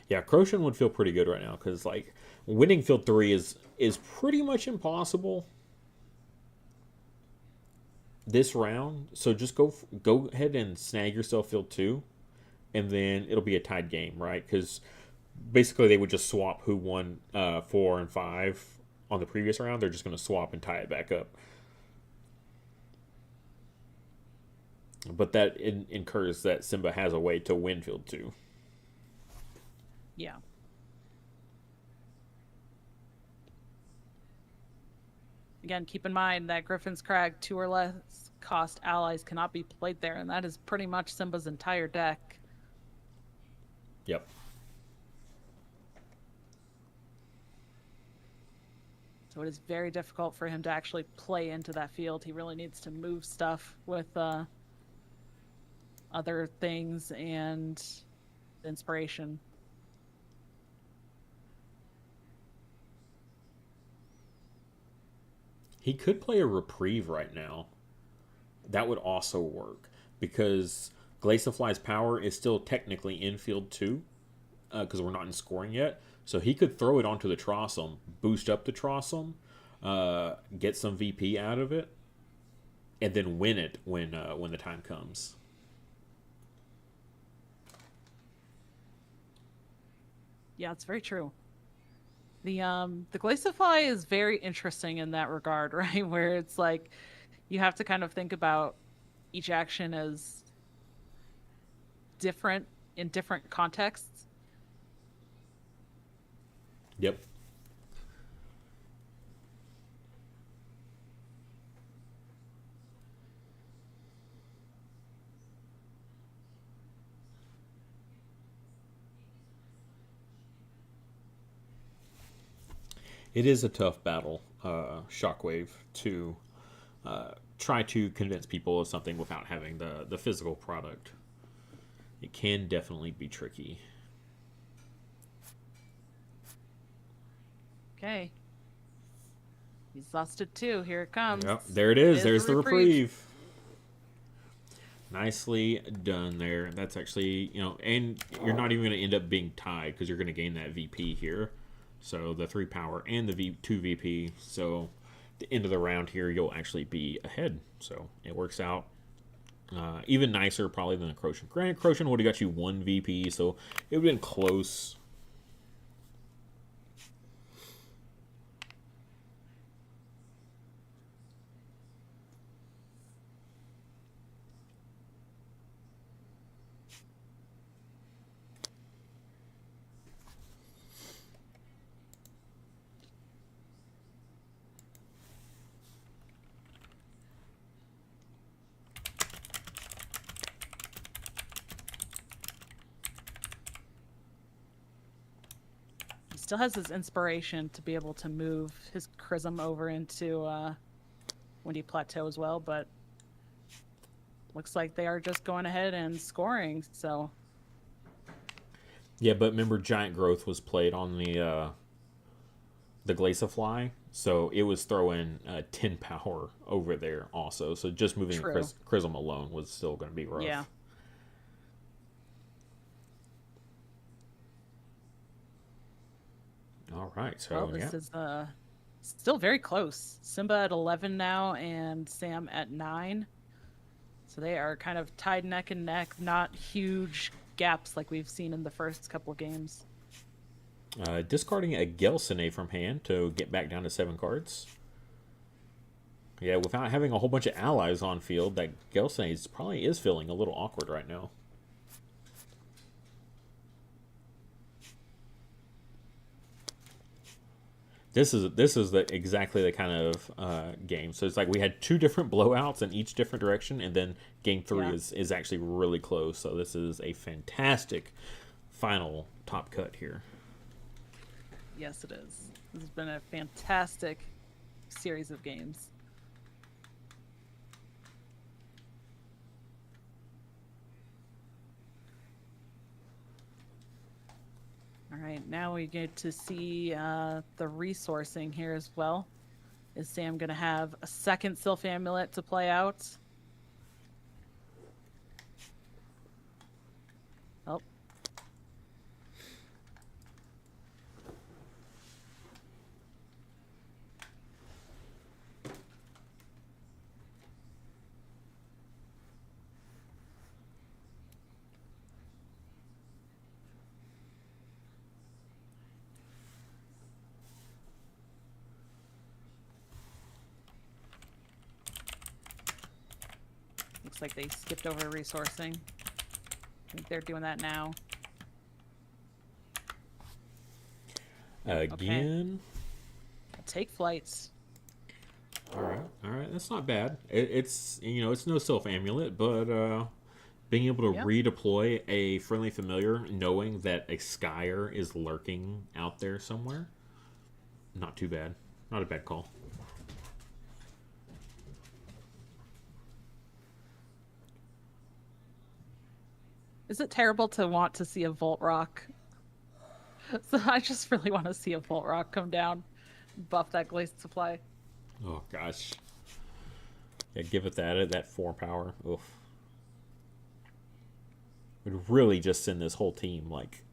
Yeah, Croshen would feel pretty good right now because like winning field 3 is pretty much impossible this round. So just go ahead and snag yourself field 2, and then it'll be a tied game, right? Because basically they would just swap who won 4 and 5 on the previous round. They're just going to swap and tie it back up. But that incurs that Simba has a way to win field 2. Yeah. Again, keep in mind that Griffin's Crag 2 or less cost allies cannot be played there, and that is pretty much Simba's entire deck. Yep. So it is very difficult for him to actually play into that field. He really needs to move stuff with other things and inspiration. He could play a Reprieve right now. That would also work because Glaciafly's power is still technically in field 2 because we're not in scoring yet. So he could throw it onto the Trossum, boost up the Trossum, get some VP out of it, and then win it when the time comes. Yeah, it's very true. The Glaciafly is very interesting in that regard, right? Where it's like you have to kind of think about each action as different in different contexts. Yep. It is a tough battle, Shockwave, to try to convince people of something without having the physical product. It can definitely be tricky. Okay. He's lost it too. Here it comes. Yep, there it is. It is There's the the reprieve. reprieve. Nicely done there. That's actually, and you're not even going to end up being tied because you're going to gain that VP here. So the 3 power and the 2 VP. So the end of the round here, you'll actually be ahead. So it works out even nicer probably than a Crochin. Granted, Crochin would have got you 1 VP, so it would have been close. He still has his inspiration to be able to move his Chrism over into Windy Plateau as well, but looks like they are just going ahead and scoring, so... Yeah, but remember, Giant Growth was played on the Glaciafly, so it was throwing 10 power over there also. So just moving True. the Chrism alone was still going to be rough. Yeah. All right, so Well, this is still very close. Simba at 11 now and Sam at 9. So they are kind of tied neck and neck, not huge gaps like we've seen in the first couple of games. Discarding a Gelsene from hand to get back down to 7 cards. Yeah, without having a whole bunch of allies on field, that Gelsene probably is feeling a little awkward right now. This is exactly the kind of game. So it's like we had 2 different blowouts in each different direction, and then game 3 is actually really close. So this is a fantastic final top cut here. Yes, it is. This has been a fantastic series of games. All right, now we get to see the resourcing here as well. Is Sam going to have a second Sylph Amulet to play out? Oh. Looks like they skipped over resourcing. I think they're doing that now. Again. Okay. Take flights. All right. That's not bad. It's it's no Sylph Amulet, but being able to redeploy a friendly familiar, knowing that a Skyer is lurking out there somewhere, not too bad. Not a bad call. Is it terrible to want to see a Volt Rock? So I just really want to see a Volt Rock come down, buff that glazed supply. Oh gosh. Yeah, give it that 4 power. Oof. Would really just send this whole team like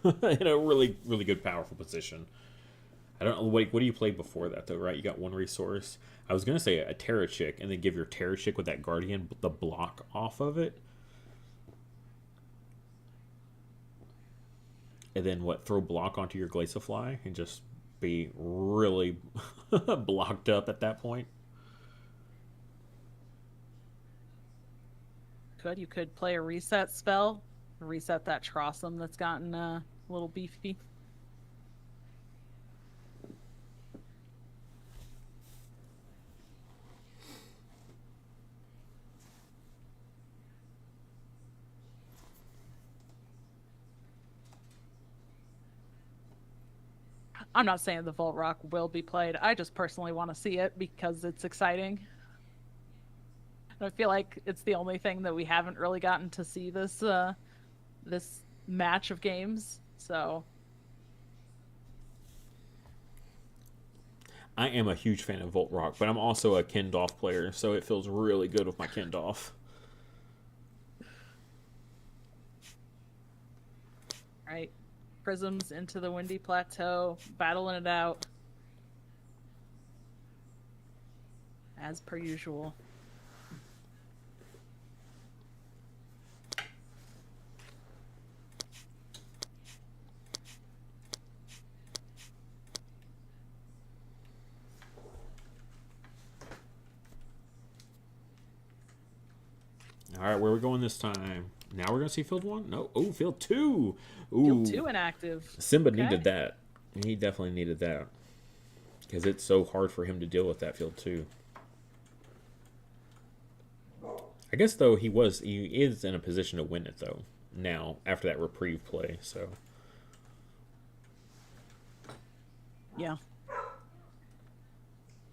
in a really, really good powerful position. I don't know what do you play before that though, right? You got 1 resource. I was gonna say a Terra Chick and then give your Terra Chick with that Guardian the block off of it. And then throw block onto your Glaciafly and just be really blocked up at that point. You could play a reset spell, reset that Trossum that's gotten a little beefy. I'm not saying the Volt Rock will be played. I just personally want to see it because it's exciting. I feel like it's the only thing that we haven't really gotten to see this match of games. So I am a huge fan of Volt Rock, but I'm also a Kindolf player, so it feels really good with my Kindolf. right, Prisms into the Windy Plateau, battling it out as per usual. All right, where are we going this time? Now we're going to see field 1? No. Oh, field 2. Ooh. Field 2 inactive. Simba needed that. He definitely needed that. Because it's so hard for him to deal with that field 2. I guess, though, he is in a position to win it, though, now, after that reprieve play, so. Yeah.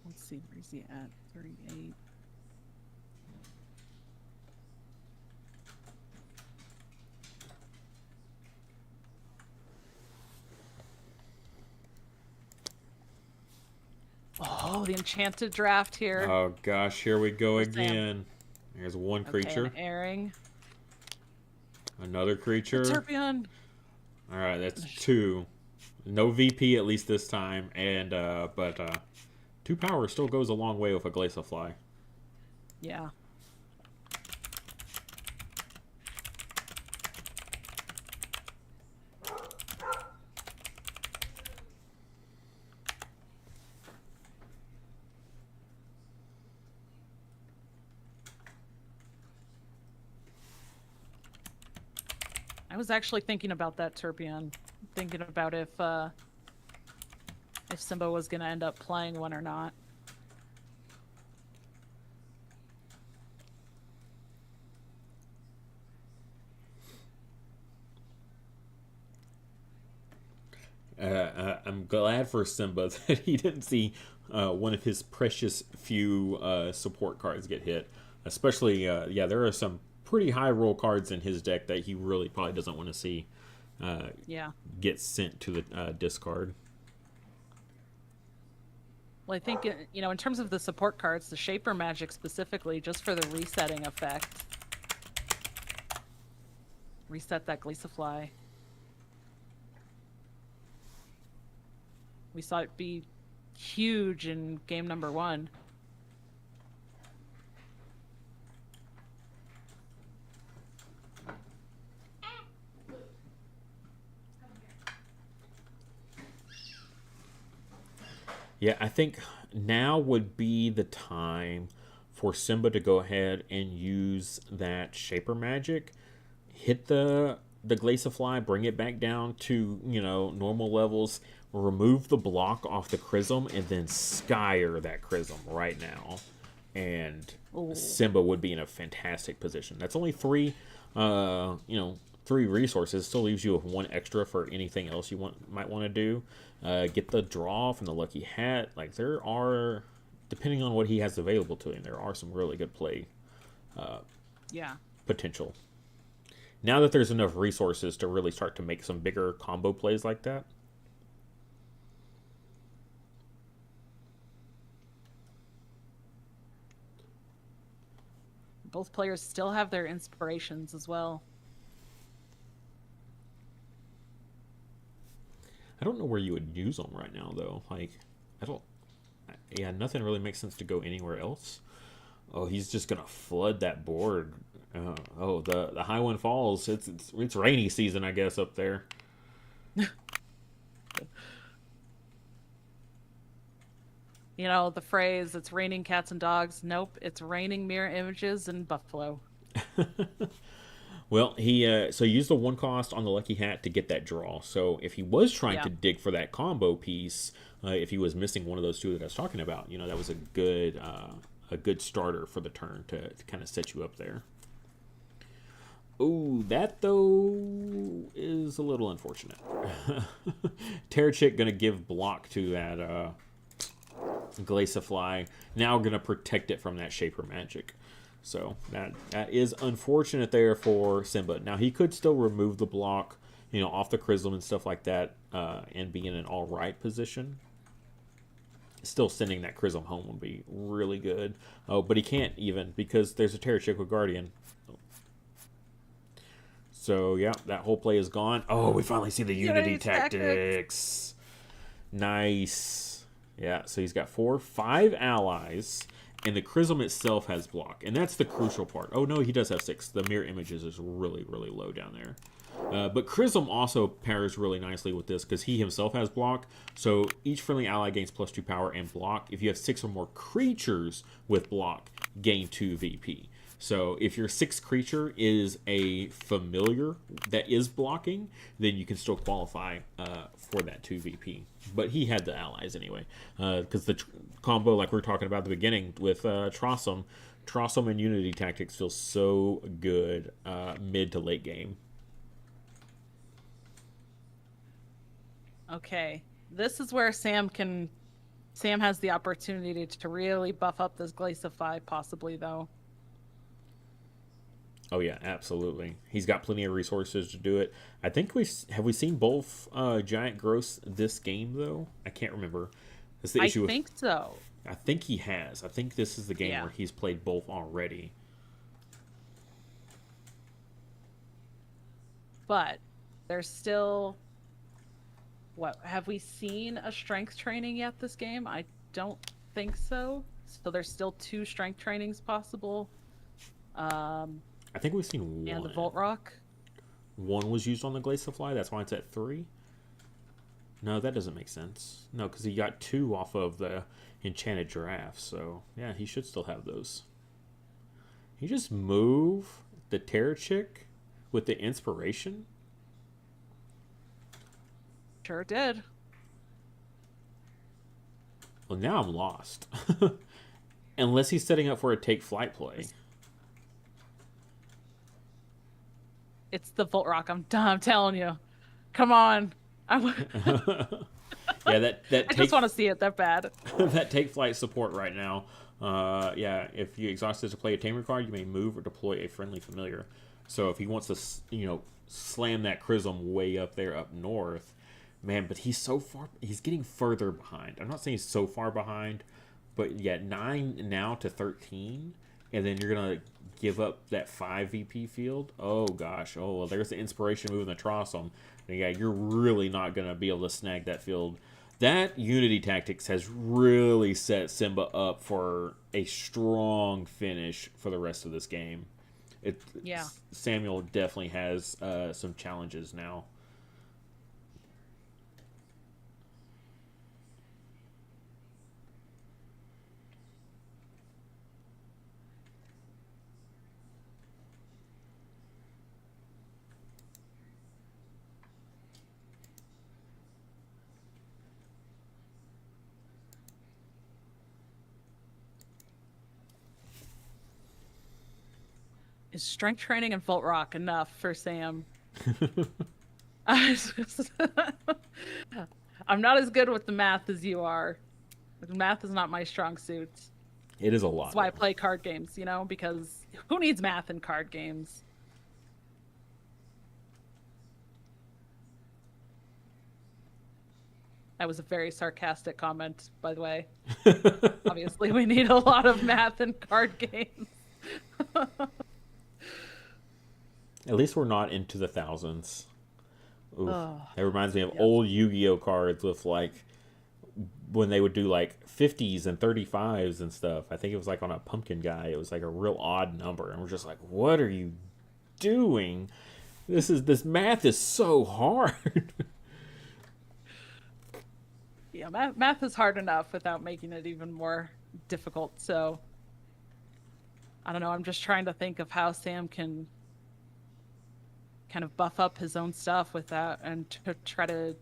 Let's see, where's he at? 38. Oh, the enchanted draft here. Oh, gosh, here we go again. There's one creature. Okay, an airing. Another creature. Turpion. All right, that's 2. No VP at least this time, and but 2 power still goes a long way with a Glaciafly. Yeah. I was actually thinking about that Turpion, thinking about if Simba was going to end up playing one or not. I'm glad for Simba that he didn't see one of his precious few support cards get hit. Especially, yeah, there are some pretty high roll cards in his deck that he really probably doesn't want to see get sent to the discard. Well, I think, in terms of the support cards, the Shaper Magic specifically, just for the resetting effect. Reset that Glaciafly. We saw it be huge in game number 1. Yeah, I think now would be the time for Simba to go ahead and use that Shaper Magic, hit the Glaciafly, bring it back down to, normal levels, remove the block off the Chrism, and then Skyer that Chrism right now. And Simba would be in a fantastic position. That's only 3, 3 resources. Still leaves you with 1 extra for anything else you might want to do. Get the draw from the Lucky Hat. Like, there are, depending on what he has available to him, there are some really good play potential. Now that there's enough resources to really start to make some bigger combo plays like that. Both players still have their inspirations as well. I don't know where you would use them right now, though. Like, nothing really makes sense to go anywhere else. Oh, he's just gonna flood that board. The High Wind Falls. It's rainy season, I guess, up there. The phrase, it's raining cats and dogs. Nope, it's raining mirror images and buffalo. Well, he used the 1 cost on the Lucky Hat to get that draw. So if he was trying to dig for that combo piece, if he was missing one of those 2 that I was talking about, that was a good starter for the turn to kind of set you up there. Oh, that though is a little unfortunate. Terrachik gonna give block to that Glaciafly. Now gonna protect it from that Shaper Magic. So that is unfortunate there for Simba. Now he could still remove the block, off the Chrism and stuff like that, and be in an all right position. Still sending that Chrism home would be really good. Oh, but he can't even because there's a Terrachik with Guardian. So yeah, that whole play is gone. Oh, we finally see the Unity Tactics. Nice. Yeah, so he's got 5 allies. And the Chrism itself has block. And that's the crucial part. Oh, no, he does have 6. The mirror images is really, really low down there. But Chrism also pairs really nicely with this because he himself has block. So each friendly ally gains +2 power and block. If you have 6 or more creatures with block, gain 2 VP. So if your 6th creature is a familiar that is blocking, then you can still qualify for that 2 VP. But he had the allies anyway. Because the combo, like we were talking about at the beginning with Trossum and Unity Tactics feels so good mid to late game. Okay. This is where Sam has the opportunity to really buff up this Glaciafly, possibly, though. Oh yeah, absolutely. He's got plenty of resources to do it. I think we seen both Giant Gross this game though. I can't remember. That's the issue. I think so. I think he has. I think this is the game where he's played both already. But there's still. What have we seen a strength training yet this game? I don't think so. So there's still 2 strength trainings possible. I think we've seen 1. And the Volt Rock. 1 was used on the Glaciafly. That's why it's at 3. No, that doesn't make sense. No, because he got 2 off of the Enchanted Giraffe. So, yeah, he should still have those. He just move the Terrachik with the Inspiration? Sure did. Well, now I'm lost. Unless he's setting up for a take flight play. It's the Volt Rock. I'm telling you. Come on. Yeah, that I just want to see it that bad. That take flight support right now. Yeah, if you exhausted to play a tamer card, you may move or deploy a friendly familiar. So if he wants to, slam that Chrism way up there up north, man, but he's so far. He's getting further behind. I'm not saying he's so far behind, but yeah, 9 now to 13, and then you're gonna give up that 5 VP field. Oh gosh. Oh well, there's the inspiration moving the Trossum. And yeah, you're really not gonna be able to snag that field. That Unity Tactics has really set Simba up for a strong finish for the rest of this game. Samuel definitely has some challenges now. Is strength training and Volt Rock enough for Sam? I'm not as good with the math as you are. Math is not my strong suit. It is a lot. That's why I play card games, because who needs math in card games? That was a very sarcastic comment, by the way. Obviously, we need a lot of math in card games. At least we're not into the thousands. Oof. That reminds me of old Yu-Gi-Oh cards with when they would do 50s and 35s and stuff. I think it was on a pumpkin guy. It was a real odd number, and we're just what are you doing? This math is so hard. Yeah, math is hard enough without making it even more difficult. So I don't know. I'm just trying to think of how Sam can kind of buff up his own stuff with that and to try to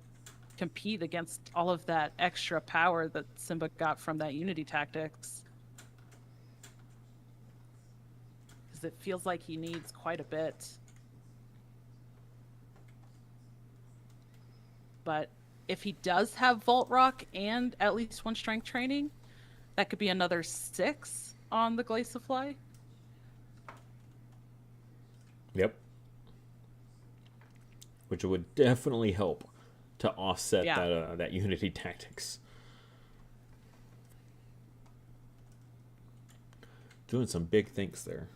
compete against all of that extra power that Simba got from that Unity Tactics. Because it feels like he needs quite a bit. But if he does have Vault Rock and at least one strength training, that could be another 6 on the Glaciafly. Yep. Which would definitely help to offset that Unity Tactics. Doing some big things there.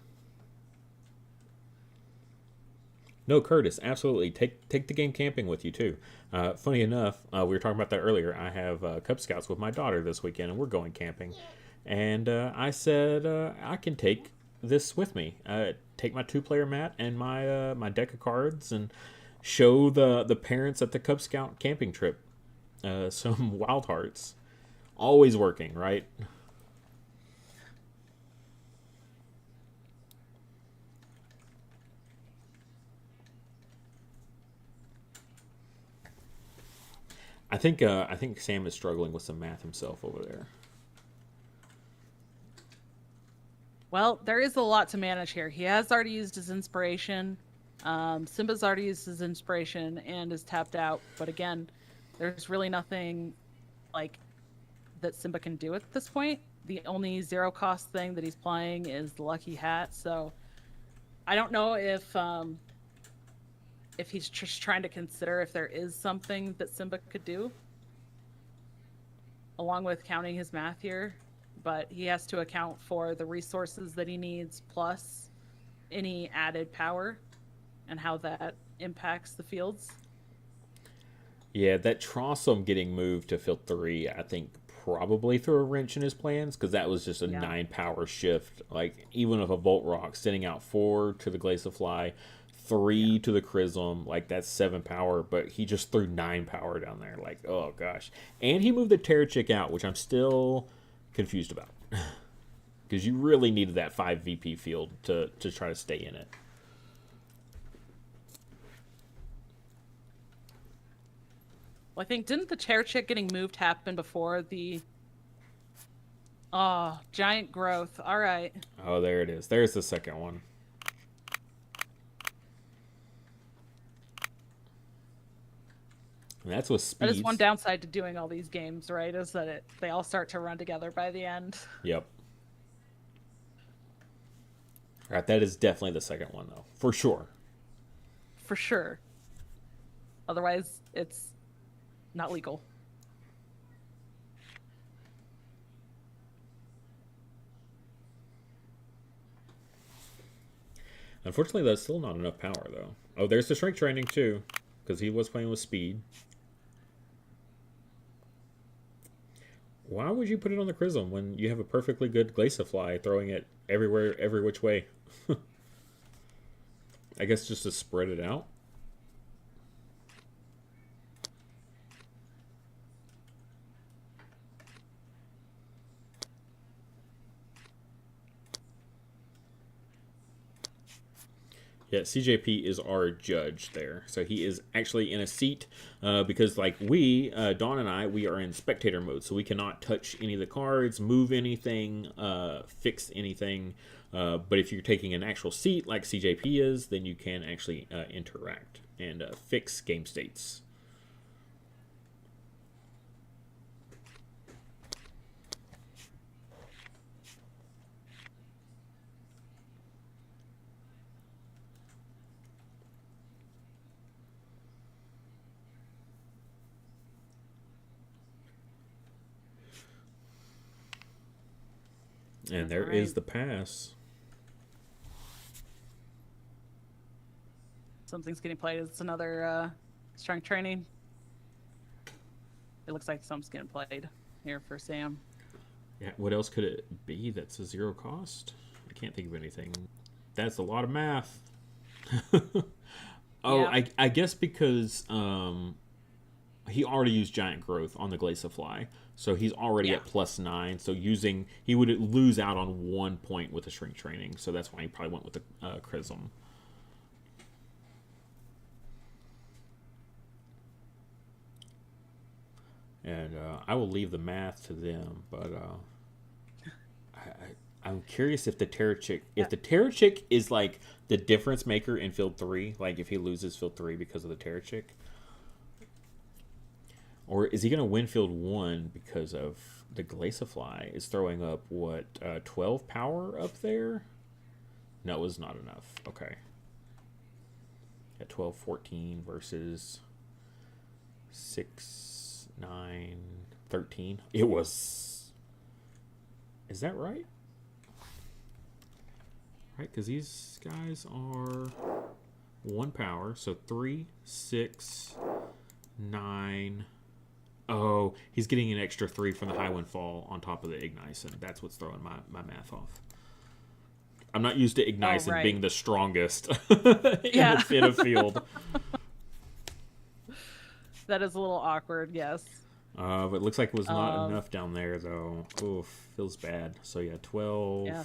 No, Curtis, absolutely. Take the game camping with you, too. Funny enough, we were talking about that earlier. I have Cub Scouts with my daughter this weekend, and we're going camping. And I said I can take this with me. Take my 2-player mat and my deck of cards and show the parents at the Cub Scout camping trip some Wildhearts. Always working, right? I think Sam is struggling with some math himself over there. Well, there is a lot to manage here. He has already used his inspiration. Simba's already used his inspiration and is tapped out. But again, there's really nothing like that Simba can do at this point. The only 0-cost thing that he's playing is the Lucky Hat. So I don't know if he's just trying to consider if there is something that Simba could do, along with counting his math here. But he has to account for the resources that he needs, plus any added power, and how that impacts the fields. Yeah, that Trossum getting moved to field 3, I think probably threw a wrench in his plans, because that was just a 9-power shift. Like, even with a Volt Rock, sending out 4 to the Glaciafly, 3 to the Chrism, like that's 7 power, but he just threw 9 power down there. Like, oh gosh. And he moved the Terrachik out, which I'm still confused about. Because you really needed that 5 VP field to try to stay in it. Well, I think, didn't the Terrachik getting moved happen before the... Oh, giant growth. All right. Oh, there it is. There's the second one. And that's with speed. That is one downside to doing all these games, right? Is that they all start to run together by the end. Yep. All right, that is definitely the second one, though. For sure. For sure. Otherwise, it's not legal. Unfortunately, that's still not enough power, though. Oh, there's the strength training, too, because he was playing with speed. Why would you put it on the Chrism when you have a perfectly good Glaciafly throwing it everywhere, every which way? I guess just to spread it out. Yeah, CJP is our judge there. So he is actually in a seat because like Dawn and I, we are in spectator mode. So we cannot touch any of the cards, move anything, fix anything. But if you're taking an actual seat like CJP is, then you can actually interact and fix game states. And there is the pass. Something's getting played. It's another strength training. It looks like something's getting played here for Sam. Yeah, what else could it be that's a 0 cost? I can't think of anything. That's a lot of math. Yeah. I guess because he already used Giant Growth on the Glaciafly. So he's already at +9. So he would lose out on 1 point with the strength training. So that's why he probably went with the Chrism. And I will leave the math to them, but I'm curious if the Terrachik, if the Terrachik is like the difference maker in field 3, like if he loses field 3 because of the Terrachik. Or is he going to win field 1 because of the Glaciafly is throwing up, what, 12 power up there? No, it was not enough. Okay. At 12, 14 versus 6, 9, 13. It was... Is that right? Right, because these guys are 1 power. So 3, 6, 9... Oh, he's getting an extra 3 from the High Wind Fall on top of the Ignice, and that's what's throwing my math off. I'm not used to Ignice and being the strongest in a field. That is a little awkward, yes. But it looks like it was not enough down there, though. Oof, feels bad. So, yeah, 12. Yeah.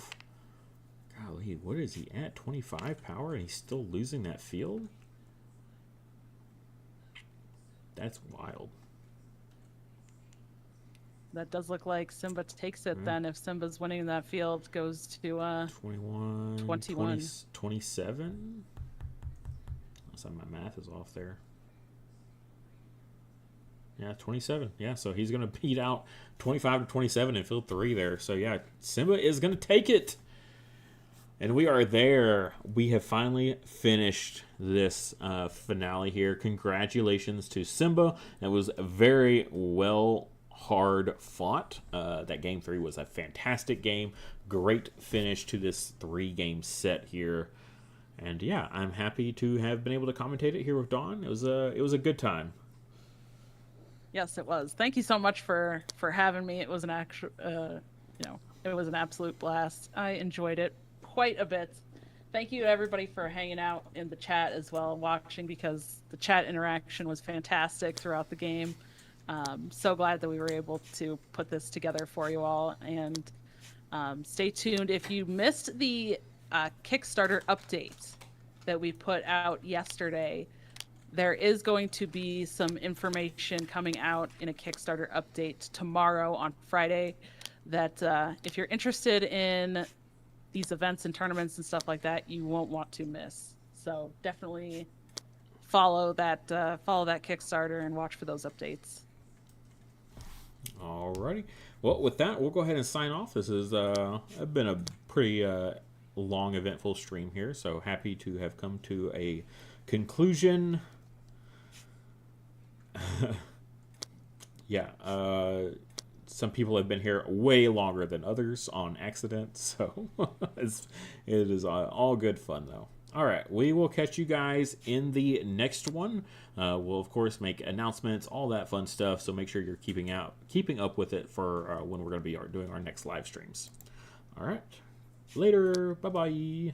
Golly, what is he at? 25 power, and he's still losing that field? That's wild. That does look like Simba takes it then. If Simba's winning that field, goes to 21. 27? So my math is off there. Yeah, 27. Yeah, so he's going to beat out 25 to 27 in field 3 there. So, yeah, Simba is going to take it. And we are there. We have finally finished this finale here. Congratulations to Simba. It was very hard fought. That game 3 was a fantastic game. Great finish to this 3-game set here. And yeah, I'm happy to have been able to commentate it here with Dawn. It was a good time. Yes, it was. Thank you so much for having me. It was an actual it was an absolute blast. I enjoyed it quite a bit. Thank you to everybody for hanging out in the chat as well, watching, because the chat interaction was fantastic throughout the game. So glad that we were able to put this together for you all, and stay tuned. If you missed the Kickstarter update that we put out yesterday, there is going to be some information coming out in a Kickstarter update tomorrow on Friday that if you're interested in these events and tournaments and stuff like that, you won't want to miss. So definitely follow that Kickstarter and watch for those updates. Alrighty. Well, with that, we'll go ahead and sign off. This has been a pretty long, eventful stream here, so happy to have come to a conclusion. Yeah, some people have been here way longer than others on accident, so it is all good fun, though. All right, we will catch you guys in the next one. We'll, of course, make announcements, all that fun stuff, so make sure you're keeping up with it for when we're going to be doing our next live streams. All right, later. Bye-bye.